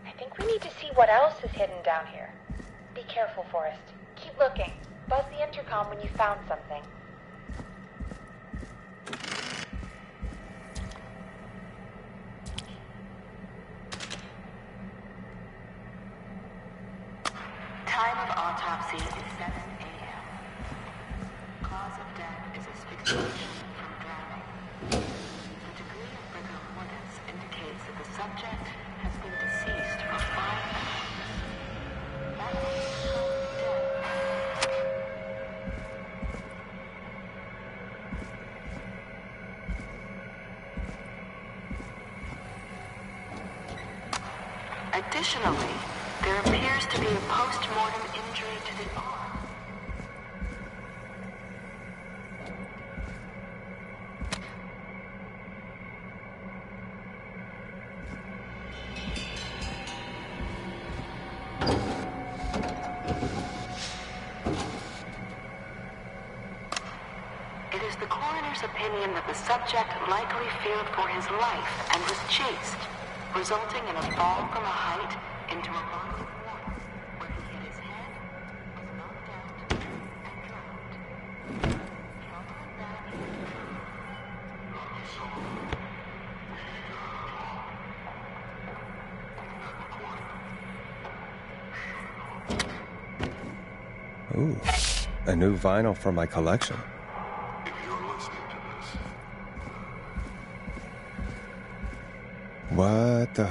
I think we need to see what else is hidden down here. Be careful, Forrest. Keep looking. Buzz the intercom when you found something. Time of autopsy is 7 a.m. Cause of death is asphyxiation from drowning. The degree of rigor mortis indicates that the subject has been deceased for 5 hours. That makes the cause of death. Additionally, there appears to be a post-mortem injury to the arm. It is the coroner's opinion that the subject likely feared for his life and was chased, resulting in a fall from a height into a body of water, where he hit his head, was knocked out, and drowned. Trauma back Ooh, a new vinyl for my collection. If you're listening to this, What the...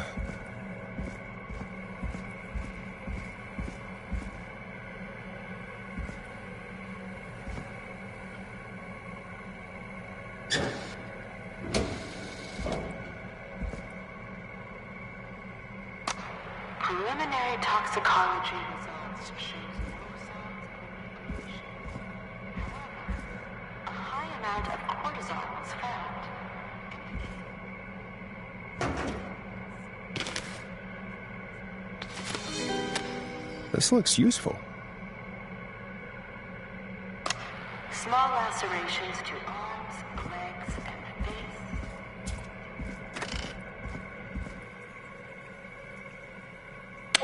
preliminary toxicology results shows no signs of manipulation. However, a high amount of cortisol was found. This looks useful. Small lacerations to arms, legs, and face.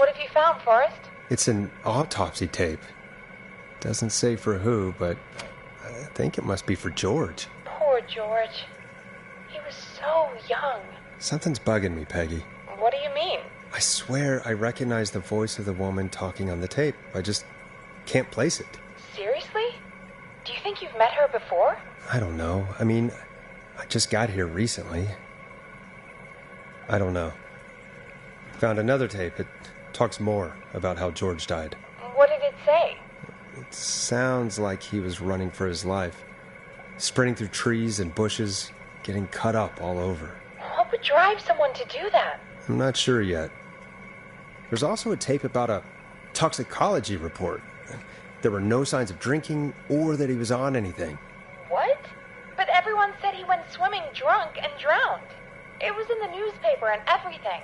What have you found, Forrest? It's an autopsy tape. Doesn't say for who, but I think it must be for George. Poor George. He was so young. Something's bugging me, Peggy. What do you mean? I swear I recognize the voice of the woman talking on the tape. I just can't place it. Seriously? Do you think you've met her before? I don't know. I mean, I just got here recently. I don't know. Found another tape. It talks more about how George died. What did it say? It sounds like he was running for his life. Sprinting through trees and bushes, getting cut up all over. What would drive someone to do that? I'm not sure yet. There's also a tape about a toxicology report. There were no signs of drinking or that he was on anything. What? But everyone said he went swimming drunk and drowned. It was in the newspaper and everything.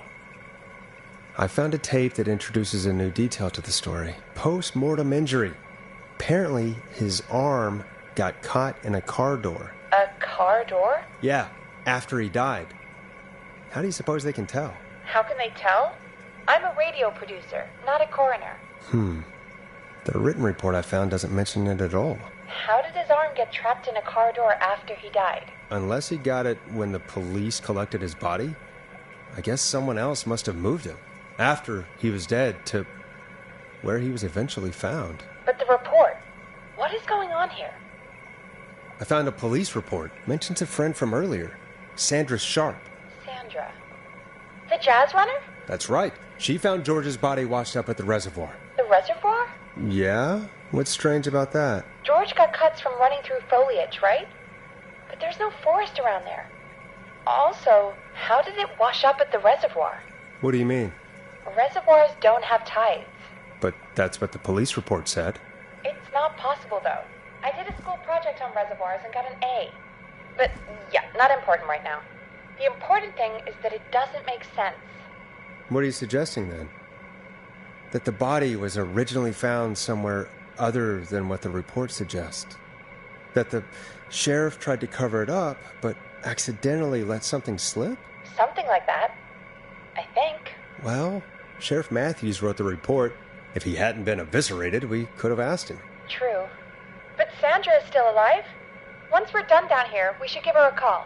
I found a tape that introduces a new detail to the story. Post-mortem injury. Apparently, his arm got caught in a car door. A car door? Yeah, after he died. How do you suppose they can tell? How can they tell? I'm a radio producer, not a coroner. The written report I found doesn't mention it at all. How did his arm get trapped in a car door after he died? Unless he got it when the police collected his body, I guess someone else must have moved him after he was dead to where he was eventually found. But the report, what is going on here? I found a police report. Mentions a friend from earlier, Sandra Sharp. Sandra? The jazz runner? That's right. She found George's body washed up at the reservoir. The reservoir? Yeah? What's strange about that? George got cuts from running through foliage, right? But there's no forest around there. Also, how did it wash up at the reservoir? What do you mean? Reservoirs don't have tides. But that's what the police report said. It's not possible, though. I did a school project on reservoirs and got an A. But, yeah, not important right now. The important thing is that it doesn't make sense. What are you suggesting, then? That the body was originally found somewhere other than what the report suggests? That the sheriff tried to cover it up, but accidentally let something slip? Something like that. I think. Well, Sheriff Matthews wrote the report. If he hadn't been eviscerated, we could have asked him. True. But Sandra is still alive. Once we're done down here, we should give her a call.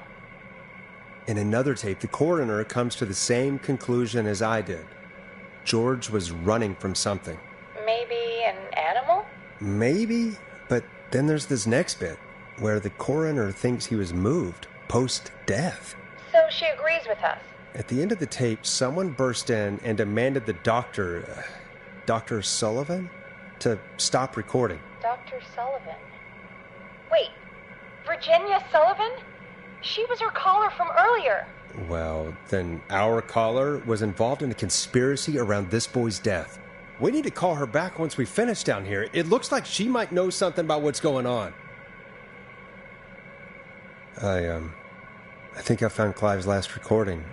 In another tape, the coroner comes to the same conclusion as I did. George was running from something. Maybe an animal? Maybe, but then there's this next bit, where the coroner thinks he was moved post-death. So she agrees with us. At the end of the tape, someone burst in and demanded the doctor, Dr. Sullivan, to stop recording. Dr. Sullivan? Wait, Virginia Sullivan? She was her caller from earlier. Well, then our caller was involved in a conspiracy around this boy's death. We need to call her back once we finish down here. It looks like she might know something about what's going on. I think I found Clive's last recording.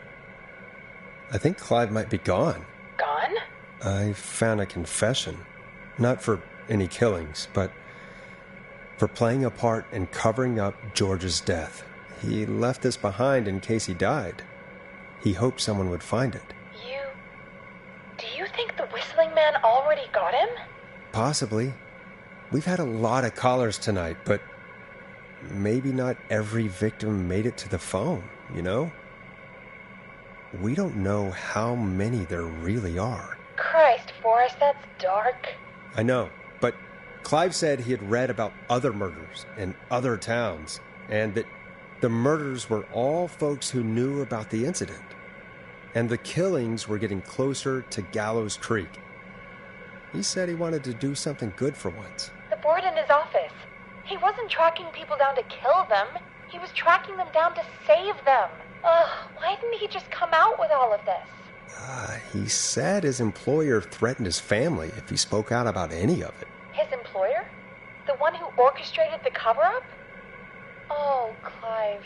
I think Clive might be gone. Gone? I found a confession. Not for any killings, but for playing a part in covering up George's death. He left this behind in case he died. He hoped someone would find it. Do you think the Whistling Man already got him? Possibly. We've had a lot of callers tonight, but maybe not every victim made it to the phone, you know? We don't know how many there really are. Christ, Forrest, that's dark. I know, but Clive said he had read about other murders in other towns, and that the murders were all folks who knew about the incident. And the killings were getting closer to Gallows Creek. He said he wanted to do something good for once. The board in his office. He wasn't tracking people down to kill them. He was tracking them down to save them. Ugh, why didn't he just come out with all of this? He said his employer threatened his family if he spoke out about any of it. His employer? The one who orchestrated the cover-up? Oh, Clive.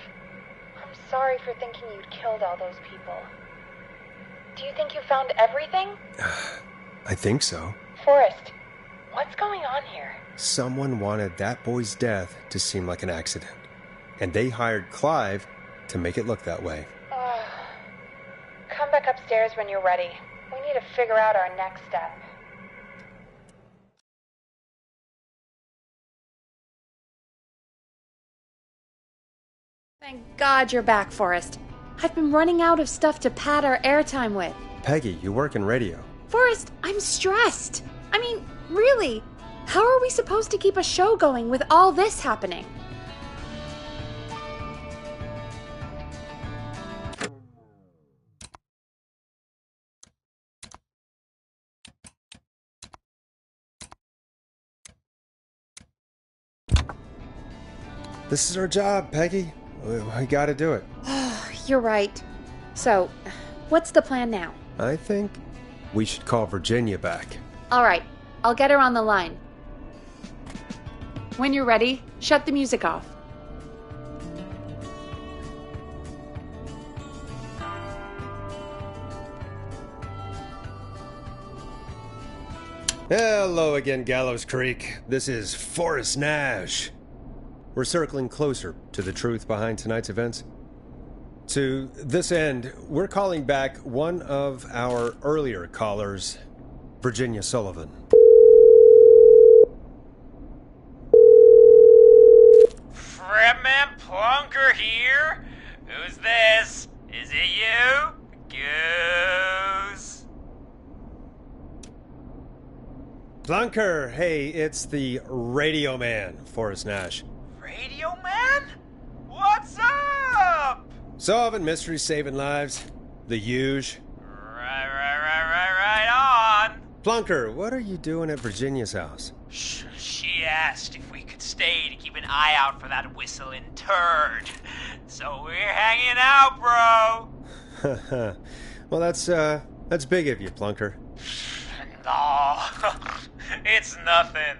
I'm sorry for thinking you'd killed all those people. Do you think you found everything? I think so. Forrest, what's going on here? Someone wanted that boy's death to seem like an accident. And they hired Clive to make it look that way. Come back upstairs when you're ready. We need to figure out our next step. Thank God you're back, Forrest. I've been running out of stuff to pad our airtime with. Peggy, you work in radio. Forrest, I'm stressed. I mean, really, how are we supposed to keep a show going with all this happening? This is our job, Peggy. We gotta do it. You're right. So, what's the plan now? I think we should call Virginia back. All right, I'll get her on the line. When you're ready, shut the music off. Hello again, Gallows Creek. This is Forrest Nash. We're circling closer to the truth behind tonight's events. To this end, we're calling back one of our earlier callers, Virginia Sullivan. Fredman Plunker here? Who's this? Is it you? Goose? Plunker, hey, it's the Radio Man, Forrest Nash. Radio Man? What's up? Solving mysteries, saving lives. The huge. Right on. Plunker, what are you doing at Virginia's house? She asked if we could stay to keep an eye out for that whistling turd. So we're hanging out, bro. Well, that's big of you, Plunker. No, it's nothing.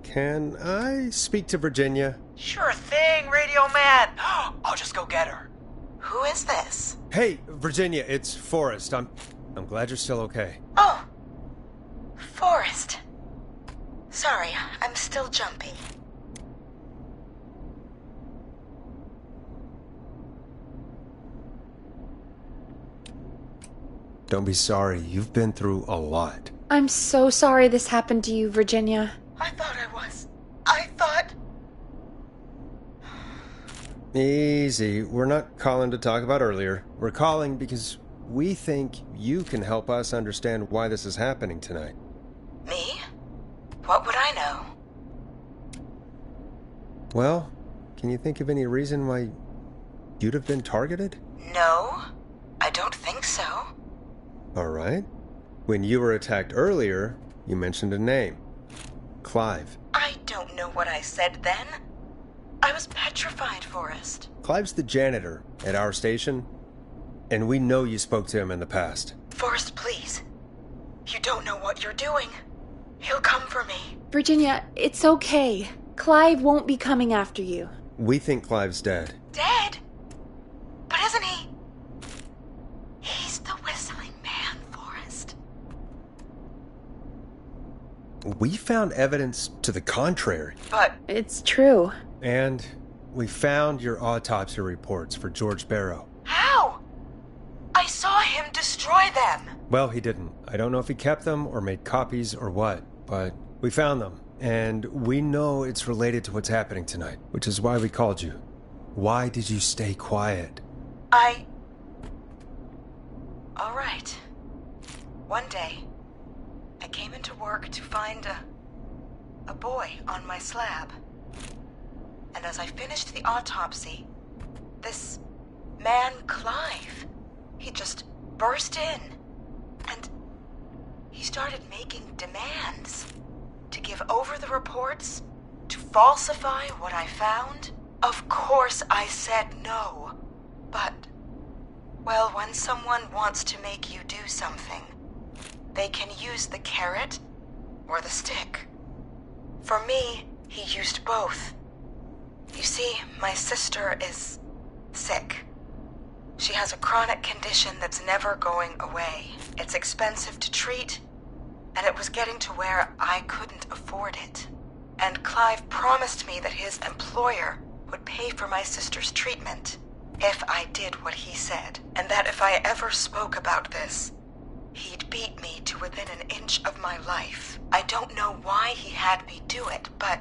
Can I speak to Virginia? Sure thing, Radio Man. I'll just go get her. Who is this? Hey, Virginia, it's Forrest. I'm glad you're still okay. Oh, Forrest. Sorry, I'm still jumpy. Don't be sorry. You've been through a lot. I'm so sorry this happened to you, Virginia. I thought I was. I thought... Easy. We're not calling to talk about earlier. We're calling because we think you can help us understand why this is happening tonight. Me? What would I know? Well, can you think of any reason why you'd have been targeted? No, I don't think so. All right. When you were attacked earlier, you mentioned a name. Clive. I don't know what I said then. I was petrified, Forrest. Clive's the janitor at our station, and we know you spoke to him in the past. Forrest, please. You don't know what you're doing. He'll come for me. Virginia, it's okay. Clive won't be coming after you. We think Clive's dead. Dead? But isn't he? He's the whistling man, Forrest. We found evidence to the contrary. But... It's true. And we found your autopsy reports for George Barrow. How? I saw him destroy them. Well, he didn't. I don't know if he kept them or made copies or what, but we found them. And we know it's related to what's happening tonight, which is why we called you. Why did you stay quiet? All right. One day, I came into work to find a boy on my slab. And as I finished the autopsy, this man, Clive, he just burst in. And he started making demands to give over the reports, to falsify what I found. Of course I said no. But, well, when someone wants to make you do something, they can use the carrot or the stick. For me, he used both. You see, my sister is sick. She has a chronic condition that's never going away. It's expensive to treat, and it was getting to where I couldn't afford it. And Clive promised me that his employer would pay for my sister's treatment if I did what he said, and that if I ever spoke about this, He'd beat me to within an inch of my life. I don't know why he had me do it, but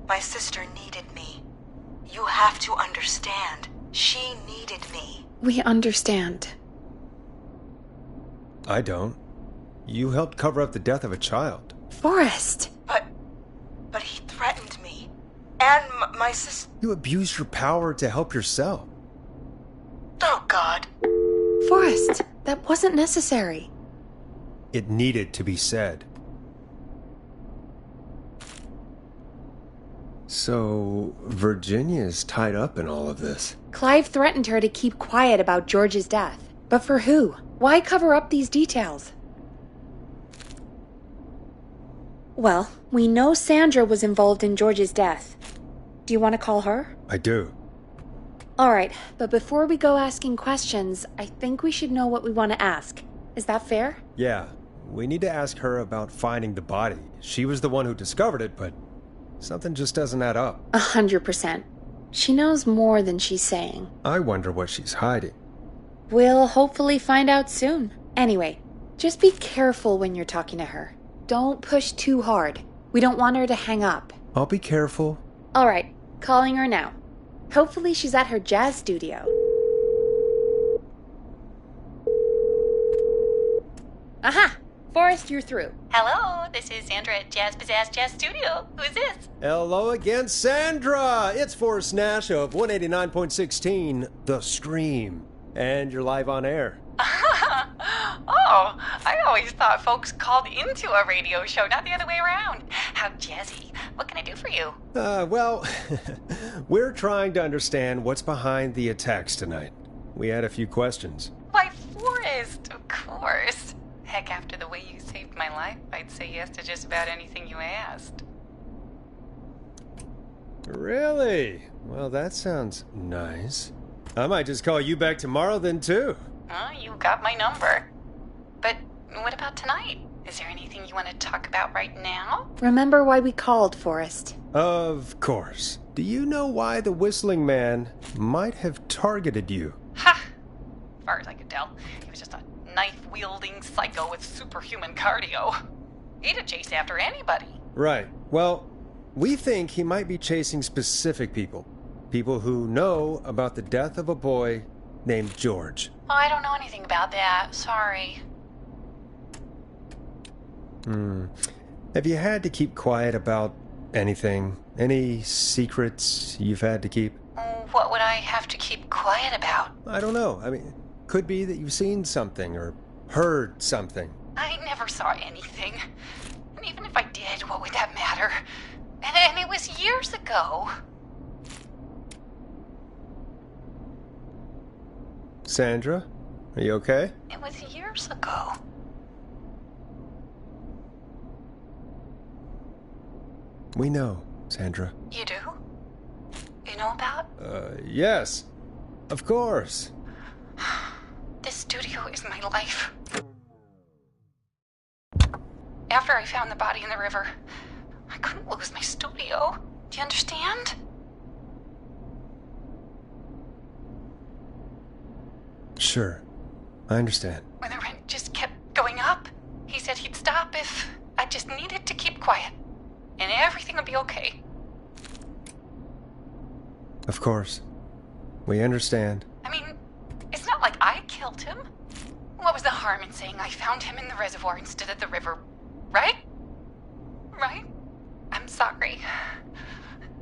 my sister needed me. You have to understand. She needed me. We understand. I don't. You helped cover up the death of a child. Forrest! But he threatened me. And my sister... You abused your power to help yourself. Oh, God. Forrest, that wasn't necessary. It needed to be said. So, Virginia's tied up in all of this. Clive threatened her to keep quiet about George's death. But for who? Why cover up these details? Well, we know Sandra was involved in George's death. Do you want to call her? I do. All right, but before we go asking questions, I think we should know what we want to ask. Is that fair? Yeah, we need to ask her about finding the body. She was the one who discovered it, but something just doesn't add up. 100%. She knows more than she's saying. I wonder what she's hiding. We'll hopefully find out soon. Anyway, just be careful when you're talking to her. Don't push too hard. We don't want her to hang up. I'll be careful. All right, calling her now. Hopefully she's at her jazz studio. Aha! Forrest, you're through. Hello, this is Sandra at Jazz Pizzazz Jazz Studio. Who's this? Hello again, Sandra! It's Forrest Nash of 189.16, The Stream. And you're live on air. Oh, I always thought folks called into a radio show, not the other way around. How jazzy. What can I do for you? Well, we're trying to understand what's behind the attacks tonight. We had a few questions. Why, Forrest, of course. Heck, after the way you saved my life, I'd say yes to just about anything you asked. Really? Well, that sounds nice. I might just call you back tomorrow then, too. Oh, you got my number. But what about tonight? Is there anything you want to talk about right now? Remember why we called, Forrest? Of course. Do you know why the Whistling Man might have targeted you? Ha! As far as I could tell, he was just a knife-wielding psycho with superhuman cardio. He'd chase after anybody. Right. Well, we think he might be chasing specific people. People who know about the death of a boy named George. Oh, I don't know anything about that. Sorry. Have you had to keep quiet about anything? Any secrets you've had to keep? What would I have to keep quiet about? I don't know. I mean, could be that you've seen something or heard something. I never saw anything. And even if I did, what would that matter? And it was years ago. Sandra, are you okay? It was years ago. We know, Sandra. You do? You know about? Yes. Of course. This studio is my life. After I found the body in the river, I couldn't lose my studio. Do you understand? Sure. I understand. When the rent just kept going up, he said he'd stop if I just needed to keep quiet. And everything would be okay. Of course. We understand. I mean, it's not like I killed him. What was the harm in saying I found him in the reservoir instead of the river? Right? Right? I'm sorry.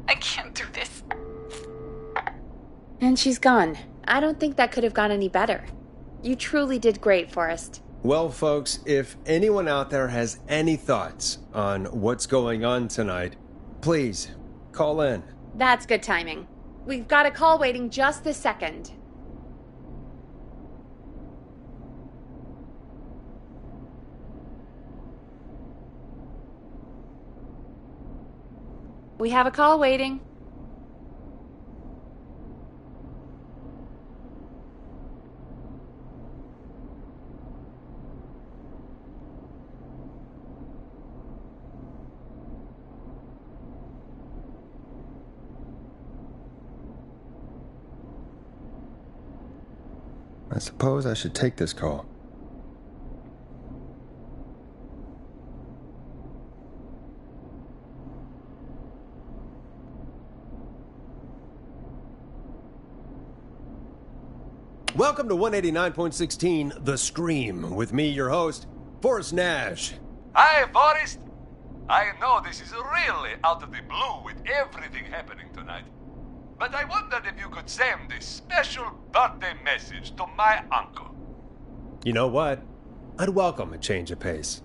I can't do this. And she's gone. I don't think that could have gone any better. You truly did great, Forrest. Well, folks, if anyone out there has any thoughts on what's going on tonight, please call in. That's good timing. We've got a call waiting just this second. We have a call waiting. I suppose I should take this call. Welcome to 189.16 The Scream, with me, your host, Forrest Nash. Hi, Forrest. I know this is really out of the blue with everything happening tonight. But I wondered if you could send a special birthday message to my uncle. You know what? I'd welcome a change of pace.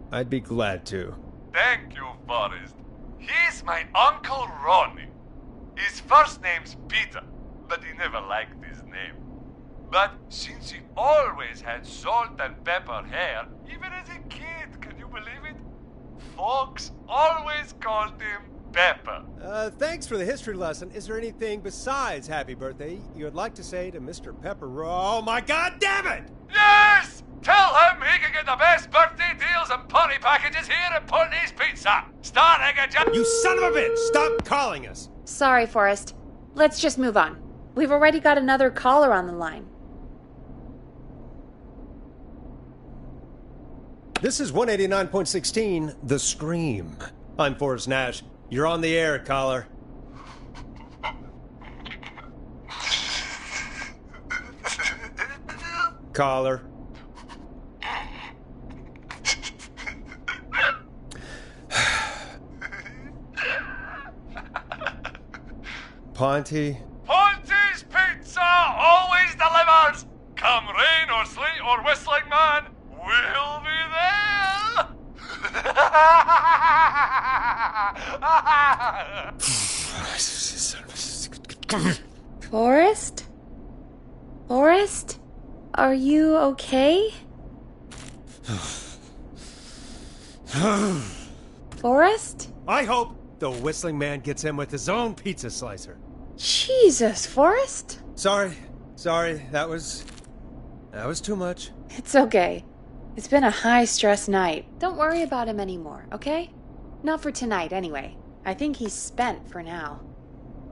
I'd be glad to. Thank you, Forrest. He's my Uncle Ronnie. His first name's Peter, but he never liked his name. But since he always had salt and pepper hair, even as a kid, can you believe it? Folks always called him Pepper. Thanks for the history lesson. Is there anything besides happy birthday you would like to say to Mr. Pepper? Oh my god damn it! Yes! Tell him he can get the best birthday deals and party packages here at Putney's Pizza. Starting at You son of a bitch! Stop calling us! Sorry, Forrest. Let's just move on. We've already got another caller on the line. This is 189.16 The Scream. I'm Forrest Nash. You're on the air, caller. Caller. Ponty. Ponty's Pizza always delivers. Come rain or sleet or whistling man, we'll be there. Forrest? Forrest? Are you okay? Forrest? I hope the whistling man gets him with his own pizza slicer. Jesus, Forrest? Sorry. That was too much. It's okay. It's been a high-stress night. Don't worry about him anymore, okay? Not for tonight, anyway. I think he's spent for now.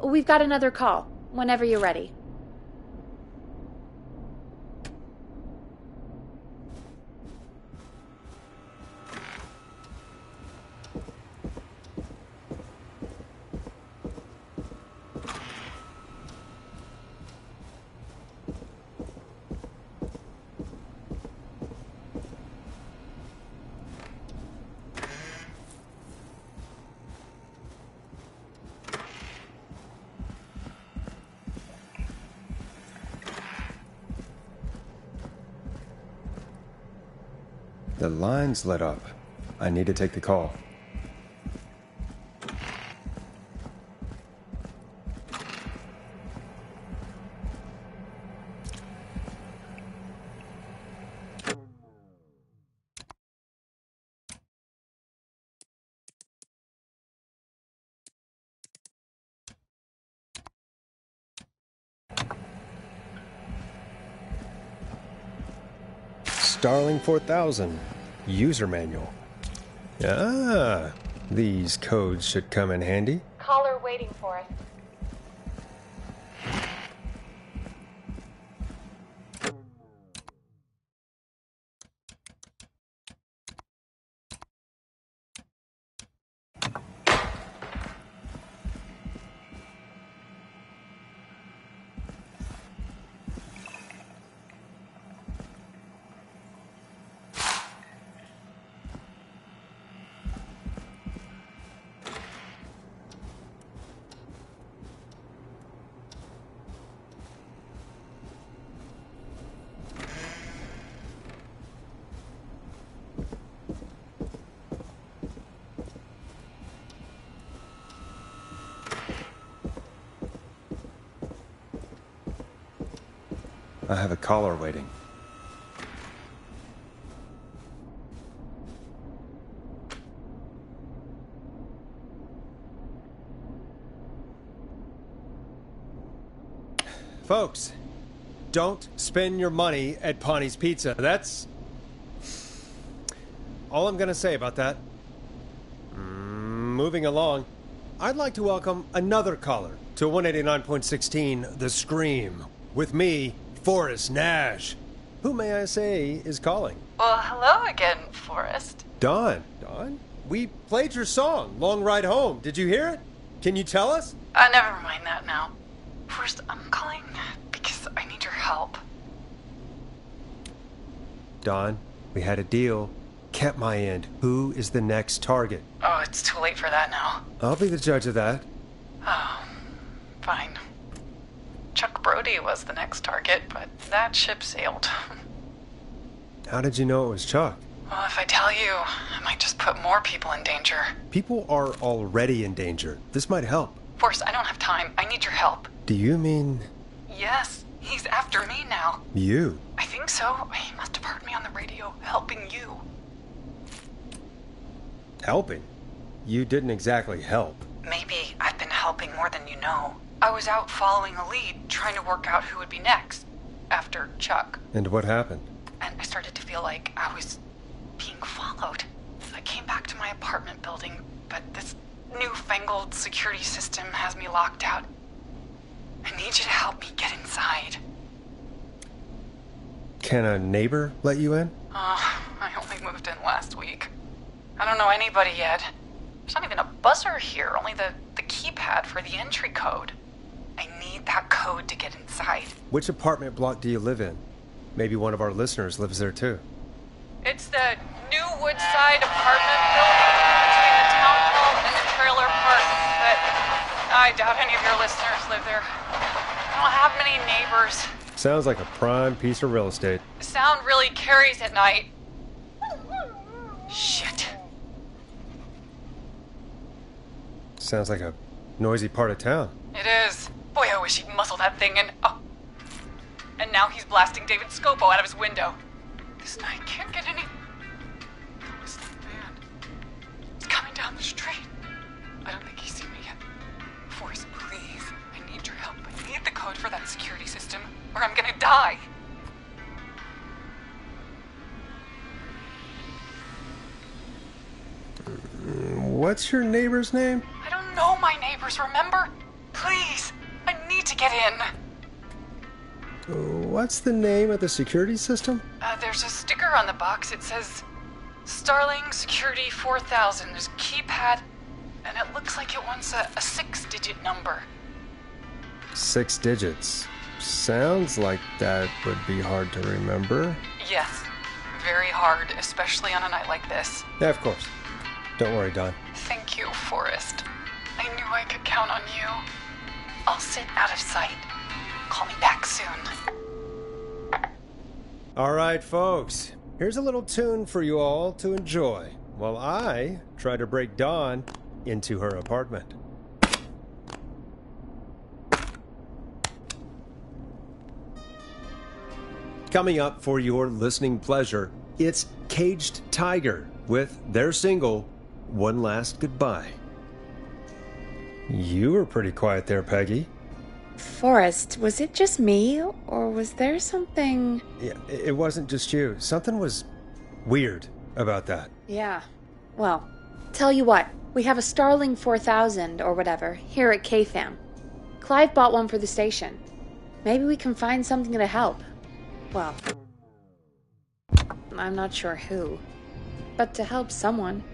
We've got another call, whenever you're ready. The line's lit up. I need to take the call. Starling 4000. User manual. Ah, these codes should come in handy. Caller waiting for us. I have a caller waiting. Folks, don't spend your money at Ponty's Pizza. That's all I'm gonna say about that. Moving along, I'd like to welcome another caller to 189.16 The Scream. With me, Forrest Nash. Who, may I say, is calling? Well, hello again, Forrest. Dawn. Dawn? We played your song, Long Ride Home. Did you hear it? Can you tell us? Never mind that now. Forrest, I'm calling because I need your help. Don. We had a deal. Kept my end. Who is the next target? Oh, it's too late for that now. I'll be the judge of that. Oh, fine. Chuck Brody was the next target, but that ship sailed. How did you know it was Chuck? Well, if I tell you, I might just put more people in danger. People are already in danger. This might help. Forrest, I don't have time. I need your help. Do you mean... Yes, he's after me now. You? I think so. He must have heard me on the radio, helping you. Helping? You didn't exactly help. Maybe I've been helping more than you know. I was out following a lead, trying to work out who would be next, after Chuck. And what happened? And I started to feel like I was being followed. I came back to my apartment building, but this newfangled security system has me locked out. I need you to help me get inside. Can a neighbor let you in? I only moved in last week. I don't know anybody yet. There's not even a buzzer here, only the keypad for the entry code. I need that code to get inside. Which apartment block do you live in? Maybe one of our listeners lives there too. It's the New Woodside apartment building between the town hall and the trailer park, but I doubt any of your listeners live there. I don't have many neighbors. Sounds like a prime piece of real estate. The sound really carries at night. Shit. Sounds like a noisy part of town. It is. Boy, I wish he'd muzzle that thing and... Oh. And now he's blasting David Scopo out of his window. This night can't get any... What's that van? It's coming down the street. I don't think he's seen me yet. Forrest, please. I need your help. I need the code for that security system, or I'm gonna die. What's your neighbor's name? I don't know my neighbors, remember? Please, I need to get in. What's the name of the security system? There's a sticker on the box. It says Starling Security 4000. There's a keypad, and it looks like it wants a 6-digit number. 6 digits. Sounds like that would be hard to remember. Yes, very hard, especially on a night like this. Yeah, of course. Don't worry, Don. Thank you, Forrest. I knew I could count on you. I'll sit out of sight. Call me back soon. All right, folks. Here's a little tune for you all to enjoy while I try to break Dawn into her apartment. Coming up for your listening pleasure, it's Caged Tiger with their single, One Last Goodbye. You were pretty quiet there, Peggy. Forrest, was it just me, or was there something... Yeah, it wasn't just you. Something was weird about that. Yeah. Well, tell you what, we have a Starling 4000 or whatever here at KFAM. Clive bought one for the station. Maybe we can find something to help. Well, I'm not sure who, but to help someone.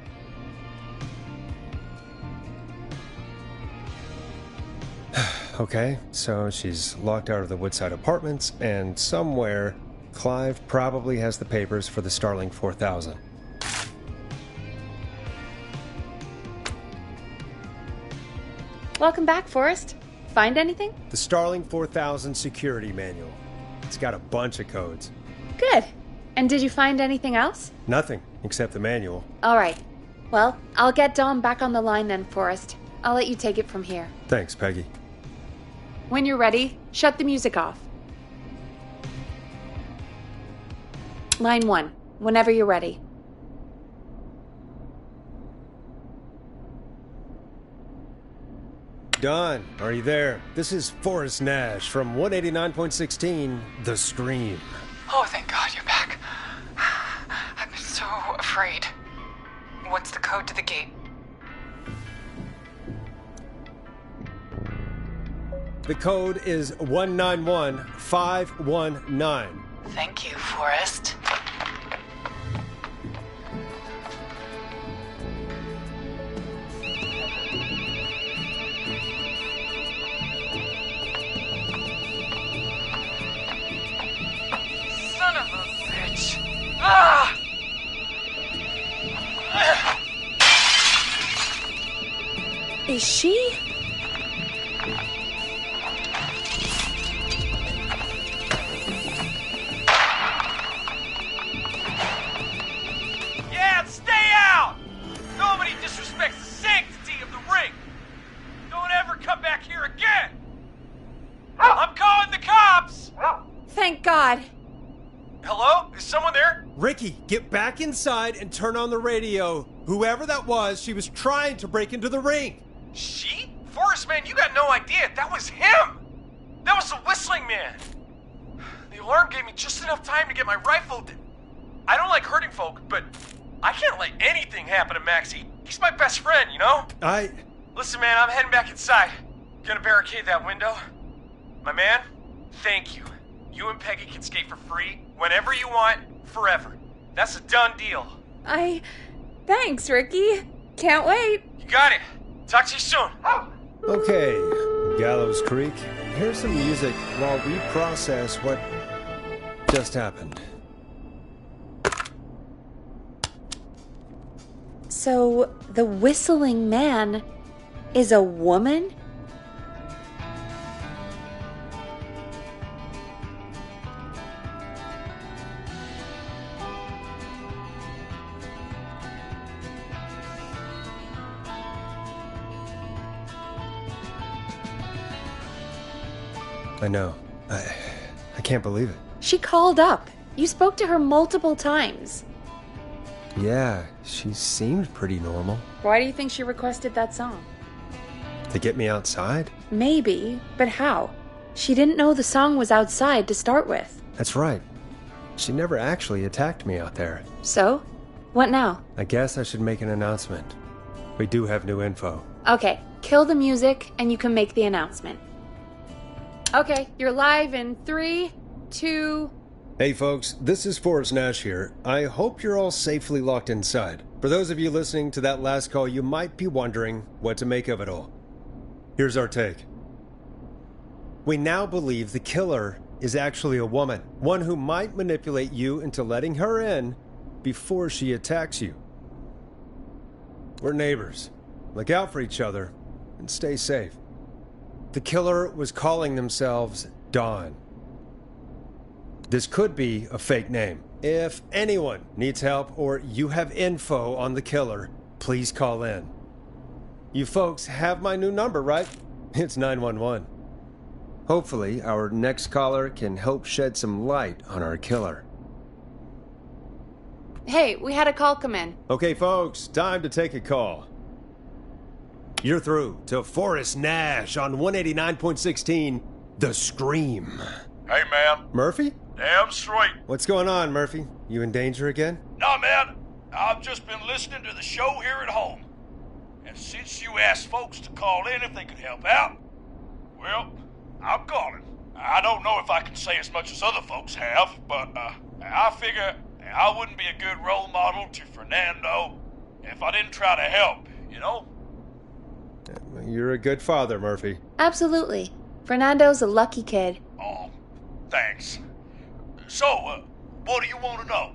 Okay, so she's locked out of the Woodside Apartments, and somewhere, Clive probably has the papers for the Starling 4000. Welcome back, Forrest. Find anything? The Starling 4000 security manual. It's got a bunch of codes. Good. And did you find anything else? Nothing, except the manual. All right. Well, I'll get Dom back on the line then, Forrest. I'll let you take it from here. Thanks, Peggy. When you're ready, shut the music off. Line 1, whenever you're ready. Don, are you there? This is Forrest Nash from 189.16, The Scream. Oh, thank God you're back. I've been so afraid. What's the code to the gate? The code is 191519. Thank you, Forrest. Son of a bitch. Is she? Yeah, stay out! Nobody disrespects the sanctity of the ring. Don't ever come back here again. I'm calling the cops! Thank God. Hello? Is someone there? Ricky, get back inside and turn on the radio. Whoever that was, she was trying to break into the ring. She? Forrest, man, you got no idea. That was him! That was the whistling man. The alarm gave me just enough time to get my rifle. I don't like hurting folk, but I can't let anything happen to Maxie. He's my best friend, you know? Listen, man, I'm heading back inside. Gonna barricade that window. My man, thank you. You and Peggy can skate for free whenever you want, forever. That's a done deal. Thanks, Ricky. Can't wait. You got it. Talk to you soon. Okay, Gallows Creek, here's some music while we process what just happened. So, the whistling man is a woman? I know. I can't believe it. She called up. You spoke to her multiple times. Yeah, she seemed pretty normal. Why do you think she requested that song? To get me outside? Maybe, but how? She didn't know the song was outside to start with. That's right. She never actually attacked me out there. So? What now? I guess I should make an announcement. We do have new info. Okay, kill the music and you can make the announcement. Okay, you're live in 3, 2... Hey folks, this is Forrest Nash here. I hope you're all safely locked inside. For those of you listening to that last call, you might be wondering what to make of it all. Here's our take. We now believe the killer is actually a woman, one who might manipulate you into letting her in before she attacks you. We're neighbors. Look out for each other and stay safe. The killer was calling themselves Dawn. This could be a fake name. If anyone needs help or you have info on the killer, please call in. You folks have my new number, right? It's 911. Hopefully, our next caller can help shed some light on our killer. Hey, we had a call come in. Okay, folks, time to take a call. You're through to Forrest Nash on 189.16, The Scream. Hey, man. Murphy? Damn straight. What's going on, Murphy? You in danger again? Nah, man. I've just been listening to the show here at home. And since you asked folks to call in if they could help out, well, I'm calling. I don't know if I can say as much as other folks have, but I figure I wouldn't be a good role model to Fernando if I didn't try to help, you know? You're a good father, Murphy. Absolutely. Fernando's a lucky kid. Oh, thanks. So, what do you want to know?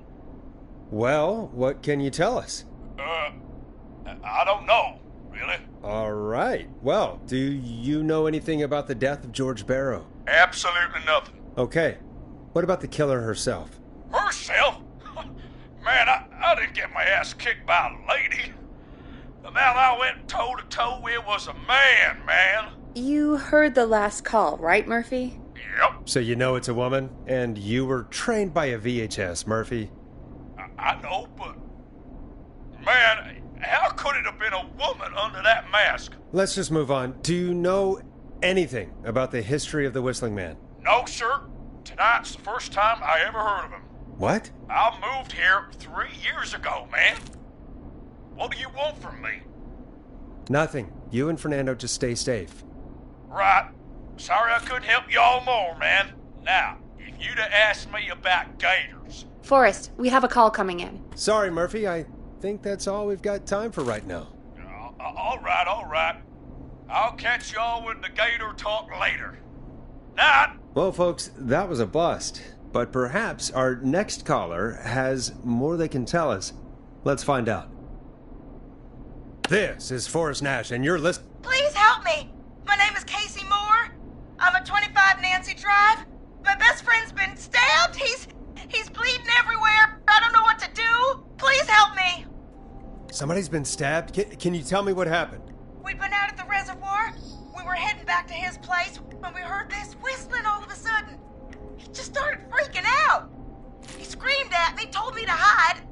Well, what can you tell us? I don't know, really. All right. Well, do you know anything about the death of George Barrow? Absolutely nothing. Okay. What about the killer herself? Herself? Man, I didn't get my ass kicked by a lady. The man I went toe-to-toe with was a man. You heard the last call, right, Murphy? Yep. So you know it's a woman, and you were trained by a VHS, Murphy. I know, but... Man, how could it have been a woman under that mask? Let's just move on. Do you know anything about the history of the Whistling Man? No, sir. Tonight's the first time I ever heard of him. What? I moved here 3 years ago, man. What do you want from me? Nothing. You and Fernando just stay safe. Right. Sorry I couldn't help y'all more, man. Now, if you'd have asked me about gators... Forrest, we have a call coming in. Sorry, Murphy. I think that's all we've got time for right now. All right. I'll catch y'all with the gator talk later. Night. Well, folks, that was a bust. But perhaps our next caller has more they can tell us. Let's find out. This is Forrest Nash, and you're listening... Please Somebody's been stabbed? Can you tell me what happened? We'd been out at the reservoir. We were heading back to his place when we heard this whistling all of a sudden. He just started freaking out. He screamed at me, told me to hide.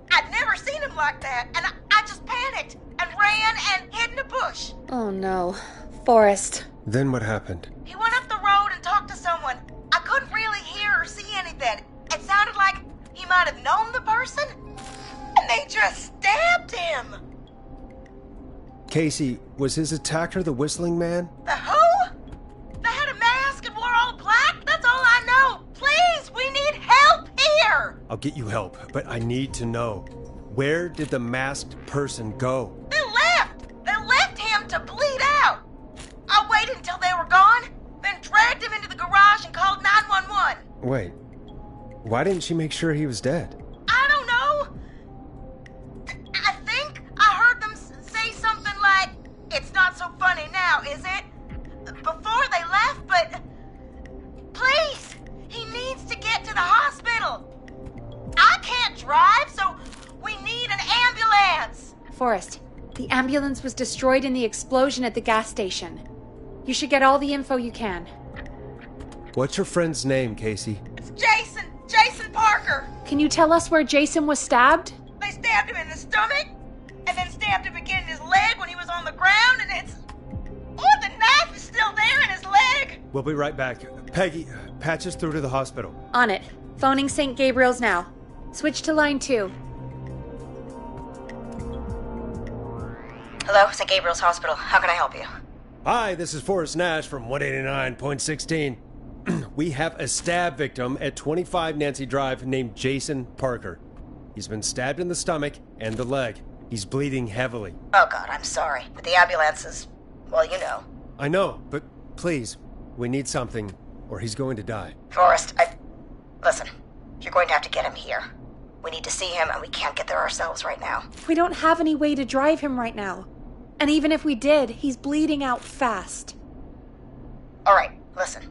I'd never seen him like that, and I just panicked and ran and hid in a bush. Oh no. Forrest. Then what happened? He went up the road and talked to someone. I couldn't really hear or see anything. It sounded like he might have known the person, and they just stabbed him. Casey, was his attacker the whistling man? The who? They had a mask and wore all black? That's all I know. Please, we need help here. I'll get you help, but I need to know. Where did the masked person go? They left. They left him to bleed out. I waited until they were gone, then dragged him into the garage and called 911. Wait, why didn't she make sure he was dead? I don't know. I think I heard them say something like, "It's not so funny now, is it?" Before they left, but please, he needs to get to the hospital. I can't drive, so we need an ambulance. Forrest, the ambulance was destroyed in the explosion at the gas station. You should get all the info you can. What's your friend's name, Casey? It's Jason Parker. Can you tell us where Jason was stabbed? They stabbed him in the stomach, and then stabbed him again in his leg when he was on the ground, and it's... Oh, the knife is still there in his leg. We'll be right back. Peggy, patch us through to the hospital. On it. Phoning St. Gabriel's now. Switch to line 2. Hello, St. Gabriel's Hospital. How can I help you? Hi, this is Forrest Nash from 189.16. We have a stab victim at 25 Nancy Drive named Jason Parker. He's been stabbed in the stomach and the leg. He's bleeding heavily. Oh, God, I'm sorry. But the ambulance is... well, you know. I know, but please, we need something, or he's going to die. Forrest, Listen, you're going to have to get him here. We need to see him, and we can't get there ourselves right now. We don't have any way to drive him right now. And even if we did, he's bleeding out fast. All right, listen.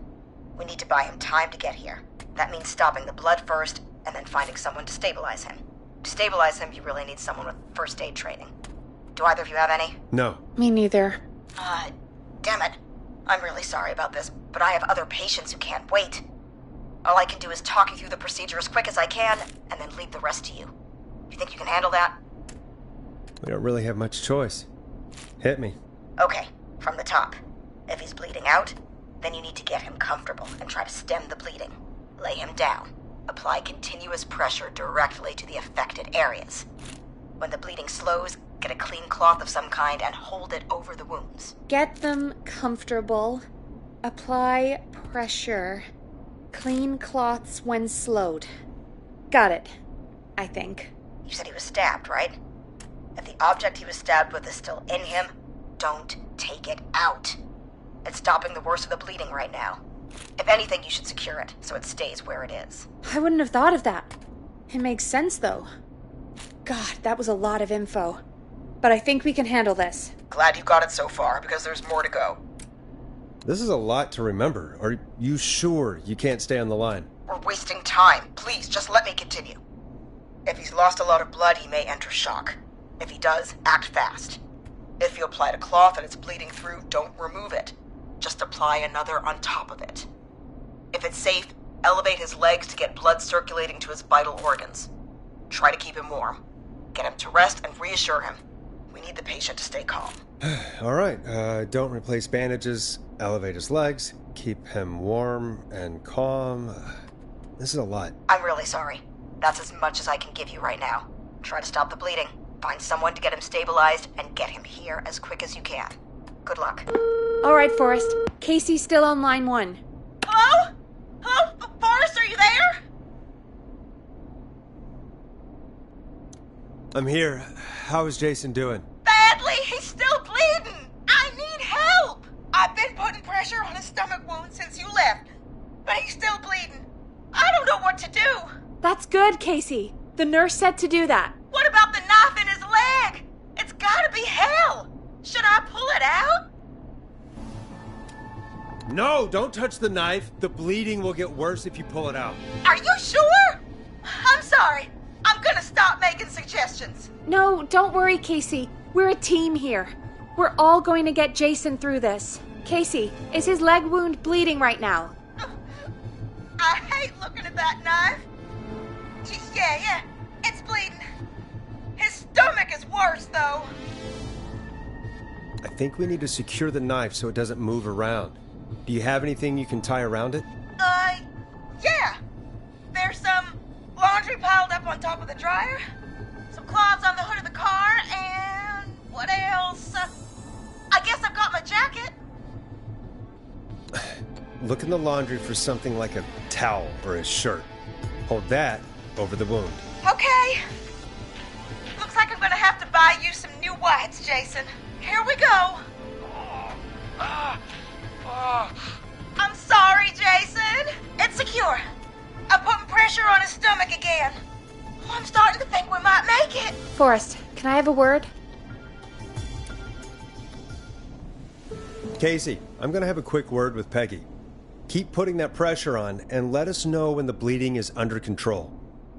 We need to buy him time to get here. That means stopping the blood first, and then finding someone to stabilize him. To stabilize him, you really need someone with first aid training. Do either of you have any? No. Me neither. Damn it. I'm really sorry about this, but I have other patients who can't wait. All I can do is talk you through the procedure as quick as I can, and then leave the rest to you. You think you can handle that? We don't really have much choice. Hit me. Okay, from the top. If he's bleeding out, then you need to get him comfortable and try to stem the bleeding. Lay him down. Apply continuous pressure directly to the affected areas. When the bleeding slows, get a clean cloth of some kind and hold it over the wounds. Get them comfortable. Apply pressure. Clean cloths when slowed. Got it, I think. You said he was stabbed, right? If the object he was stabbed with is still in him, don't take it out. It's stopping the worst of the bleeding right now. If anything, you should secure it so it stays where it is. I wouldn't have thought of that. It makes sense, though. God, that was a lot of info. But I think we can handle this. Glad you got it so far, because there's more to go. This is a lot to remember. Are you sure you can't stay on the line? We're wasting time. Please, just let me continue. If he's lost a lot of blood, he may enter shock. If he does, act fast. If you applied a cloth and it's bleeding through, don't remove it. Just apply another on top of it. If it's safe, elevate his legs to get blood circulating to his vital organs. Try to keep him warm. Get him to rest and reassure him. We need the patient to stay calm. All right, don't replace bandages, elevate his legs, keep him warm and calm. This is a lot. I'm really sorry. That's as much as I can give you right now. Try to stop the bleeding. Find someone to get him stabilized and get him here as quick as you can. Good luck. All right, Forrest. Casey's still on line 1. Hello? Hello? Forrest, are you there? I'm here. How is Jason doing? Badly. He's still bleeding. I need help. I've been putting pressure on his stomach wound since you left, but he's still bleeding. I don't know what to do. That's good, Casey. The nurse said to do that. What about the knife in his leg? It's gotta be hell. Should I pull it out? No, don't touch the knife. The bleeding will get worse if you pull it out. Are you sure? I'm sorry. I'm gonna stop making taking suggestions. No, don't worry, Casey. We're a team here. We're all going to get Jason through this. Casey, is his leg wound bleeding right now? I hate looking at that knife. Yeah, it's bleeding. His stomach is worse, though. I think we need to secure the knife so it doesn't move around. Do you have anything you can tie around it? Yeah. There's some laundry piled up on top of the dryer, some cloths on the hood of the car, and what else? I guess I've got my jacket. Look in the laundry for something like a towel or a shirt. Hold that over the wound. Okay. Looks like I'm gonna have to buy you some new whites, Jason. Here we go. I'm sorry, Jason. It's secure. I'm putting pressure on his stomach again. Oh, I'm starting to think we might make it. Forrest, can I have a word? Casey, I'm gonna have a quick word with Peggy. Keep putting that pressure on and let us know when the bleeding is under control.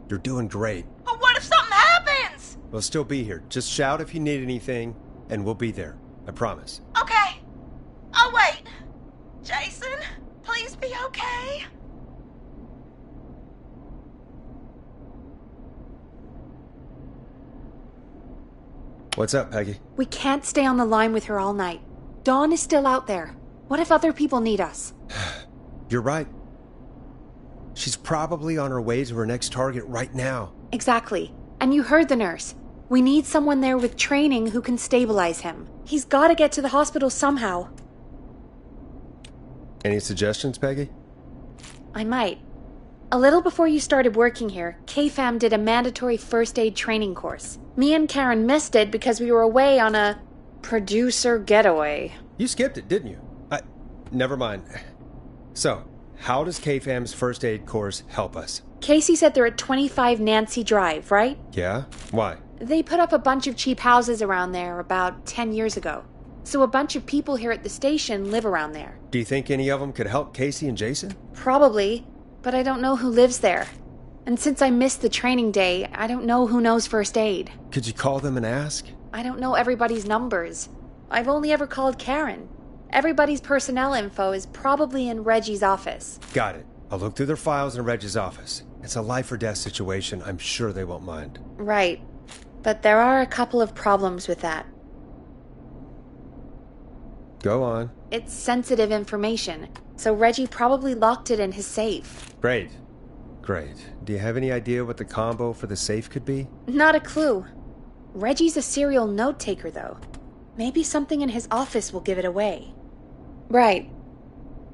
You're doing great. But what if something happens? We'll still be here. Just shout if you need anything, and we'll be there. I promise. Okay. I'll wait. Jason, please be okay. What's up, Peggy? We can't stay on the line with her all night. Dawn is still out there. What if other people need us? You're right. She's probably on her way to her next target right now. Exactly. And you heard the nurse. We need someone there with training who can stabilize him. He's got to get to the hospital somehow. Any suggestions, Peggy? I might. A little before you started working here, KFAM did a mandatory first aid training course. Me and Karen missed it because we were away on a producer getaway. You skipped it, didn't you? Never mind. So, how does KFAM's first aid course help us? Casey said they're at 25 Nancy Drive, right? Yeah? Why? They put up a bunch of cheap houses around there about 10 years ago. So a bunch of people here at the station live around there. Do you think any of them could help Casey and Jason? Probably, but I don't know who lives there. And since I missed the training day, I don't know who knows first aid. Could you call them and ask? I don't know everybody's numbers. I've only ever called Karen. Everybody's personnel info is probably in Reggie's office. Got it. I'll look through their files in Reggie's office. It's a life or death situation. I'm sure they won't mind. Right. But there are a couple of problems with that. Go on. It's sensitive information, so Reggie probably locked it in his safe. Great. Do you have any idea what the combo for the safe could be? Not a clue. Reggie's a serial note taker, though. Maybe something in his office will give it away. Right.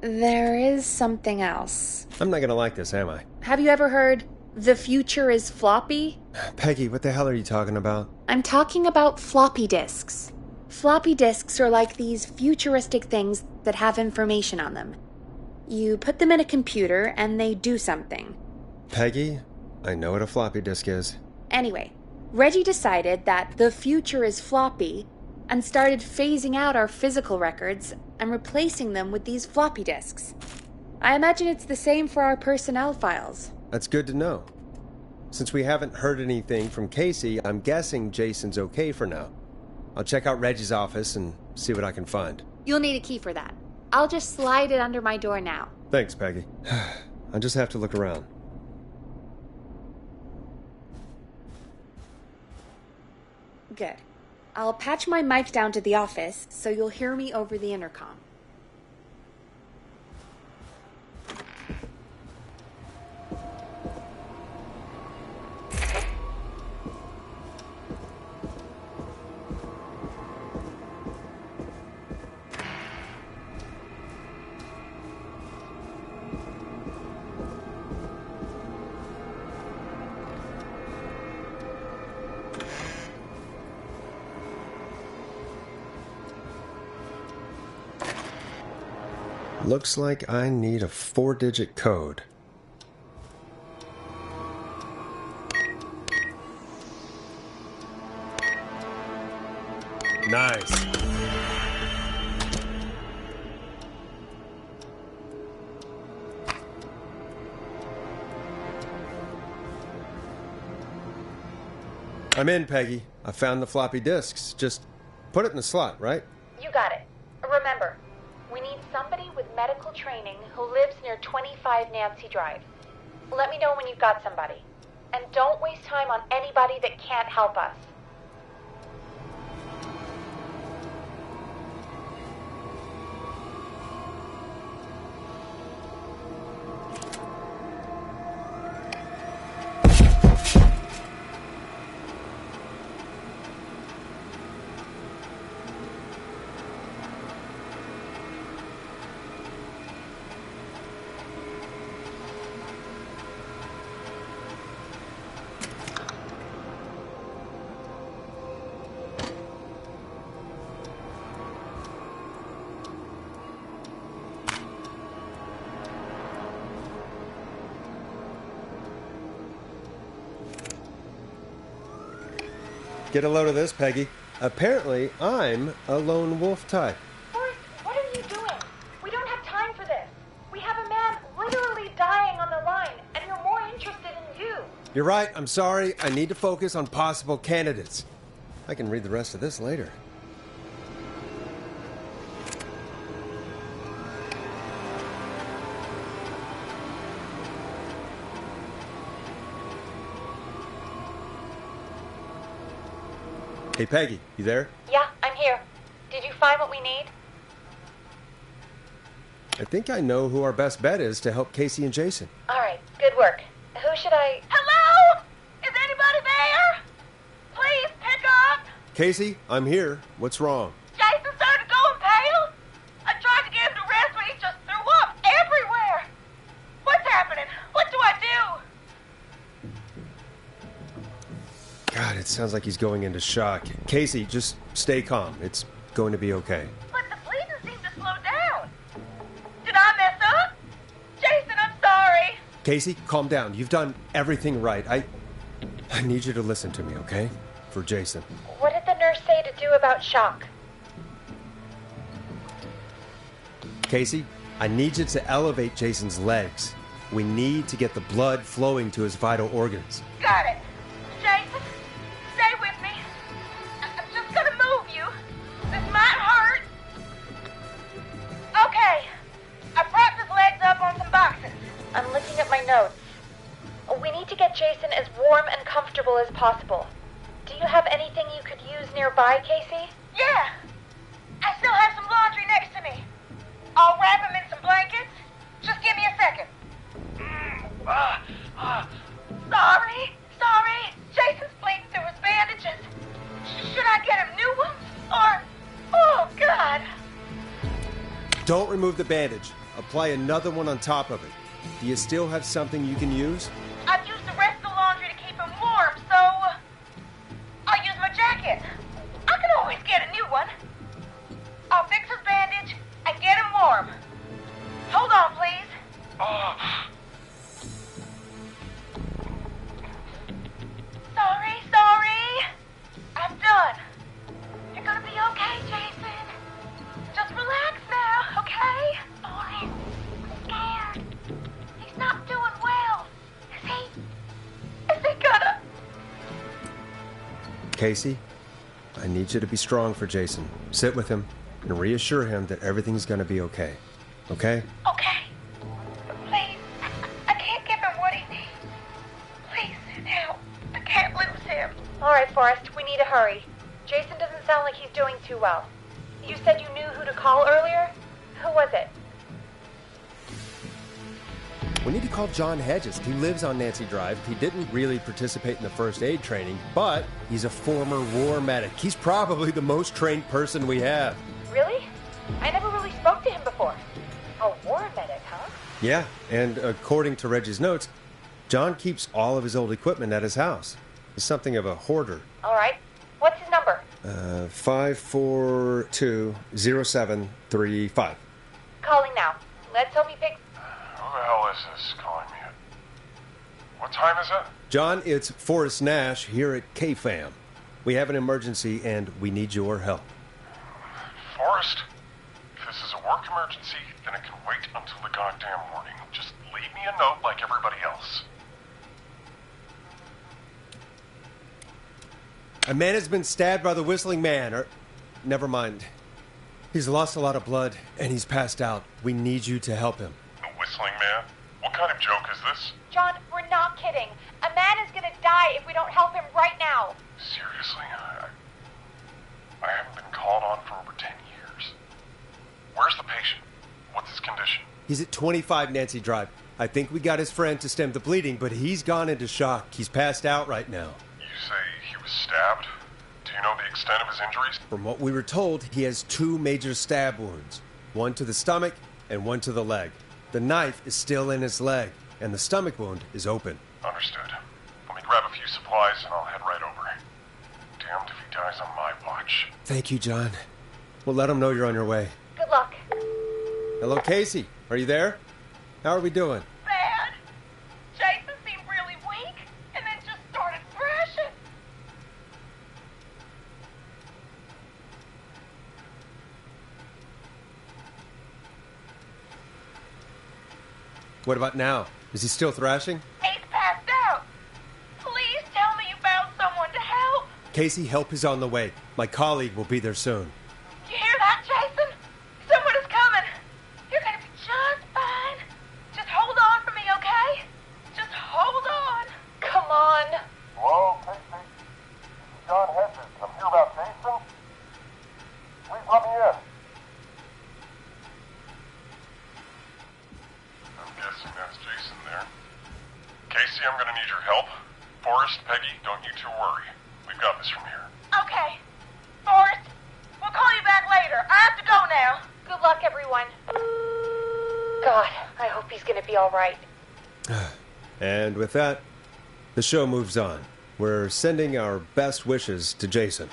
There is something else. I'm not gonna like this, am I? Have you ever heard, the future is floppy? Peggy, what the hell are you talking about? I'm talking about floppy disks. Floppy disks are like these futuristic things that have information on them. You put them in a computer and they do something. Peggy, I know what a floppy disk is. Anyway, Reggie decided that the future is floppy and started phasing out our physical records and replacing them with these floppy disks. I imagine it's the same for our personnel files. That's good to know. Since we haven't heard anything from Casey, I'm guessing Jason's okay for now. I'll check out Reggie's office and see what I can find. You'll need a key for that. I'll just slide it under my door now. Thanks, Peggy. I just have to look around. Good. I'll patch my mic down to the office so you'll hear me over the intercom. Looks like I need a 4-digit code. Nice. I'm in, Peggy. I found the floppy disks. Just put it in the slot, right? You got it. Remember, we need somebody with medical training who lives near 25 Nancy Drive. Let me know when you've got somebody. And don't waste time on anybody that can't help us. Get a load of this, Peggy. Apparently, I'm a lone wolf type. Forrest, what are you doing? We don't have time for this. We have a man literally dying on the line, and you're more interested in you. You're right. I'm sorry. I need to focus on possible candidates. I can read the rest of this later. Hey, Peggy, you there? Yeah, I'm here. Did you find what we need? I think I know who our best bet is to help Casey and Jason. All right, good work. Who should I... Hello? Is anybody there? Please pick up. Casey, I'm here. What's wrong? Jason started going pale. I tried to get him to rest, but he just threw up everywhere. What's happening? What do I do? God, it sounds like he's going into shock. Casey, just stay calm. It's going to be okay. But the bleeding seemed to slow down. Did I mess up? Jason, I'm sorry. Casey, calm down. You've done everything right. I need you to listen to me, okay? For Jason. What did the nurse say to do about shock? Casey, I need you to elevate Jason's legs. We need to get the blood flowing to his vital organs. Got it. Jason, stay with me. I'm just gonna move you. This might hurt. Okay. I propped his legs up on some boxes. I'm looking at my notes. We need to get Jason as warm and comfortable as possible. Do you have anything you could use nearby, Casey? Yeah. I still have some laundry next to me. I'll wrap him in some blankets. Just give me a second. Sorry. Jason's bleeding through his bandages. Should I get him new ones? Or... Oh, God. Don't remove the bandage. Apply another one on top of it. Do you still have something you can use? I've used the rest of the laundry to keep him warm, so... I'll use my jacket. I can always get a new one. I'll fix his bandage and get him warm. Hold on, please. Sorry. I'm done. You're gonna be okay, Jason. Just relax now, okay? Boy, I'm scared. He's not doing well. Is he gonna... Casey, I need you to be strong for Jason. Sit with him and reassure him that everything's going to be okay. Okay? Okay. Please, I can't give him what he needs. Please, help. I can't lose him. All right, Forrest, we need to hurry. Jason doesn't sound like he's doing too well. You said you knew who to call earlier? Who was it? We need to call John Hedges. He lives on Nancy Drive. He didn't really participate in the first aid training, but he's a former war medic. He's probably the most trained person we have. Really? I never really spoke to him before. A war medic, huh? Yeah, and according to Reggie's notes, John keeps all of his old equipment at his house. He's something of a hoarder. All right. What's his number? 542-0735. Calling now. Let's hope he picks... Who the hell is this calling me at... What time is it? John, it's Forrest Nash here at KFAM. We have an emergency and we need your help. Forrest, if this is a work emergency, then it can wait until the goddamn morning. Just leave me a note like everybody else. A man has been stabbed by the Whistling Man, or... Never mind. He's lost a lot of blood, and he's passed out. We need you to help him. The Whistling Man? What kind of joke is this? John, we're not kidding. A man is gonna die if we don't help him right now. Seriously? I haven't been called on for over 10 years. Where's the patient? What's his condition? He's at 25 Nancy Drive. I think we got his friend to stem the bleeding, but he's gone into shock. He's passed out right now. You say he was stabbed? Do you know the extent of his injuries? From what we were told, he has 2 major stab wounds. One to the stomach and one to the leg. The knife is still in his leg, and the stomach wound is open. Understood. Let me grab a few supplies and I'll head right over. Damned if he dies on my watch. Thank you, John. We'll let him know you're on your way. Good luck. Hello, Casey. Are you there? How are we doing? Bad. Jason seemed really weak and then just started thrashing. What about now? Is he still thrashing? He's passed out. Please tell me you found someone to help. Casey, help is on the way. My colleague will be there soon. You hear that, Jason? Someone is coming. You're gonna be just fine. Just hold on for me, okay? Just hold on. Come on. Hello, Casey? John Hedges. I'm here about Jason. Please let me in. I'm guessing that's Jason there. Casey, I'm gonna need your help. Forrest, Peggy, don't you two worry. We've got this from here. Okay. Forrest, we'll call you back later. I have to go now. Good luck, everyone. God, I hope he's gonna be all right. And with that, the show moves on. We're sending our best wishes to Jason.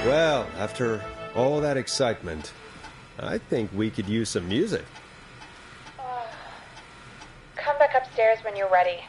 Well, after all that excitement, I think we could use some music. Come back upstairs when you're ready.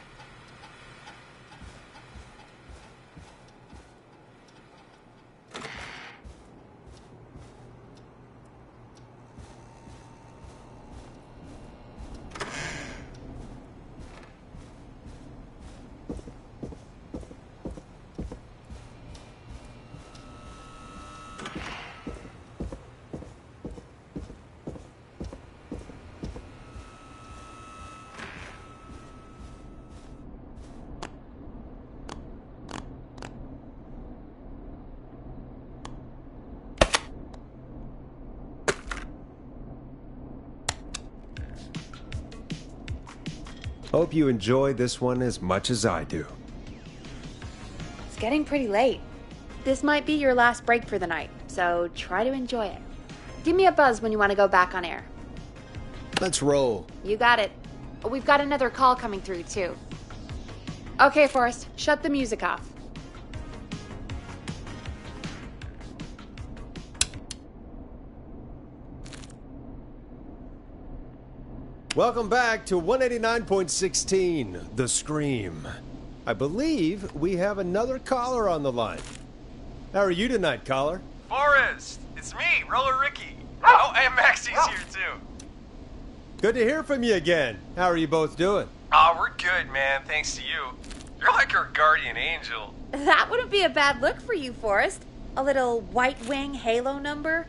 Hope you enjoy this one as much as I do. It's getting pretty late. This might be your last break for the night, so try to enjoy it. Give me a buzz when you want to go back on air. Let's roll. You got it. We've got another call coming through, too. Okay, Forrest, shut the music off. Welcome back to 189.16, The Scream. I believe we have another caller on the line. How are you tonight, caller? Forrest, it's me, Roller Ricky. Oh, and Maxie's here too. Good to hear from you again. How are you both doing? Oh, we're good, man, thanks to you. You're like our guardian angel. That wouldn't be a bad look for you, Forrest. A little White Wing Halo number.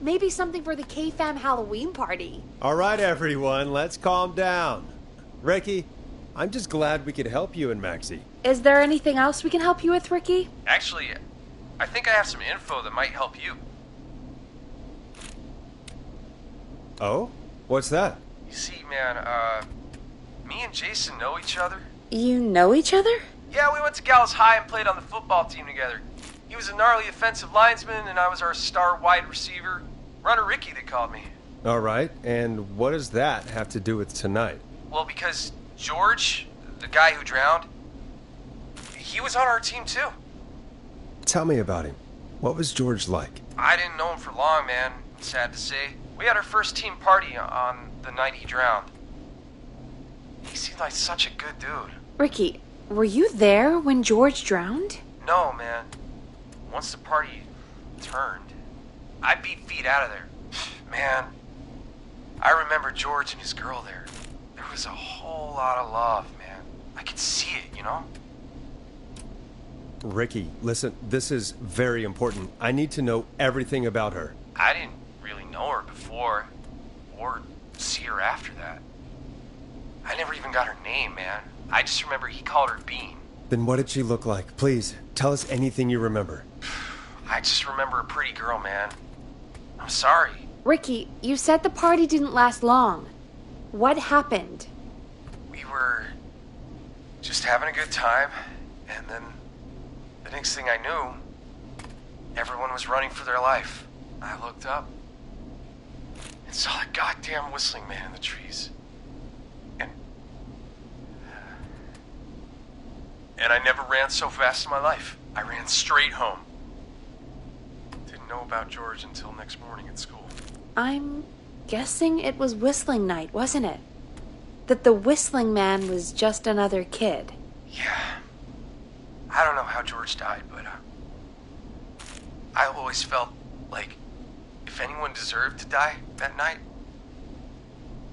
Maybe something for the K-Fam Halloween party. All right, everyone, let's calm down. Ricky, I'm just glad we could help you and Maxie. Is there anything else we can help you with, Ricky? Actually, I think I have some info that might help you. Oh? What's that? You see, man, me and Jason know each other. You know each other? Yeah, we went to Gallows High and played on the football team together. He was a gnarly offensive linesman, and I was our star wide receiver. Runner Ricky, they called me. All right, and what does that have to do with tonight? Well, because George, the guy who drowned, he was on our team too. Tell me about him. What was George like? I didn't know him for long, man, sad to say. We had our first team party on the night he drowned. He seemed like such a good dude. Ricky, were you there when George drowned? No, man. Once the party turned, I beat feet out of there. Man, I remember George and his girl there. There was a whole lot of love, man. I could see it, you know? Ricky, listen, this is very important. I need to know everything about her. I didn't really know her before, or see her after that. I never even got her name, man. I just remember he called her Bean. Then what did she look like? Please, tell us anything you remember. I just remember a pretty girl, man. I'm sorry. Ricky, you said the party didn't last long. What happened? We were just having a good time, and then the next thing I knew, everyone was running for their life. I looked up and saw a goddamn whistling man in the trees. And I never ran so fast in my life. I ran straight home. Didn't know about George until next morning at school. I'm guessing it was whistling night, wasn't it? That the whistling man was just another kid. Yeah. I don't know how George died, but I always felt like if anyone deserved to die that night,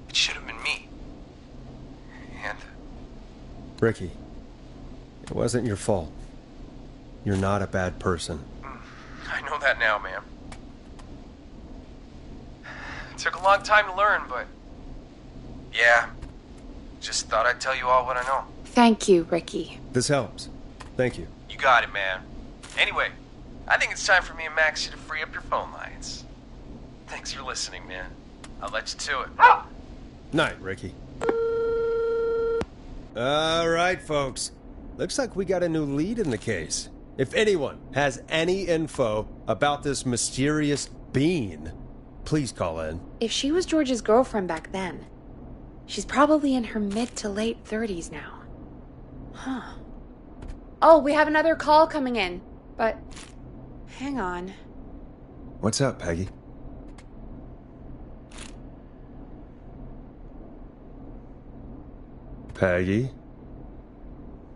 it should have been me. And Ricky, it wasn't your fault. You're not a bad person. I know that now, man. It took a long time to learn, but yeah, just thought I'd tell you all what I know. Thank you, Ricky. This helps. Thank you. You got it, man. Anyway, I think it's time for me and Maxie to free up your phone lines. Thanks for listening, man. I'll let you to it. Night, Ricky. All right, folks. Looks like we got a new lead in the case. If anyone has any info about this mysterious being, please call in. If she was George's girlfriend back then, she's probably in her mid to late 30s now. Huh. Oh, we have another call coming in, but hang on. What's up, Peggy? Peggy?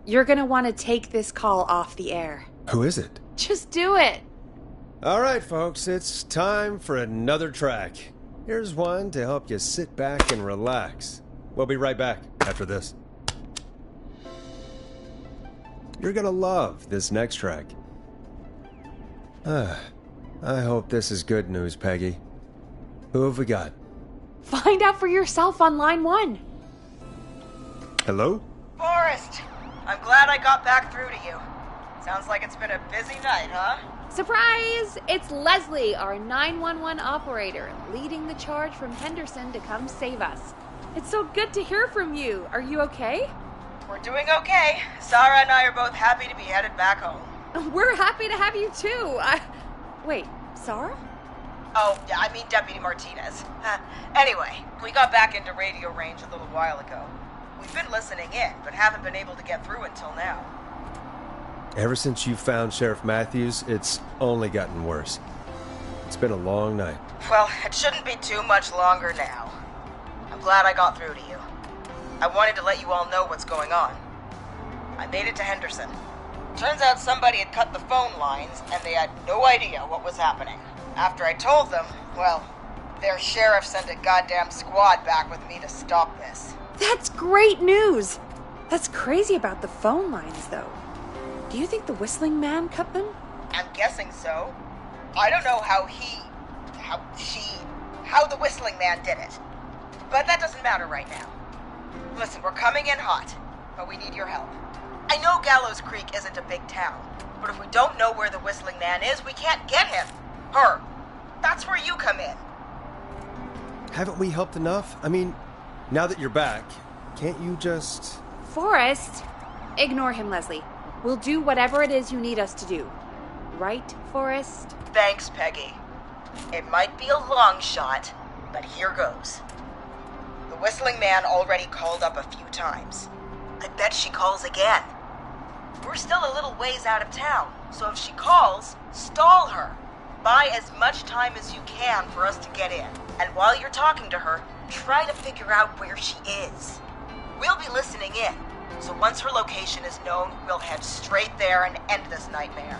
You're gonna want to take this call off the air. Who is it? Just do it. All right, folks, it's time for another track. Here's one to help you sit back and relax. We'll be right back after this. You're gonna love this next track. I hope this is good news, Peggy. Who have we got? Find out for yourself on line 1. Hello? Forrest, I'm glad I got back through to you. Sounds like it's been a busy night, huh? Surprise! It's Leslie, our 911 operator, leading the charge from Henderson to come save us. It's so good to hear from you. Are you okay? We're doing okay. Sarah and I are both happy to be headed back home. We're happy to have you too. Wait, Sarah? Oh, yeah, I mean Deputy Martinez. Anyway, we got back into radio range a little while ago. We've been listening in, but haven't been able to get through until now. Ever since you found Sheriff Matthews, it's only gotten worse. It's been a long night. Well, it shouldn't be too much longer now. I'm glad I got through to you. I wanted to let you all know what's going on. I made it to Henderson. Turns out somebody had cut the phone lines, and they had no idea what was happening. After I told them, well, their sheriff sent a goddamn squad back with me to stop this. That's great news! That's crazy about the phone lines, though. Do you think the whistling man cut them? I'm guessing so. I don't know how the whistling man did it. But that doesn't matter right now. Listen, we're coming in hot, but we need your help. I know Gallows Creek isn't a big town, but if we don't know where the whistling man is, we can't get him. Her. That's where you come in. Haven't we helped enough? I mean, now that you're back, can't you just... Forrest! Ignore him, Leslie. We'll do whatever it is you need us to do. Right, Forrest? Thanks, Peggy. It might be a long shot, but here goes. The whistling man already called up a few times. I bet she calls again. We're still a little ways out of town, so if she calls, stall her. Buy as much time as you can for us to get in. And while you're talking to her, try to figure out where she is. We'll be listening in, so once her location is known, we'll head straight there and end this nightmare.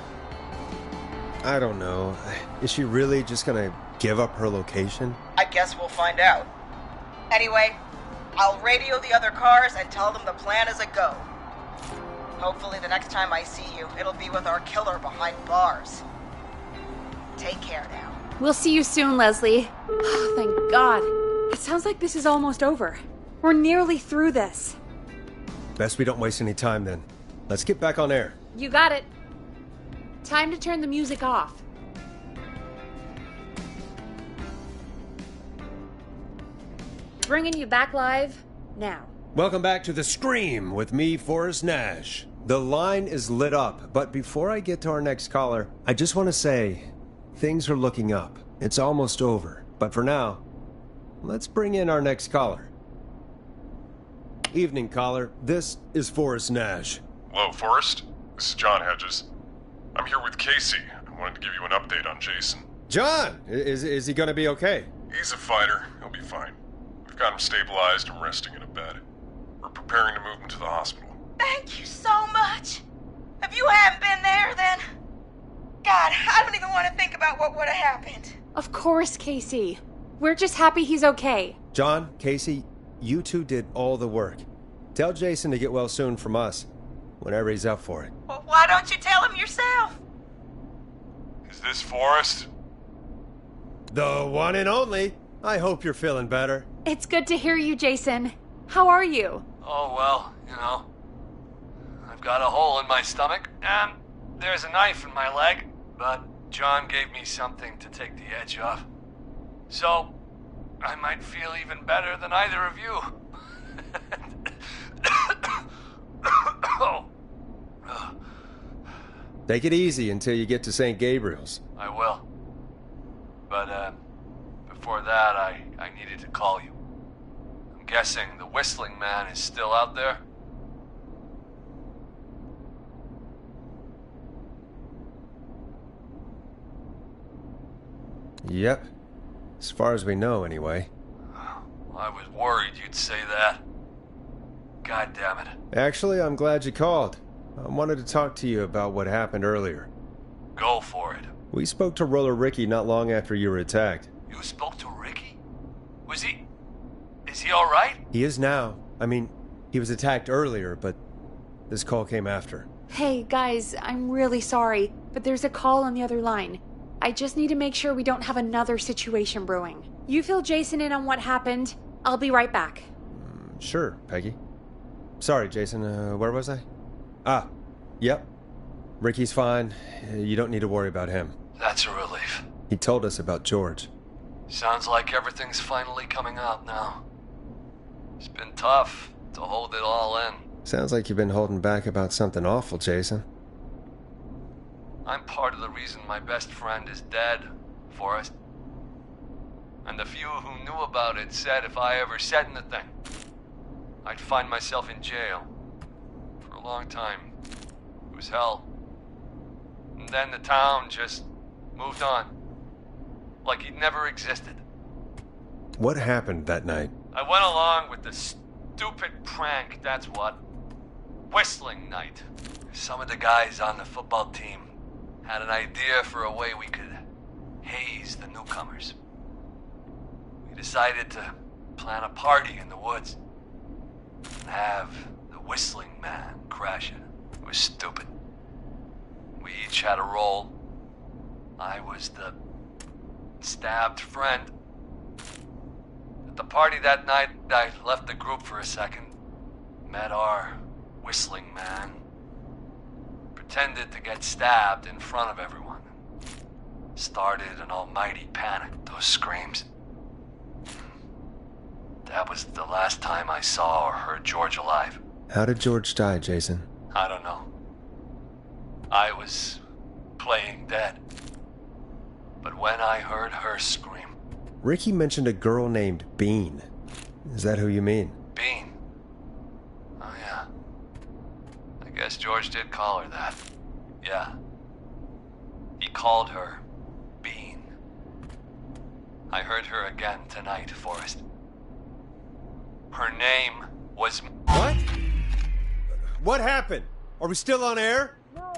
I don't know. Is she really just gonna give up her location? I guess we'll find out. Anyway, I'll radio the other cars and tell them the plan is a go. Hopefully the next time I see you, it'll be with our killer behind bars. Take care now. We'll see you soon, Leslie. Oh, thank God. It sounds like this is almost over. We're nearly through this. Best we don't waste any time then. Let's get back on air. You got it. Time to turn the music off. Bringing you back live now. Welcome back to The Scream with me, Forrest Nash. The line is lit up, but before I get to our next caller, I just want to say, things are looking up. It's almost over. But for now, let's bring in our next caller. Evening, caller. This is Forrest Nash. Hello, Forrest. This is John Hedges. I'm here with Casey. I wanted to give you an update on Jason. John! Is he gonna be okay? He's a fighter. He'll be fine. We've got him stabilized and resting in a bed. We're preparing to move him to the hospital. Thank you so much. If you hadn't been there, then... God, I don't even want to think about what would have happened. Of course, Casey. We're just happy he's okay. John, Casey, you two did all the work. Tell Jason to get well soon from us, whenever he's up for it. Well, why don't you tell him yourself? Is this Forrest? The one and only. I hope you're feeling better. It's good to hear you, Jason. How are you? Oh, well, you know. I've got a hole in my stomach, and there's a knife in my leg, but John gave me something to take the edge off. So, I might feel even better than either of you. Oh. Take it easy until you get to St. Gabriel's. I will. But, before that, I needed to call you. I'm guessing the Whistling Man is still out there? Yep. As far as we know, anyway. I was worried you'd say that. God damn it. Actually, I'm glad you called. I wanted to talk to you about what happened earlier. Go for it. We spoke to Roller Ricky not long after you were attacked. You spoke to Ricky? Is he alright? He is now. I mean, he was attacked earlier, but this call came after. Hey, guys, I'm really sorry, but there's a call on the other line. I just need to make sure we don't have another situation brewing. You fill Jason in on what happened. I'll be right back. Sure, Peggy. Sorry, Jason, where was I? Yep. Ricky's fine. You don't need to worry about him. That's a relief. He told us about George. Sounds like everything's finally coming out now. It's been tough to hold it all in. Sounds like you've been holding back about something awful, Jason. I'm part of the reason my best friend is dead, Forrest. And the few who knew about it said if I ever said anything, I'd find myself in jail. For a long time. It was hell. And then the town just moved on. Like he'd never existed. What happened that night? I went along with the stupid prank, that's what. Whistling night. Some of the guys on the football team had an idea for a way we could haze the newcomers. We decided to plan a party in the woods and have the Whistling Man crash it. It was stupid. We each had a role. I was the stabbed friend. At the party that night, I left the group for a second, met our Whistling Man, pretended to get stabbed in front of everyone. Started an almighty panic, those screams. That was the last time I saw or heard George alive. How did George die, Jason? I don't know. I was playing dead. But when I heard her scream... Ricky mentioned a girl named Bean. Is that who you mean? Bean? Oh, yeah. I guess George did call her that. Yeah. He called her Bean. I heard her again tonight, Forrest. Her name was... What? What happened? Are we still on air? No,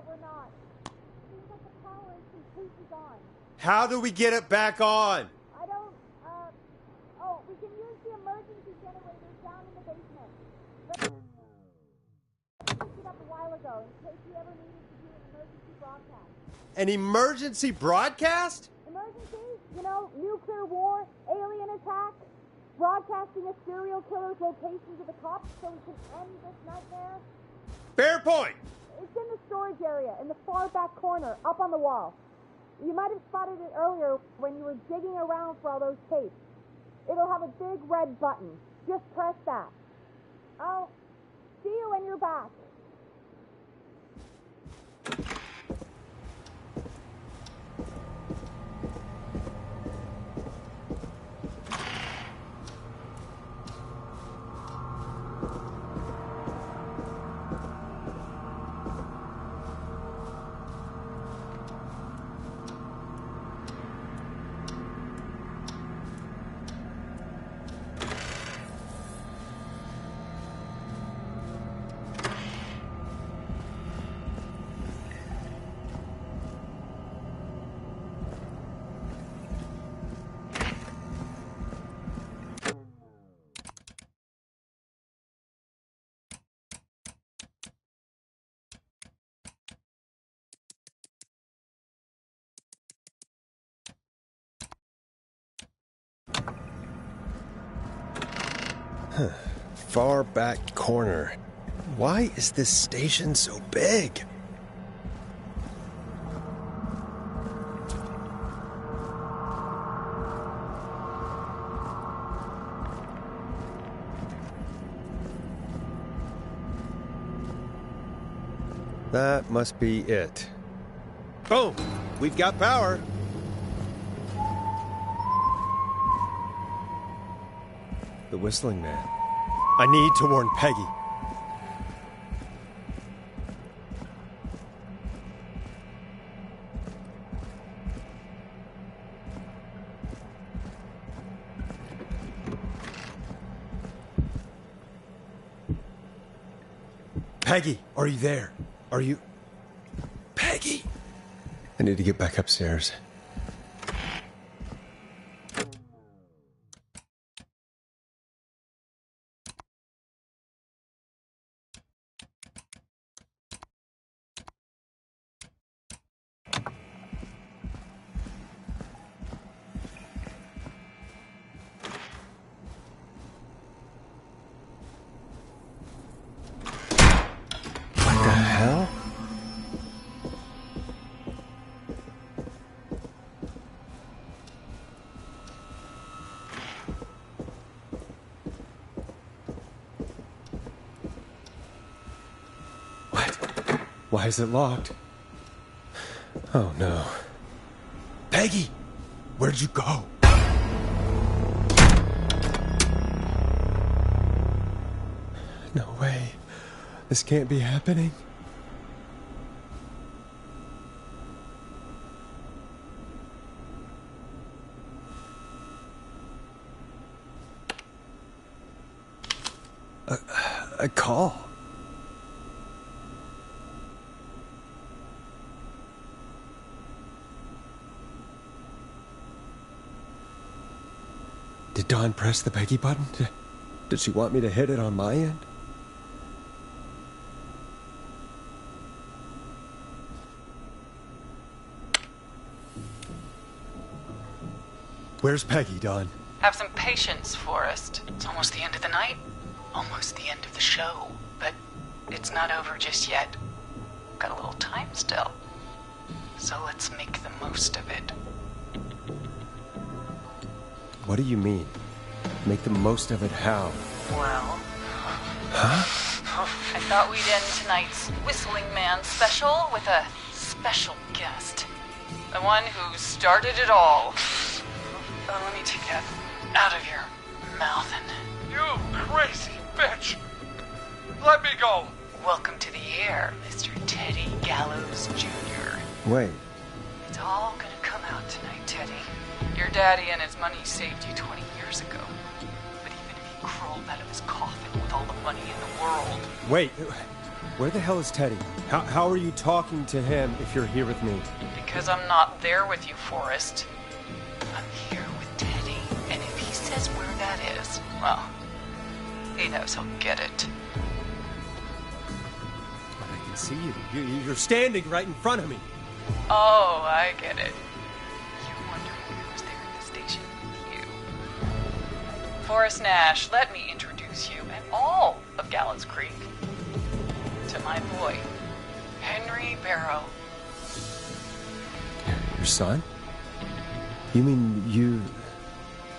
we're not. Seems like the power is completely gone. How do we get it back on? I don't, we can use the emergency generators down in the basement. though, in case you ever needed to do an emergency broadcast. An emergency broadcast? Emergency? You know, nuclear war, alien attack, broadcasting a serial killer's location to the cops so we can end this nightmare. Fair point. It's in the storage area, in the far back corner, up on the wall. You might have spotted it earlier when you were digging around for all those tapes. It'll have a big red button. Just press that. I'll see you when you're back. Far back corner. Why is this station so big? That must be it. Boom! We've got power. The whistling man. I need to warn Peggy. Peggy, are you there? Are you... Peggy! I need to get back upstairs. Why is it locked? Oh no. Peggy! Where'd you go? No way. This can't be happening. A call. Did Dawn press the Peggy button? Did she want me to hit it on my end? Where's Peggy, Dawn? Have some patience, Forrest. It's almost the end of the night. Almost the end of the show. But it's not over just yet. Got a little time still. So let's make the most of it. What do you mean? Make the most of it how? Well... Huh? I thought we'd end tonight's Whistling Man special with a special guest. The one who started it all. Let me take that out of your mouth and... You crazy bitch! Let me go! Welcome to the air, Mr. Teddy Gallows Jr. Wait. It's all gonna come out tonight, Teddy. Your daddy and his money saved you 20 years ago. But even if he crawled out of his coffin with all the money in the world... Wait, where the hell is Teddy? How are you talking to him if you're here with me? Because I'm not there with you, Forrest. I'm here with Teddy, and if he says where that is, well, he knows he'll get it. I can see you. You're standing right in front of me. Oh, I get it. You're wondering who was there at the station with you. Forrest Nash, let me introduce you and all of Gallows Creek to my boy, Henry Barrow. Your son? You mean you...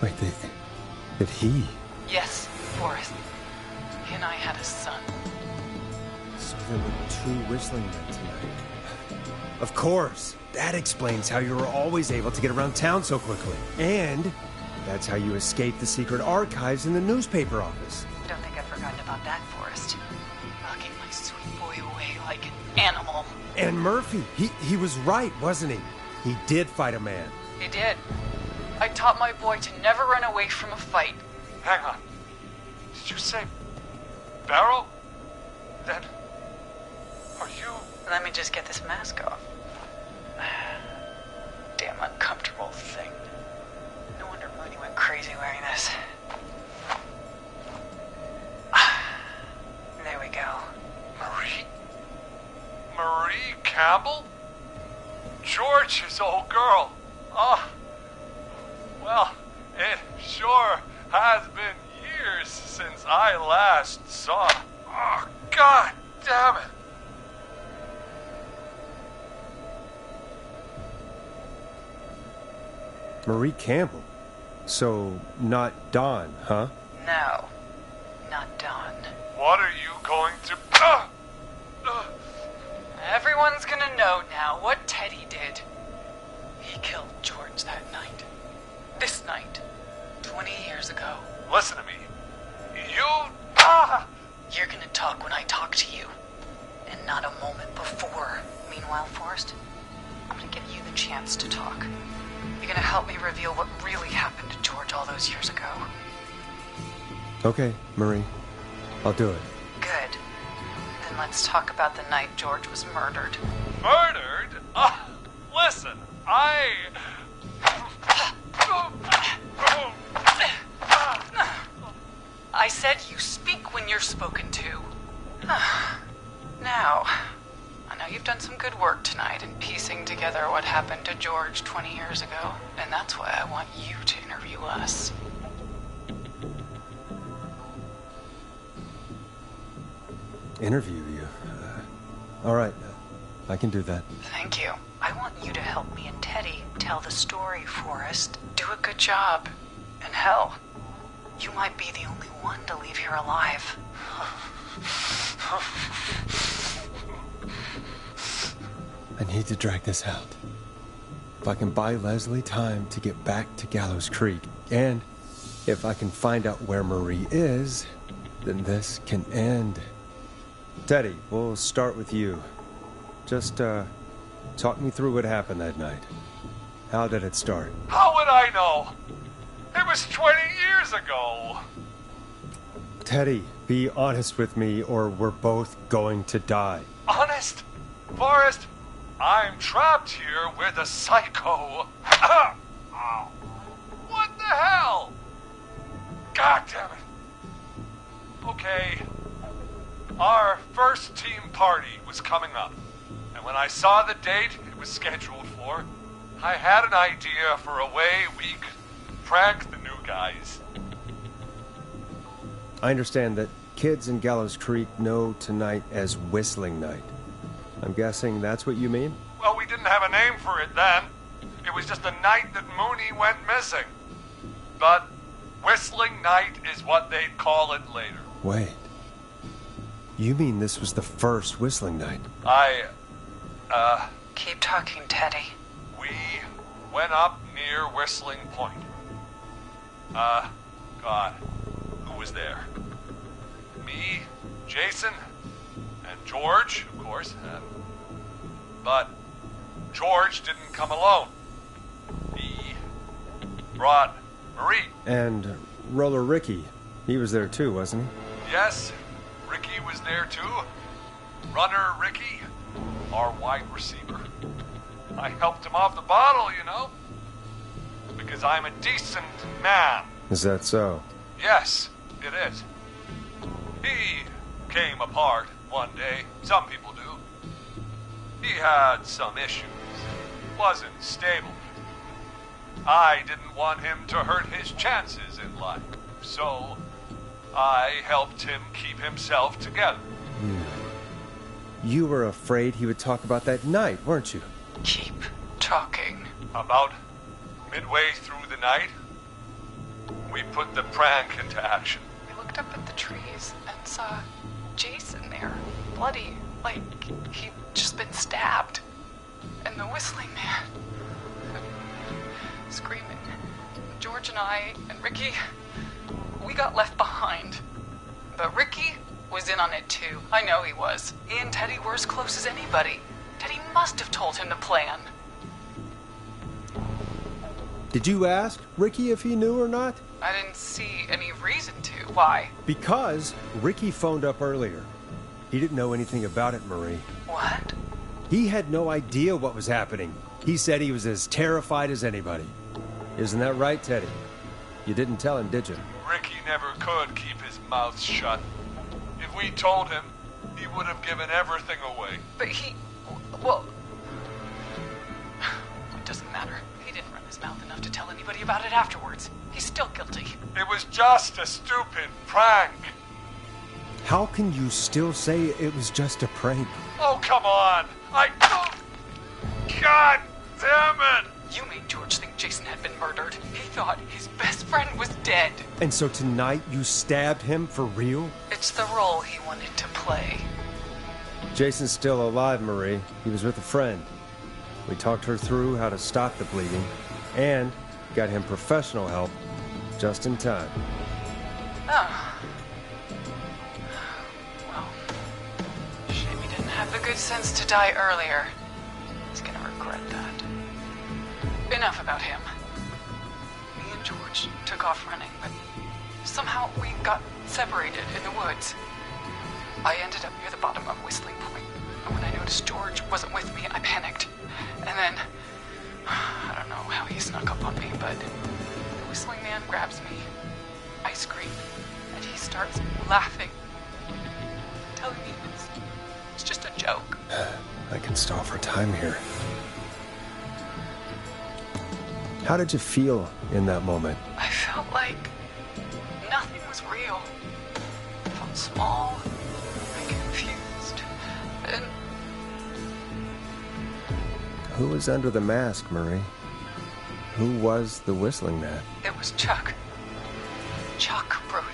Wait, that he... Yes, Forrest. He and I had a son. So there were 2 whistling men tonight. Of course. That explains how you were always able to get around town so quickly. And that's how you escaped the secret archives in the newspaper office. Don't think I've forgotten about that, Forrest. Locking my sweet boy away like an animal. And Murphy, he was right, wasn't he? He did fight a man. He did. I taught my boy to never run away from a fight. Hang on. Did you say Barrow? Then, are you... Let me just get this mask off. Damn uncomfortable thing. No wonder Mooney went crazy wearing this. There we go. Marie Campbell? George's old girl. Oh, well, it sure has been years since I last saw. Oh, God damn it. Marie Campbell? So, not Dawn, huh? No, not Dawn. What are you going to... Everyone's gonna know now what Teddy did. He killed George that night. This night. 20 years ago. Listen to me. You're gonna talk when I talk to you. And not a moment before. Meanwhile, Forrest, I'm gonna give you the chance to talk. You're gonna help me reveal what really happened to George all those years ago. Okay, Marie. I'll do it. Good. Then let's talk about the night George was murdered. Murdered? Listen, I said you speak when you're spoken to. Now, I know you've done some good work tonight in piecing together what happened to George 20 years ago, and that's why I want you to interview us. Interview you? All right. I can do that. Thank you. I want you to help me and Teddy tell the story, Forrest. Do a good job. And hell, you might be the only one to leave here alive. I need to drag this out. If I can buy Leslie time to get back to Gallows Creek, and if I can find out where Marie is, then this can end. Teddy, we'll start with you. Just, talk me through what happened that night. How did it start? How would I know? It was 20 years ago. Teddy, be honest with me or we're both going to die. Honest? Forrest, I'm trapped here with a psycho. What the hell? God damn it. Okay. Our first team party was coming up. And when I saw the date it was scheduled for, I had an idea for a way we could prank the new guys. I understand that kids in Gallows Creek know tonight as Whistling Night. I'm guessing that's what you mean? Well, we didn't have a name for it then. It was just a night that Mooney went missing. But Whistling Night is what they'd call it later. Wait. You mean this was the first Whistling Night? Keep talking, Teddy. We went up near Whistling Point. God, who was there? Me, Jason, and George, of course. But George didn't come alone. He brought Marie. And Roller Ricky. He was there too, wasn't he? Yes, Ricky was there too. Runner Ricky, our wide receiver. I helped him off the bottle, you know. Because I'm a decent man. Is that so? Yes, it is. He came apart one day. Some people do. He had some issues. Wasn't stable. I didn't want him to hurt his chances in life, so I helped him keep himself together. You were afraid he would talk about that night, weren't you? Keep talking. About midway through the night, we put the prank into action. We looked up at the trees and saw Jason there, bloody, like he'd just been stabbed. And the whistling man, screaming. George and I and Ricky, we got left behind. But Ricky was in on it too. I know he was. He and Teddy were as close as anybody. Teddy must have told him the plan. Did you ask Ricky if he knew or not? I didn't see any reason to. Why? Because Ricky phoned up earlier. He didn't know anything about it, Marie. What? He had no idea what was happening. He said he was as terrified as anybody. Isn't that right, Teddy? You didn't tell him, did you? Ricky never could keep his mouth shut. If we told him, he would have given everything away. But well, it doesn't matter. He didn't run his mouth enough to tell anybody about it afterwards. He's still guilty. It was just a stupid prank. How can you still say it was just a prank? Oh, come on. God damn it! You made George think Jason had been murdered. He thought his best friend was dead. And so tonight you stabbed him for real? It's the role he wanted to play. Jason's still alive, Marie. He was with a friend. We talked her through how to stop the bleeding and got him professional help just in time. Oh. Well, shame he didn't have the good sense to die earlier. He's gonna regret that. Enough about him. Me and George took off running, but somehow we got separated in the woods. I ended up near the bottom of Whistling Point, and when I noticed George wasn't with me, I panicked. And then, I don't know how he snuck up on me, but the Whistling Man grabs me. I scream, and he starts laughing, telling me it's just a joke. I can stall for time here. How did you feel in that moment? I felt like nothing was real. I felt small and confused. And who was under the mask, Marie? Who was the Whistling Man? It was Chuck. Chuck Brody.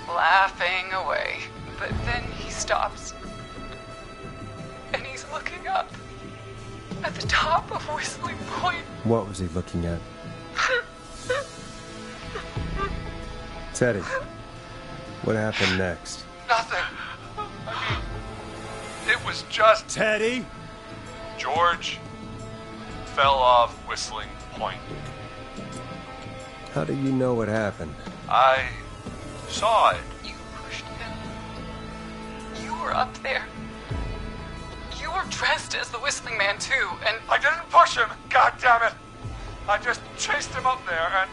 Laughing away. But then he stops. And he's looking up. At the top of Whistling Point. What was he looking at? Teddy, what happened next? Nothing. I mean, it was just... Teddy? George fell off Whistling Point. How do you know what happened? I saw it. You pushed him. You were up there. You were dressed as the Whistling Man, too, and... I didn't push him, God damn it! I just chased him up there, and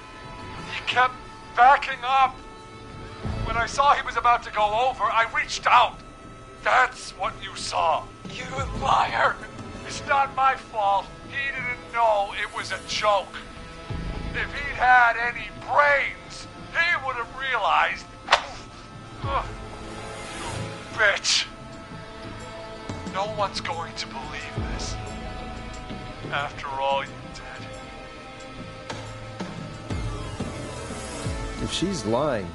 he kept backing up. When I saw he was about to go over, I reached out. That's what you saw. You liar! It's not my fault. He didn't know it was a joke. If he'd had any brains, he would have realized. You bitch. No one's going to believe this. After all you did. If she's lying,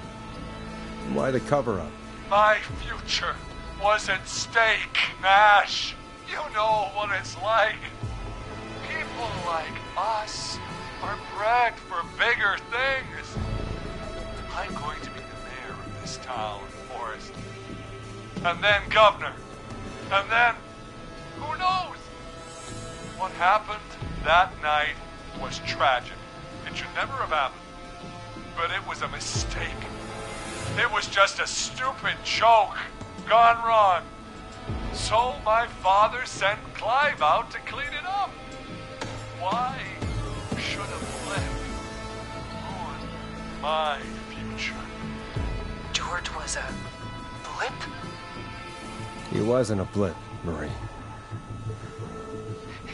why the cover-up? My future was at stake, Nash. You know what it's like. People like us are bred for bigger things. I'm going to be the mayor of this town, Forrest. And then governor. And then, who knows? What happened that night was tragic. It should never have happened. But it was a mistake. It was just a stupid joke gone wrong. So my father sent Clive out to clean it up. Why should a blip ruin my future? George was a blip? He wasn't a blip, Marie.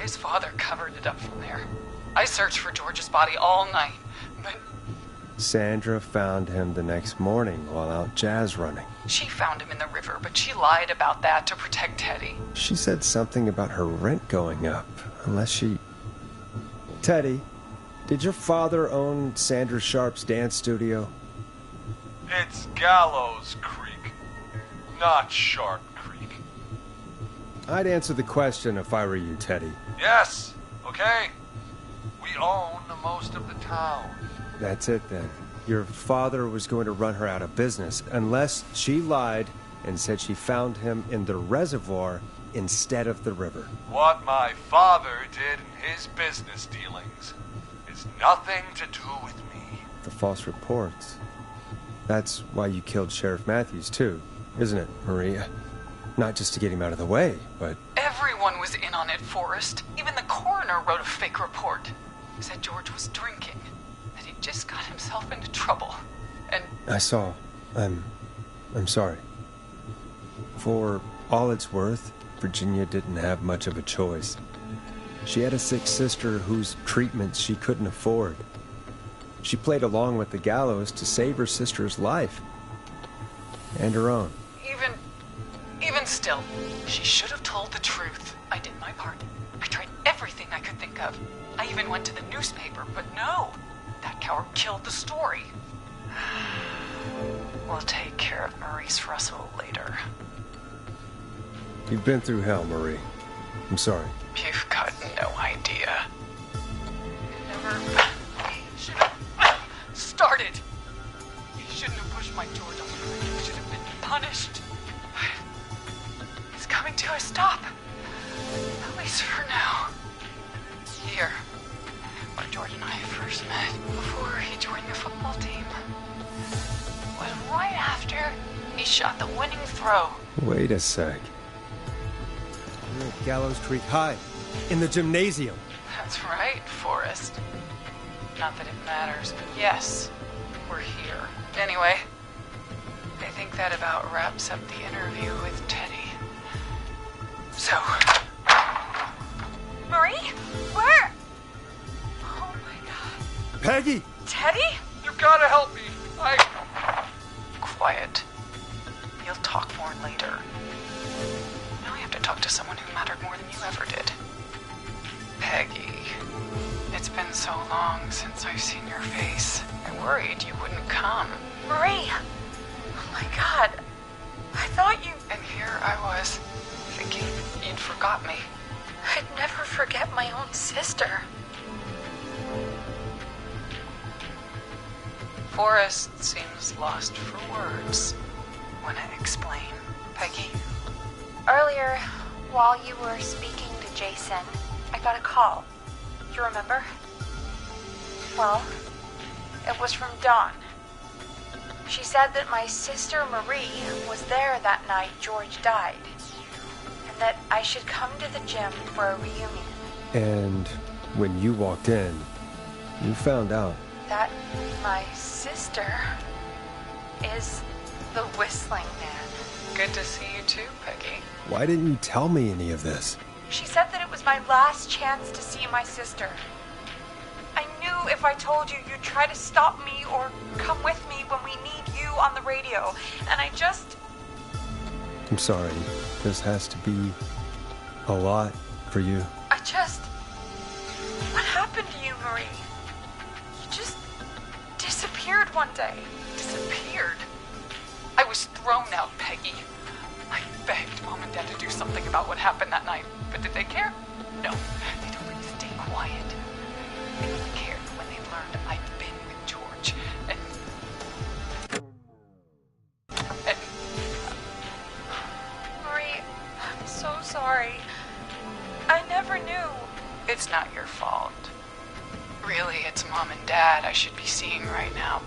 His father covered it up from there. I searched for George's body all night, but Sandra found him the next morning while out jazz running. she found him in the river, but she lied about that to protect Teddy. She said something about her rent going up, unless she... Teddy, did your father own Sandra Sharp's dance studio? It's Gallows Creek, not Sharp Creek. I'd answer the question if I were you, Teddy. Yes, okay. We own most of the town. That's it then. Your father was going to run her out of business unless she lied and said she found him in the reservoir instead of the river. What my father did in his business dealings is nothing to do with me. The false reports. That's why you killed Sheriff Matthews too, isn't it, Maria? Not just to get him out of the way, but... Everyone was in on it, Forrest. Even the coroner wrote a fake report. Said George was drinking, that he just got himself into trouble, and... I saw. I'm sorry. For all it's worth, Virginia didn't have much of a choice. She had a sick sister whose treatment she couldn't afford. She played along with the gallows to save her sister's life. And her own. Even still, she should have told the truth. I did my part. I tried everything I could think of. I even went to the newspaper, but no. That coward killed the story. We'll take care of Maurice Russell later. You've been through hell, Marie. I'm sorry. You've got no idea. Never should have started. You shouldn't have pushed my George on the brink. You should have been punished. It's coming to a stop. At least for now. Here, where George and I first met, before he joined the football team, was right after he shot the winning throw. Wait a sec. You're at Gallows Creek High, in the gymnasium. That's right, Forrest. Not that it matters, but yes, we're here. Anyway, I think that about wraps up the interview with Teddy. So... Marie? Where? Oh my god. Peggy! Teddy? You gotta help me. Quiet. You'll talk more later. Now I have to talk to someone who mattered more than you ever did. Peggy. It's been so long since I've seen your face. I worried you wouldn't come. Marie! Oh my god. I thought you... And here I was, thinking you'd forgot me. I'd never forget my own sister. Forrest seems lost for words. Wanna explain, Peggy? Earlier, while you were speaking to Jason, I got a call. You remember? Well, it was from Dawn. She said that my sister Marie was there that night George died, and that I should come to the gym for a reunion. And when you walked in, you found out. That my sister is the Whistling Man. Good to see you too, Peggy. Why didn't you tell me any of this? She said that it was my last chance to see my sister. I knew if I told you, you'd try to stop me or come with me when we need you on the radio. And I just... I'm sorry. This has to be a lot for you. What happened to you, Marie? You just disappeared one day. Disappeared? I was thrown out, Peggy. I begged Mom and Dad to do something about what happened that night, but did they care? No, they told me to stay quiet. They only cared when they learned I'd been with George, and Marie, I'm so sorry. I never knew. It's not your fault. Really, it's Mom and Dad I should be seeing right now.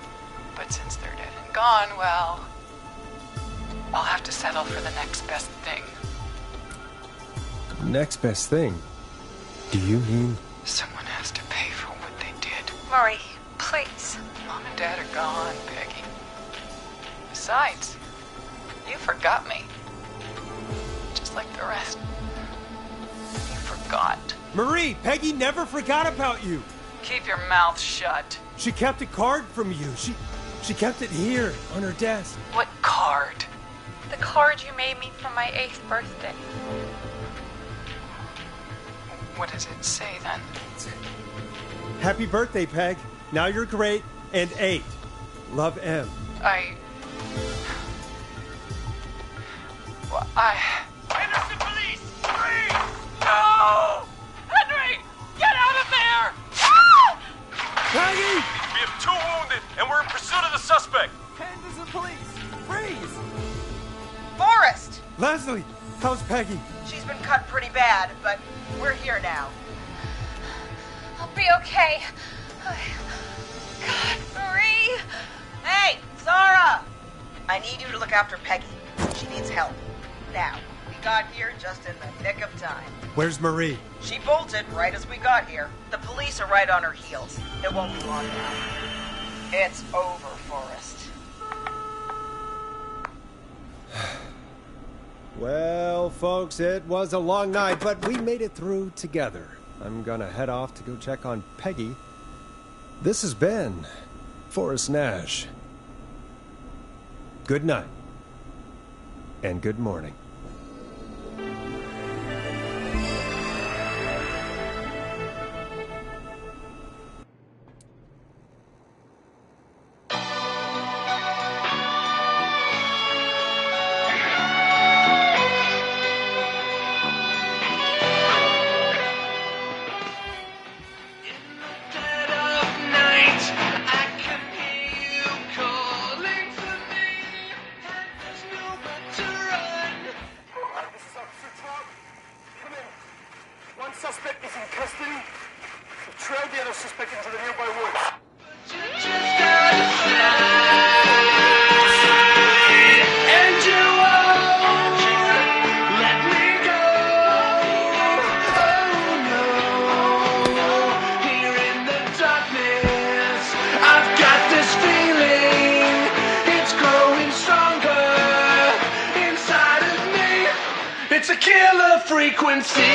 But since they're dead and gone, well, I'll have to settle for the next best thing. Next best thing? Do you mean? Someone has to pay for what they did. Marie, please. Mom and Dad are gone, Peggy. Besides, you forgot me. Just like the rest. You forgot Marie, Peggy never forgot about you. Keep your mouth shut. She kept a card from you. She kept it here on her desk. What card? The card you made me for my 8th birthday. What does it say then? Happy birthday, Peg. Now you're great and 8. Love, M. Henderson police! Freeze! No! Henry! Get out of there! Ah! Peggy! We have 2 wounded, and we're in pursuit of the suspect. Henderson police! Freeze! Forrest! Leslie, how's Peggy? She's been cut pretty bad, but we're here now. I'll be okay. God, Marie! Hey, Zara! I need you to look after Peggy. She needs help. Now, we got here just in the nick of time. Where's Marie? She bolted right as we got here. The police are right on her heels. It won't be long now. It's over, Forrest. Well, folks, it was a long night, but we made it through together. I'm gonna head off to go check on Peggy. This has been Forrest Nash. Good night. And good morning. Suspect is in custody. Trail the other suspect into the nearby woods. And you won't let me go. Oh no. Here in the darkness, I've got this feeling. It's growing stronger inside of me. It's a killer frequency.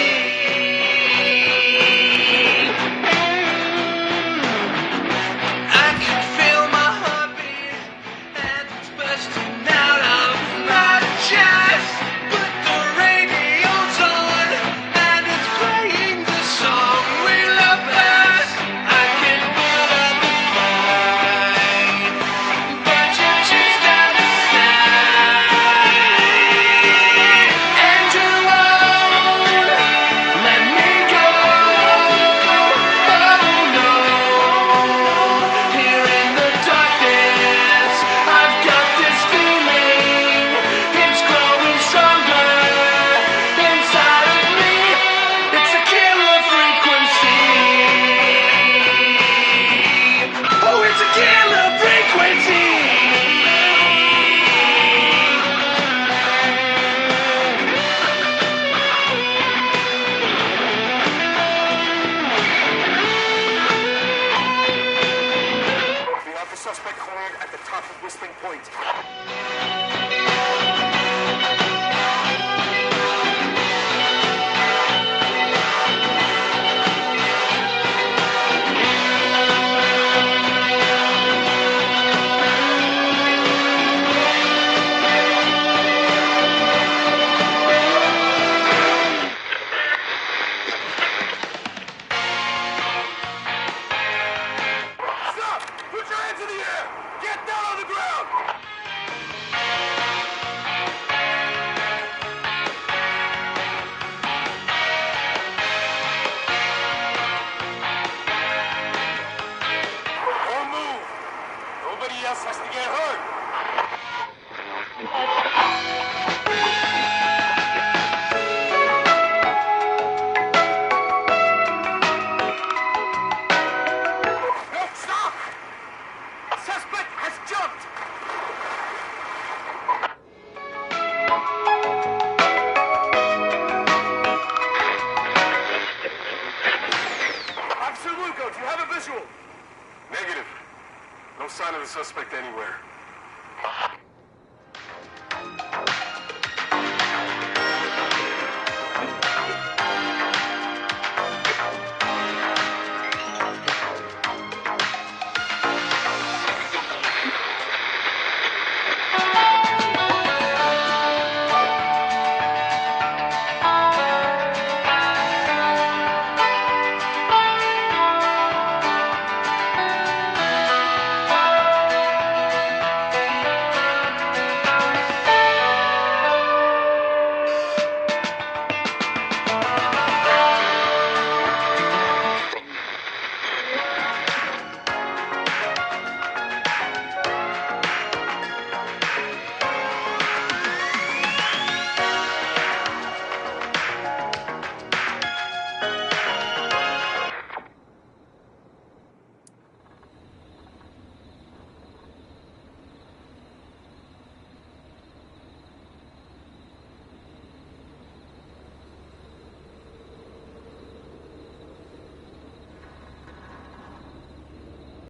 Sign of the suspect anywhere.